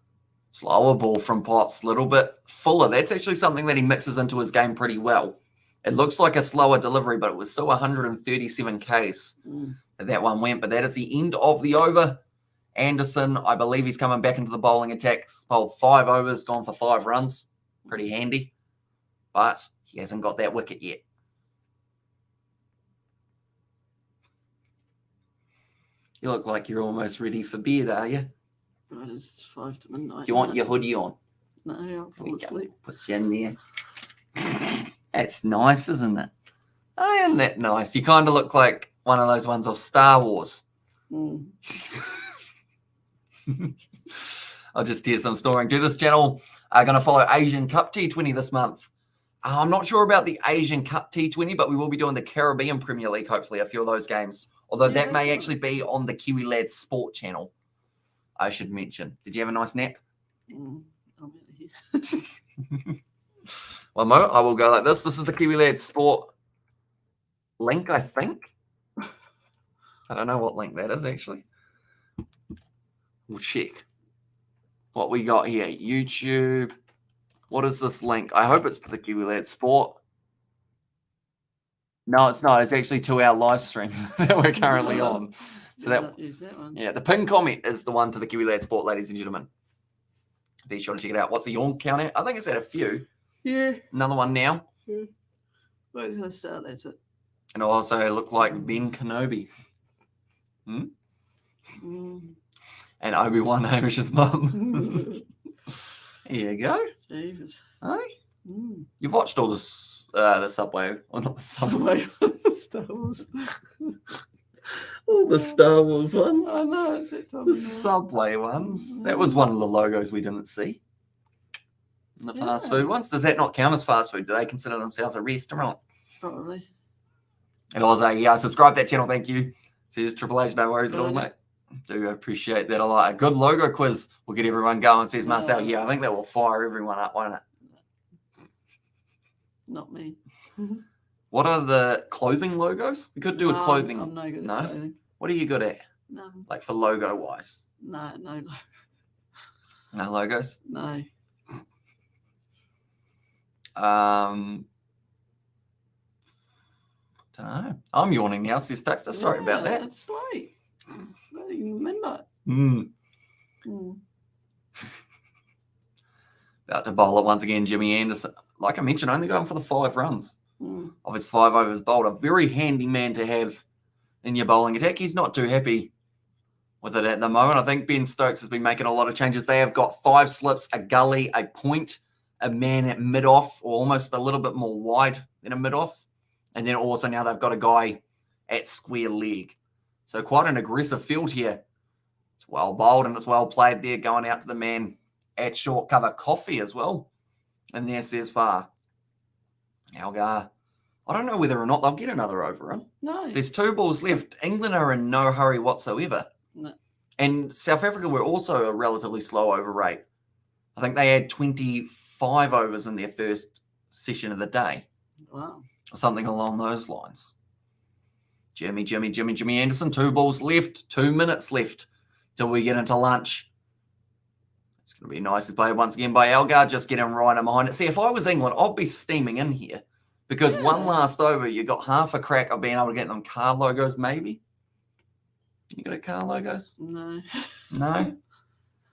Slower ball from Potts, a little bit fuller. That's actually something that he mixes into his game pretty well. It looks like a slower delivery, but it was still 137 Ks that one went. But that is the end of the over. Anderson, I believe he's coming back into the bowling attack. Bowled 5 overs, gone for 5 runs. Pretty handy. But he hasn't got that wicket yet. You look like you're almost ready for bed, are you? Right, it's 5 to midnight. Do you want your hoodie on? No, I'll fall asleep. Put you in there. That's nice, isn't it? Oh, isn't that nice? You kind of look like one of those ones of Star Wars. I'll just hear some storing. Do this channel. Going to follow Asian Cup T20 this month. I'm not sure about the Asian Cup T20, but we will be doing the Caribbean Premier League, hopefully, a few of those games. Although that may actually be on the Kiwi Lads Sport channel, I should mention. Did you have a nice nap? I'm out of here. One moment, I will go like this. This is the Kiwi Lads Sport link, I think. I don't know what link that is, actually. We'll check what we got here. YouTube. What is this link? I hope it's to the Kiwi Lads Sport. No, it's not. It's actually to our live stream that we're currently on. So that one. Yeah, the pinned comment is the one to the Kiwi Lads Sport, ladies and gentlemen. Be sure to check it out. What's the yawn count at? I think it's at a few. Yeah. Another one now. Yeah. Wait until I start. That's it. And also look like Ben Kenobi. And Obi-Wan Hamish's mum. Here you go. Jesus. Hey? You've watched all this, the Subway, or not the Subway, Star Wars. all the Star Wars ones. I know, it's it. The Subway ones. That was one of the logos we didn't see. The fast food ones. Does that not count as fast food? Do they consider themselves a restaurant? Probably. And I was like, yeah, subscribe to that channel. Thank you. Says Triple H. No worries at all, mate. Do appreciate that a lot. A good logo quiz will get everyone going, says Marcel. Yeah, I think that will fire everyone up, won't it? Not me. What are the clothing logos? We could do a clothing. I'm no good at clothing. What are you good at? No. Like for logo wise? No. No logos? No. Don't know. I'm yawning now, says Dexter. Sorry about that. It's late. Bloody midnight. About to bowl it once again, Jimmy Anderson. Like I mentioned, only going for the 5 runs of his 5 overs bowled. A very handy man to have in your bowling attack. He's not too happy with it at the moment. I think Ben Stokes has been making a lot of changes. They have got 5 slips, a gully, a point, a man at mid-off, or almost a little bit more wide than a mid-off. And then also now they've got a guy at square leg. So quite an aggressive field here. It's well bowled and it's well played there, going out to the man at short cover. Coffee as well. And there says far. Algar. I don't know whether or not they'll get another overrun. No. There's 2 balls left. England are in no hurry whatsoever. No. And South Africa were also a relatively slow over rate. I think they had 25 overs in their first session of the day. Wow. Or something along those lines. Jimmy Anderson. 2 balls left. 2 minutes left till we get into lunch. It's going to be nicely played once again by Algar. Just getting right in behind it. See, if I was England, I'd be steaming in here. Because one last over, you got half a crack of being able to get them car logos, maybe. You got a car logos? No. No?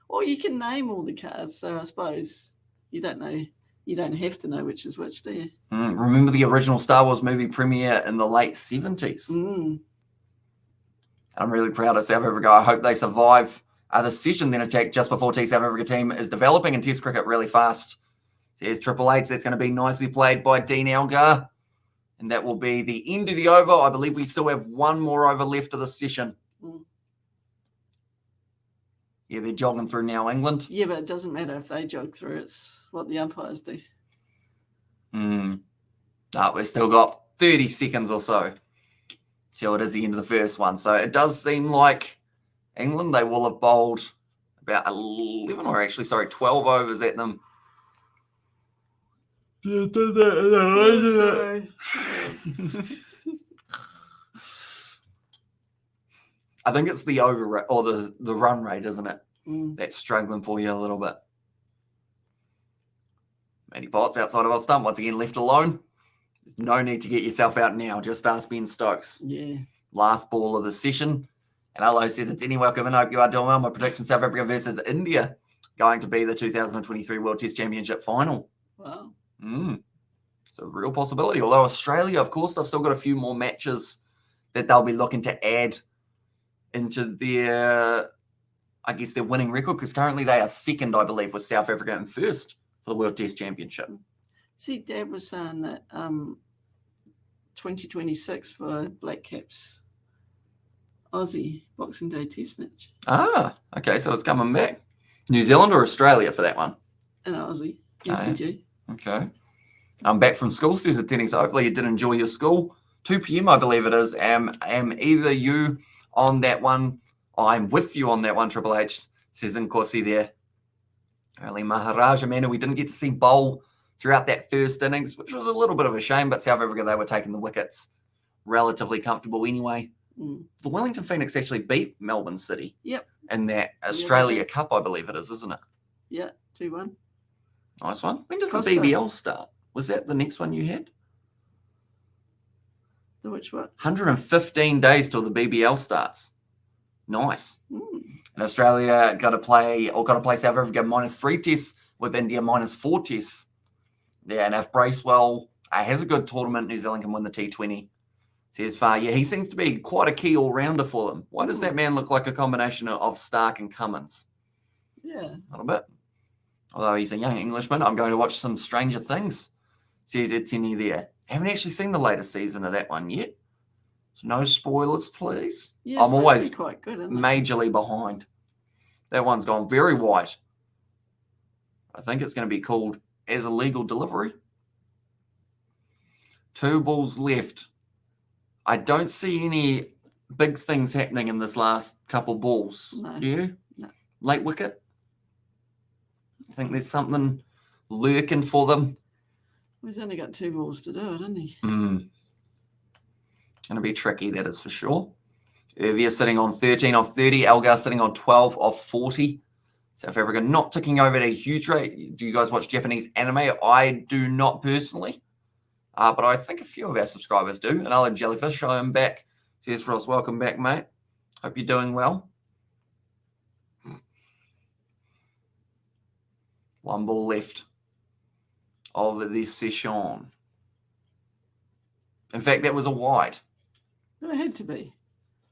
Well, you can name all the cars, so I suppose you don't know You don't have to know which is which, do you? Remember the original Star Wars movie premiere in the late 70s? I'm really proud of South Africa. I hope they survive the session, then attack just before South Africa team is developing in Test cricket really fast. There's Triple H. That's going to be nicely played by Dean Elgar. And that will be the end of the over. I believe we still have one more over left of the session. Yeah, they're jogging through now, England. Yeah, but it doesn't matter if they jog through. It's what the umpires do. No, we've still got 30 seconds or so till it is the end of the first one. So it does seem like England, they will have bowled about 12 overs at them. I think it's the over rate or the run rate, isn't it? That's struggling for you a little bit. Matty Potts outside of our stump once again left alone. There's no need to get yourself out now. Just ask Ben Stokes. Yeah. Last ball of the session. And hello says it's any welcome and hope you are doing well. My prediction: South Africa versus India going to be the 2023 World Test Championship final. Wow. It's a real possibility. Although Australia, of course, they've still got a few more matches that they'll be looking to add into their, I guess, their winning record, because currently they are second, I believe, with South Africa and first for the World Test Championship. See, Dad was saying that 2026 for Black Caps Aussie Boxing Day Test match. Okay, so it's coming back. New Zealand or Australia for that one? And Aussie, MCG. Okay. I'm back from school, says the tennis. Hopefully you did enjoy your school. 2 p.m, I believe it is. Am either you on that one? I'm with you on that one, Triple H, says Nkosi there. Early Maharaja Manu, we didn't get to see bowl throughout that first innings, which was a little bit of a shame, but South Africa, they were taking the wickets relatively comfortable anyway. The Wellington Phoenix actually beat Melbourne City. Yep. In that Australia Cup, I believe it is, isn't it? Yeah, 2-1. Nice one. When does Costa. the BBL start? Was that the next one you had? The which one? 115 days till the BBL starts. Nice. And Australia got to play South Africa -3 tests with India -4 tests. Yeah, and if Bracewell has a good tournament, New Zealand can win the T20. Says far, yeah, he seems to be quite a key all-rounder for them. Why does that man look like a combination of Stark and Cummins? Yeah. A little bit. Although he's a young Englishman, I'm going to watch some Stranger Things. Says Etienne there. Haven't actually seen the latest season of that one yet. So no spoilers, please. Yeah, I'm always quite good, isn't it? majorly behind. That one's gone very white. I think it's going to be called As a Legal Delivery. 2 balls left. I don't see any big things happening in this last couple balls. No. Do you? No. Late wicket? I think there's something lurking for them. He's only got 2 balls to do it, hasn't he? Going to be tricky, that is for sure. Irvia sitting on 13 off 30. Elgar sitting on 12 off 40. South Africa not ticking over at a huge rate. Do you guys watch Japanese anime? I do not personally. But I think a few of our subscribers do. And Alan Jellyfish, I am back. Cheers, Frost. Welcome back, mate. Hope you're doing well. 1 ball left of this session. In fact, that was a wide. It had to be.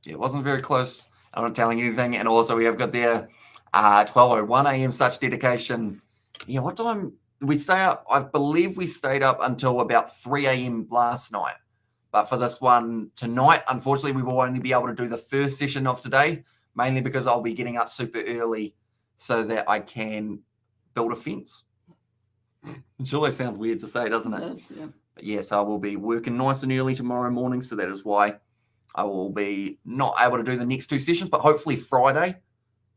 Yeah, it wasn't very close. I'm not telling you anything. And also, we have got there 12:01 a.m. such dedication. Yeah, what time did we stay up? I believe we stayed up until about 3 a.m. last night. But for this one tonight, unfortunately, we will only be able to do the first session of today, mainly because I'll be getting up super early so that I can build a fence. It always sounds weird to say, doesn't it? It does, yeah. But yes, I will be working nice and early tomorrow morning, so that is why I will be not able to do the next 2 sessions, but hopefully Friday,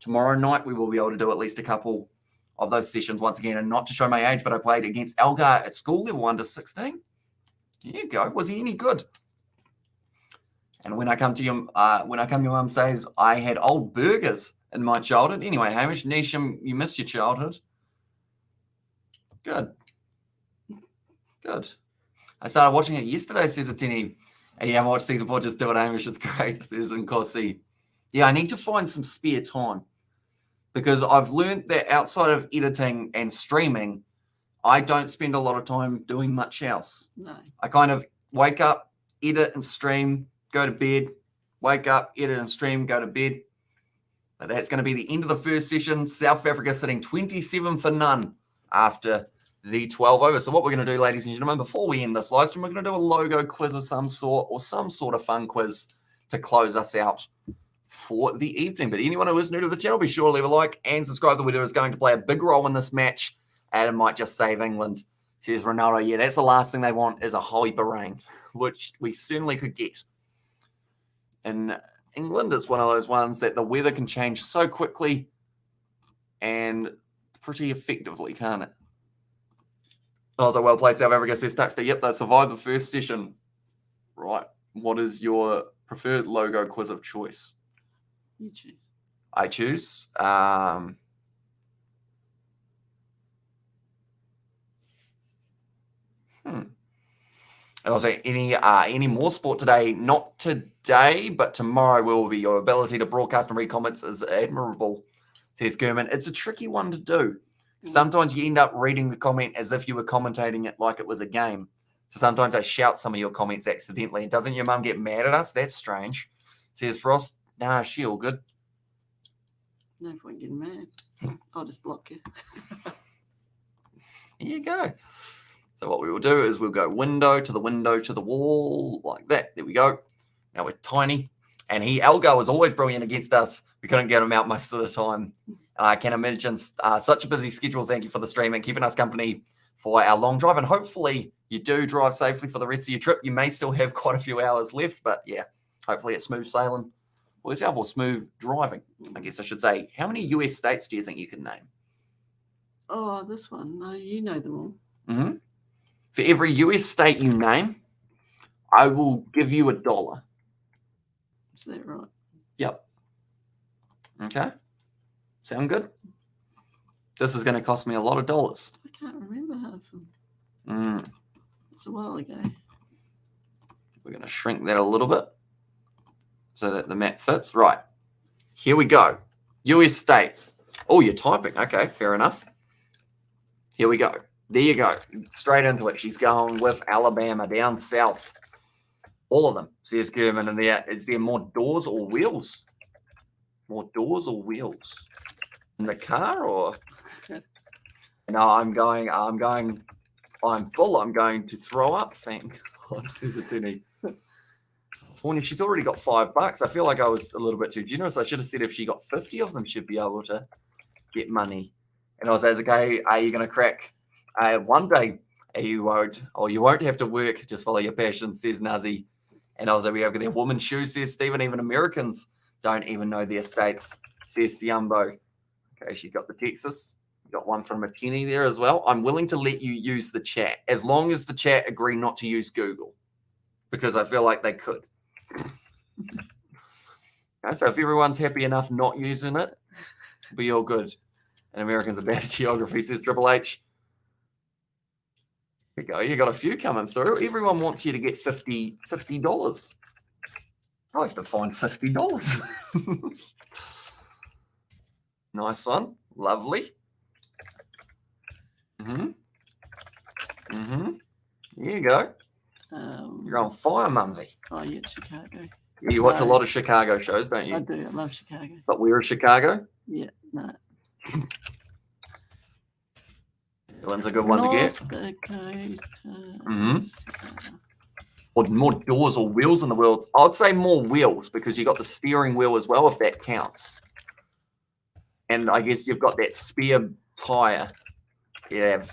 tomorrow night, we will be able to do at least a couple of those sessions once again. And not to show my age, but I played against Elgar at school level under 16. There you go. Was he any good? And when I come to your mum says I had old burgers in my childhood. Anyway, Hamish, Nisham, you miss your childhood. Good. I started watching it yesterday, says Atini. And you haven't watched season 4, just do it, Hamish. It's great, says Nkosi. Yeah, I need to find some spare time because I've learned that outside of editing and streaming, I don't spend a lot of time doing much else. No. I kind of wake up, edit and stream, go to bed, wake up, edit and stream, go to bed. But that's going to be the end of the first session. South Africa sitting 27 for none after the 12 over. So what we're going to do, ladies and gentlemen, before we end this live stream, we're going to do a logo quiz of some sort or some sort of fun quiz to close us out for the evening. But anyone who is new to the channel, be sure to leave a like and subscribe. The winner is going to play a big role in this match, and it might just save England. Says Ronaldo. Yeah, that's the last thing they want is a hyper rain, which we certainly could get. And England is one of those ones that the weather can change so quickly and pretty effectively, can't it? Also, well played, South Africa, says Tuxter. Yep, they survived the first session. Right. What is your preferred logo quiz of choice? You choose. I choose. And I'll say any more sport today? Not today, but tomorrow will be. Your ability to broadcast and read comments is admirable, says German. It's a tricky one to do. Sometimes you end up reading the comment as if you were commentating it like it was a game. So sometimes I shout some of your comments accidentally. Doesn't your mum get mad at us? That's strange, says Frost. Nah, she all good. No point getting mad. I'll just block you. Here you go. So what we will do is we'll go window to the wall like that. There we go. Now we're tiny. And Elgo is always brilliant against us. We couldn't get him out most of the time. And I can imagine such a busy schedule. Thank you for the stream and keeping us company for our long drive. And hopefully you do drive safely for the rest of your trip. You may still have quite a few hours left, but yeah, hopefully it's smooth sailing. Well, it's or smooth driving, I guess I should say. How many US states do you think you can name? Oh, this one. No, you know them all. Mm-hmm. For every US state you name, I will give you $1. Is that right? Yep. Okay. Sound good? This is going to cost me a lot of dollars. I can't remember half of them. It's a while ago. We're going to shrink that a little bit so that the map fits. Right. Here we go. US states. Oh, you're typing. Okay, fair enough. Here we go. There you go. Straight into it. She's going with Alabama down south. All of them, says German. And is there more doors or wheels? More doors or wheels? In the car or? No, I'm full. I'm going to throw up. Thank God, says Attorney. California, she's already got $5. I feel like I was a little bit too generous. I should have said if she got 50 of them, she'd be able to get money. And I was as okay, are you going to crack? One day you won't, or you won't have to work. Just follow your passion, says Nazi. And I was over there. Woman's shoes, says Stephen. Even Americans don't even know their states, says Thiambo. Okay, she's got the Texas. Got one from Matini there as well. I'm willing to let you use the chat as long as the chat agree not to use Google, because I feel like they could. Okay, so if everyone's happy enough not using it, be all good. And Americans are bad at geography, says Triple H. There you go. You got a few coming through. Everyone wants you to get $50. I have to find $50. Nice one. Lovely. There you go. You're on fire, Mumsy. Oh, yeah, Chicago. You watch a lot of Chicago shows, don't you? I do. I love Chicago. But we're in Chicago? Yeah, no. One's a good one North to get. Dakota. Or more doors or wheels in the world. I'd say more wheels because you got the steering wheel as well, if that counts. And I guess you've got that spare tire. You have.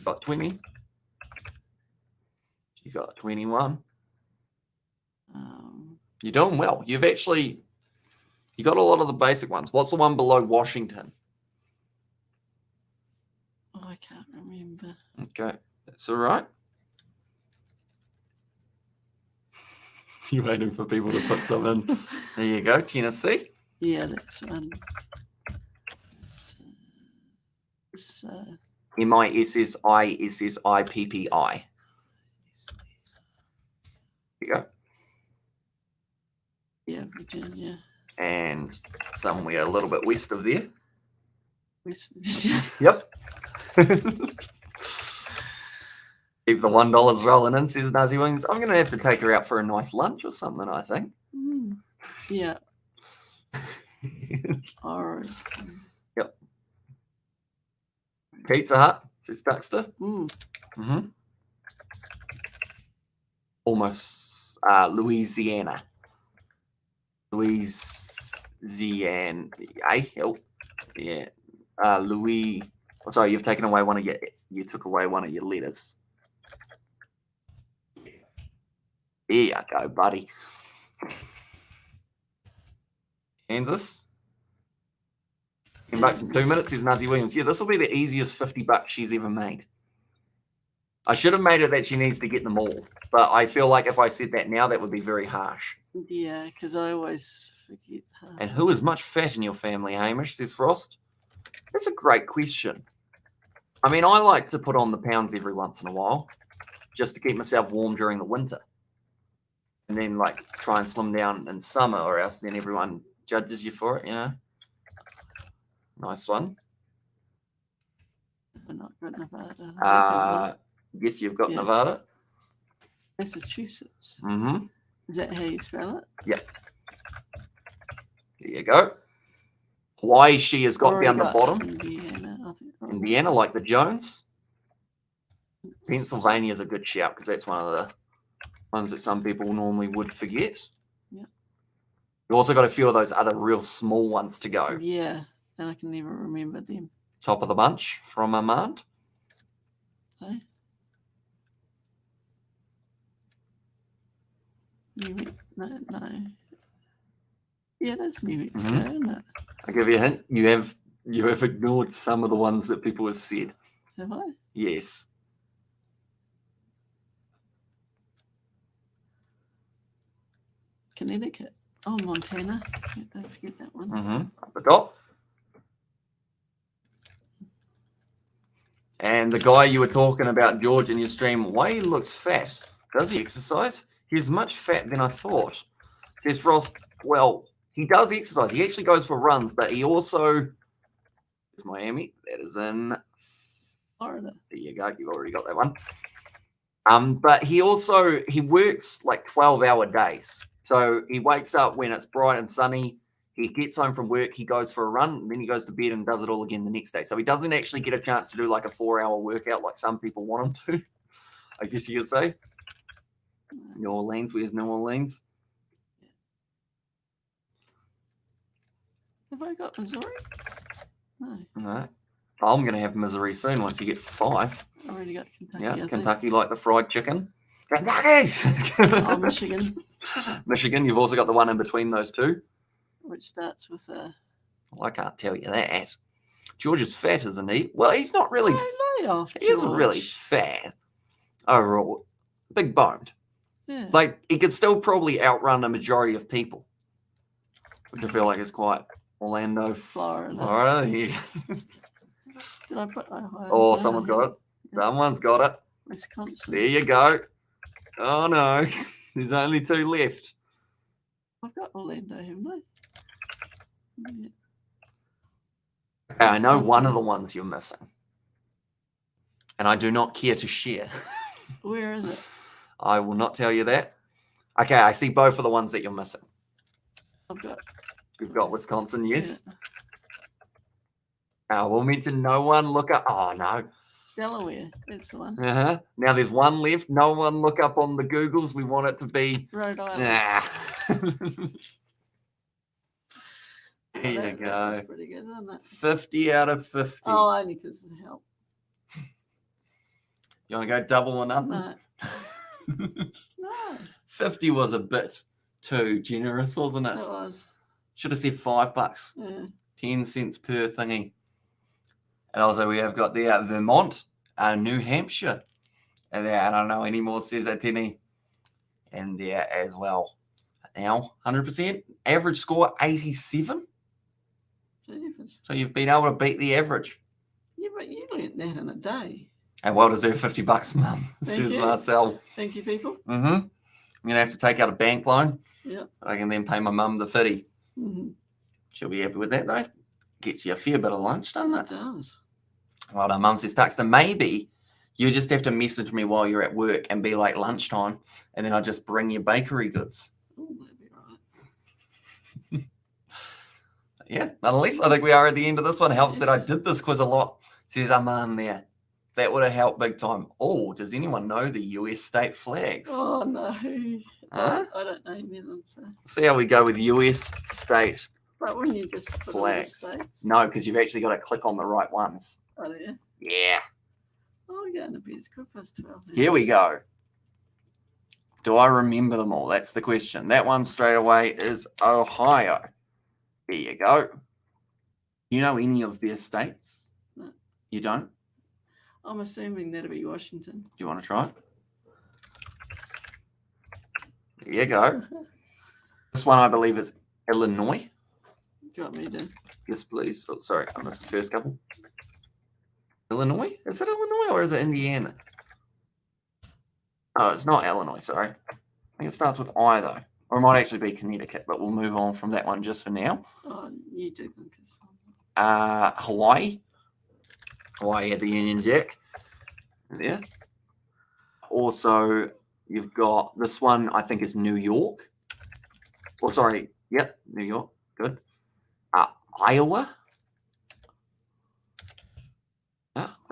Got 20. You got 21. You're doing well. You got a lot of the basic ones. What's the one below Washington? Oh, I can't remember. Okay, that's all right. You're waiting for people to put some in. There you go, Tennessee. Yeah, that's one. Mississippi. There you go. Yeah, Virginia. And somewhere a little bit west of there. Yep. Keep the $1 rolling in, says Nuzzy Wings. I'm going to have to take her out for a nice lunch or something, I think. Yeah. All right. Yep. Pizza Hut, says Duxter. Almost Louisiana. Louisiana. Yeah. Louis. Oh, sorry, you've taken away one of you took away one of your letters. There you go, buddy. Kansas. $10 in 2 minutes, says Nuzzy Williams. Yeah, this will be the easiest $50 she's ever made. I should have made it that she needs to get them all, but I feel like if I said that now, that would be very harsh. Yeah, because I always forget. And who is much fat in your family, Hamish, says Frost? That's a great question. I mean, I like to put on the pounds every once in a while, just to keep myself warm during the winter. And then, like, try and slim down in summer, or else then everyone judges you for it, you know? Nice one. I've not got Nevada. Yes, you've got Nevada. Massachusetts. Mm-hmm. Is that how you spell it? Yeah. There you go. Hawaii, she has got down the bottom. Indiana, like the Jones. Pennsylvania is a good shout because that's one of the ones that some people normally would forget. Yeah. You also got a few of those other real small ones to go. Yeah, and I can never remember them. Top of the bunch from Armand. Hey? No. Yeah, that's New Mexico, isn't it? I'll give you a hint. You have ignored some of the ones that people have said. Have I? Yes. Connecticut. Oh, Montana. Don't forget that one. Up the top. And the guy you were talking about, George, in your stream, why he looks fat. Does he exercise? He's much fat than I thought. Says Frost, well, he does exercise. He actually goes for runs, but he also... It's Miami. That is in Florida. There you go. You've already got that one. But he works like 12-hour days. So he wakes up when it's bright and sunny. He gets home from work. He goes for a run. And then he goes to bed and does it all again the next day. So he doesn't actually get a chance to do like a 4-hour workout like some people want him to, I guess you could say. New Orleans. Where's New Orleans? Have I got Missouri? No. I'm going to have Missouri soon once you get 5. I already got Kentucky. Yeah, Kentucky like the fried chicken. Kentucky! Oh, Michigan. Michigan, you've also got the one in between those two. Which starts with a... Well, I can't tell you that. George is fat, isn't he? Well, he's not really... He isn't really fat overall. Big boned. Yeah. Like, he could still probably outrun a majority of people. Which I feel like it's quite Orlando, Florida. Yeah. Did I put Ohio? Oh, someone's got it. Someone's got it. Wisconsin. There you go. Oh, no. There's only 2 left. I've got Orlando, haven't I? Yeah. Okay, I know one of the ones you're missing. And I do not care to share. Where is it? I will not tell you that. Okay, I see both of the ones that you're missing. We've got Wisconsin, yes. Yeah. We'll mention no one look up. Oh, no. Delaware, that's the one. Now there's one left. No one look up on the Googles. We want it to be Rhode Island. Nah. There you go. That's pretty good, isn't it? 50 out of 50. Oh, only because of the help. You want to go double or nothing? No. No. 50 was a bit too generous, wasn't it? It was. Should have said $5. Yeah. 10 cents per thingy. And also we have got the Vermont, New Hampshire. And there, I don't know any more, says Atini. And there as well. Now, 100%. Average score, 87. So you've been able to beat the average. Yeah, but you learned that in a day. And well deserved $50, Mum, says Marcel. Thank you, people. I'm going to have to take out a bank loan. Yeah. I can then pay my mum the 50. Mm-hmm. She'll be happy with that, though. Gets you a fair bit of lunch, doesn't It it? does. Well done, Mum says Tuxton. Maybe you just have to message me while you're at work and be like lunchtime, and then I just bring you bakery goods. Oh, that'd be right. Yeah, nonetheless, I think we are at the end of this one. Helps that I did this quiz a lot. Says Aman there. That would have helped big time. Oh, does anyone know the US state flags? Oh, no. Huh? I don't know any of them. So. See how we go with US state But when you just put all the flags. states. No, because you've actually got to click on the right ones. Oh, yeah. Yeah. Oh, I'm going to bed. It's 12:15 now. Here we go. Do I remember them all? That's the question. That one straight away is Ohio. There you go. You know any of their states? No. You don't? I'm assuming that'll be Washington. Do you want to try it? There you go. This one, I believe, is Illinois. Do you want me to? Yes, please. Oh, sorry, I missed the first couple. Illinois? Is it Illinois or is it Indiana? Oh, it's not Illinois, sorry. I think it starts with I, though. Or it might actually be Connecticut, but we'll move on from that one just for now. Oh, you do them. Hawaii. Hawaii had the Union Jack. There. Also, you've got this one, I think, is New York. Oh, sorry. Yep, New York. Good. Iowa.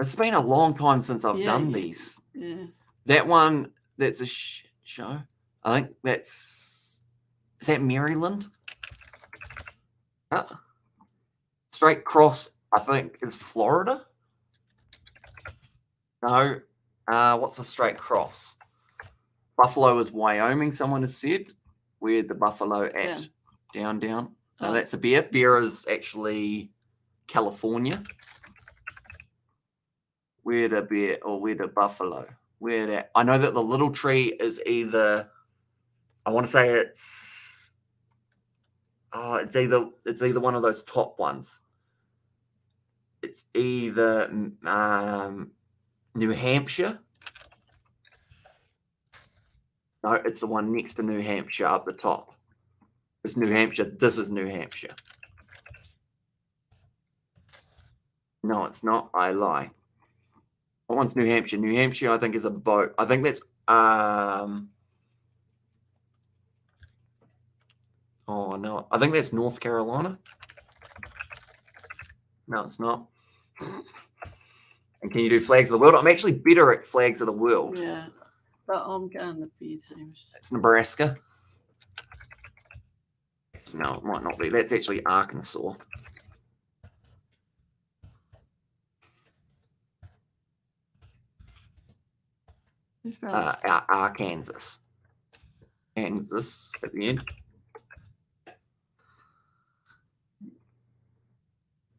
It's been a long time since I've done these. Yeah. That one, that's a show. I think that's... Is that Maryland? Straight Cross, I think, is Florida. No. What's a straight cross? Buffalo is Wyoming, someone has said. Where'd the buffalo at? Down. No, that's a bear. Bear is actually California. Where'd a bear or where'd a buffalo? Where'd that? I know that the little tree is either... I want to say it's... Oh, it's either one of those top ones. It's either New Hampshire. No, it's the one next to New Hampshire up the top. It's New Hampshire. This is New Hampshire. No, it's not. I lie. What one's New Hampshire? New Hampshire, I think, is a boat. I think that's... Oh, no. I think that's North Carolina. No, it's not. And can you do flags of the world? I'm actually better at flags of the world. Yeah, but I'm going to bed, Hamish. That's Nebraska. No, it might not be. That's actually Arkansas. Arkansas. Kansas at the end.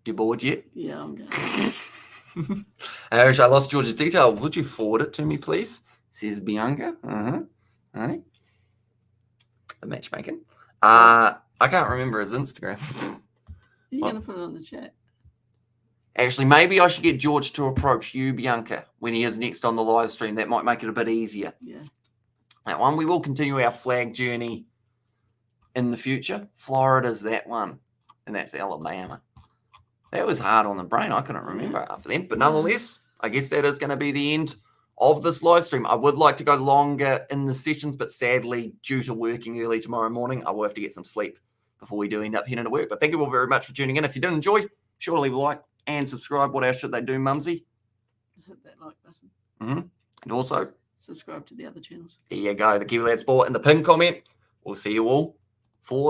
You bored yet? Yeah, I'm going. I lost George's detail. Would you forward it to me, please? Says Bianca. Hey. The matchmaking. I can't remember his Instagram. You're going to put it on the chat. Actually, maybe I should get George to approach you, Bianca, when he is next on the live stream. That might make it a bit easier. Yeah. That one. We will continue our flag journey in the future. Florida's that one. And that's Alabama. That was hard on the brain. I couldn't remember after them. But nonetheless, I guess that is going to be the end of this live stream. I would like to go longer in the sessions, but sadly, due to working early tomorrow morning, I will have to get some sleep before we do end up heading to work. But thank you all very much for tuning in. If you did enjoy, sure to leave a like and subscribe. What else should they do, Mumsy? Hit that like button. And also, subscribe to the other channels. There you go. The Kiwi Lad Sport and the pin comment. We'll see you all for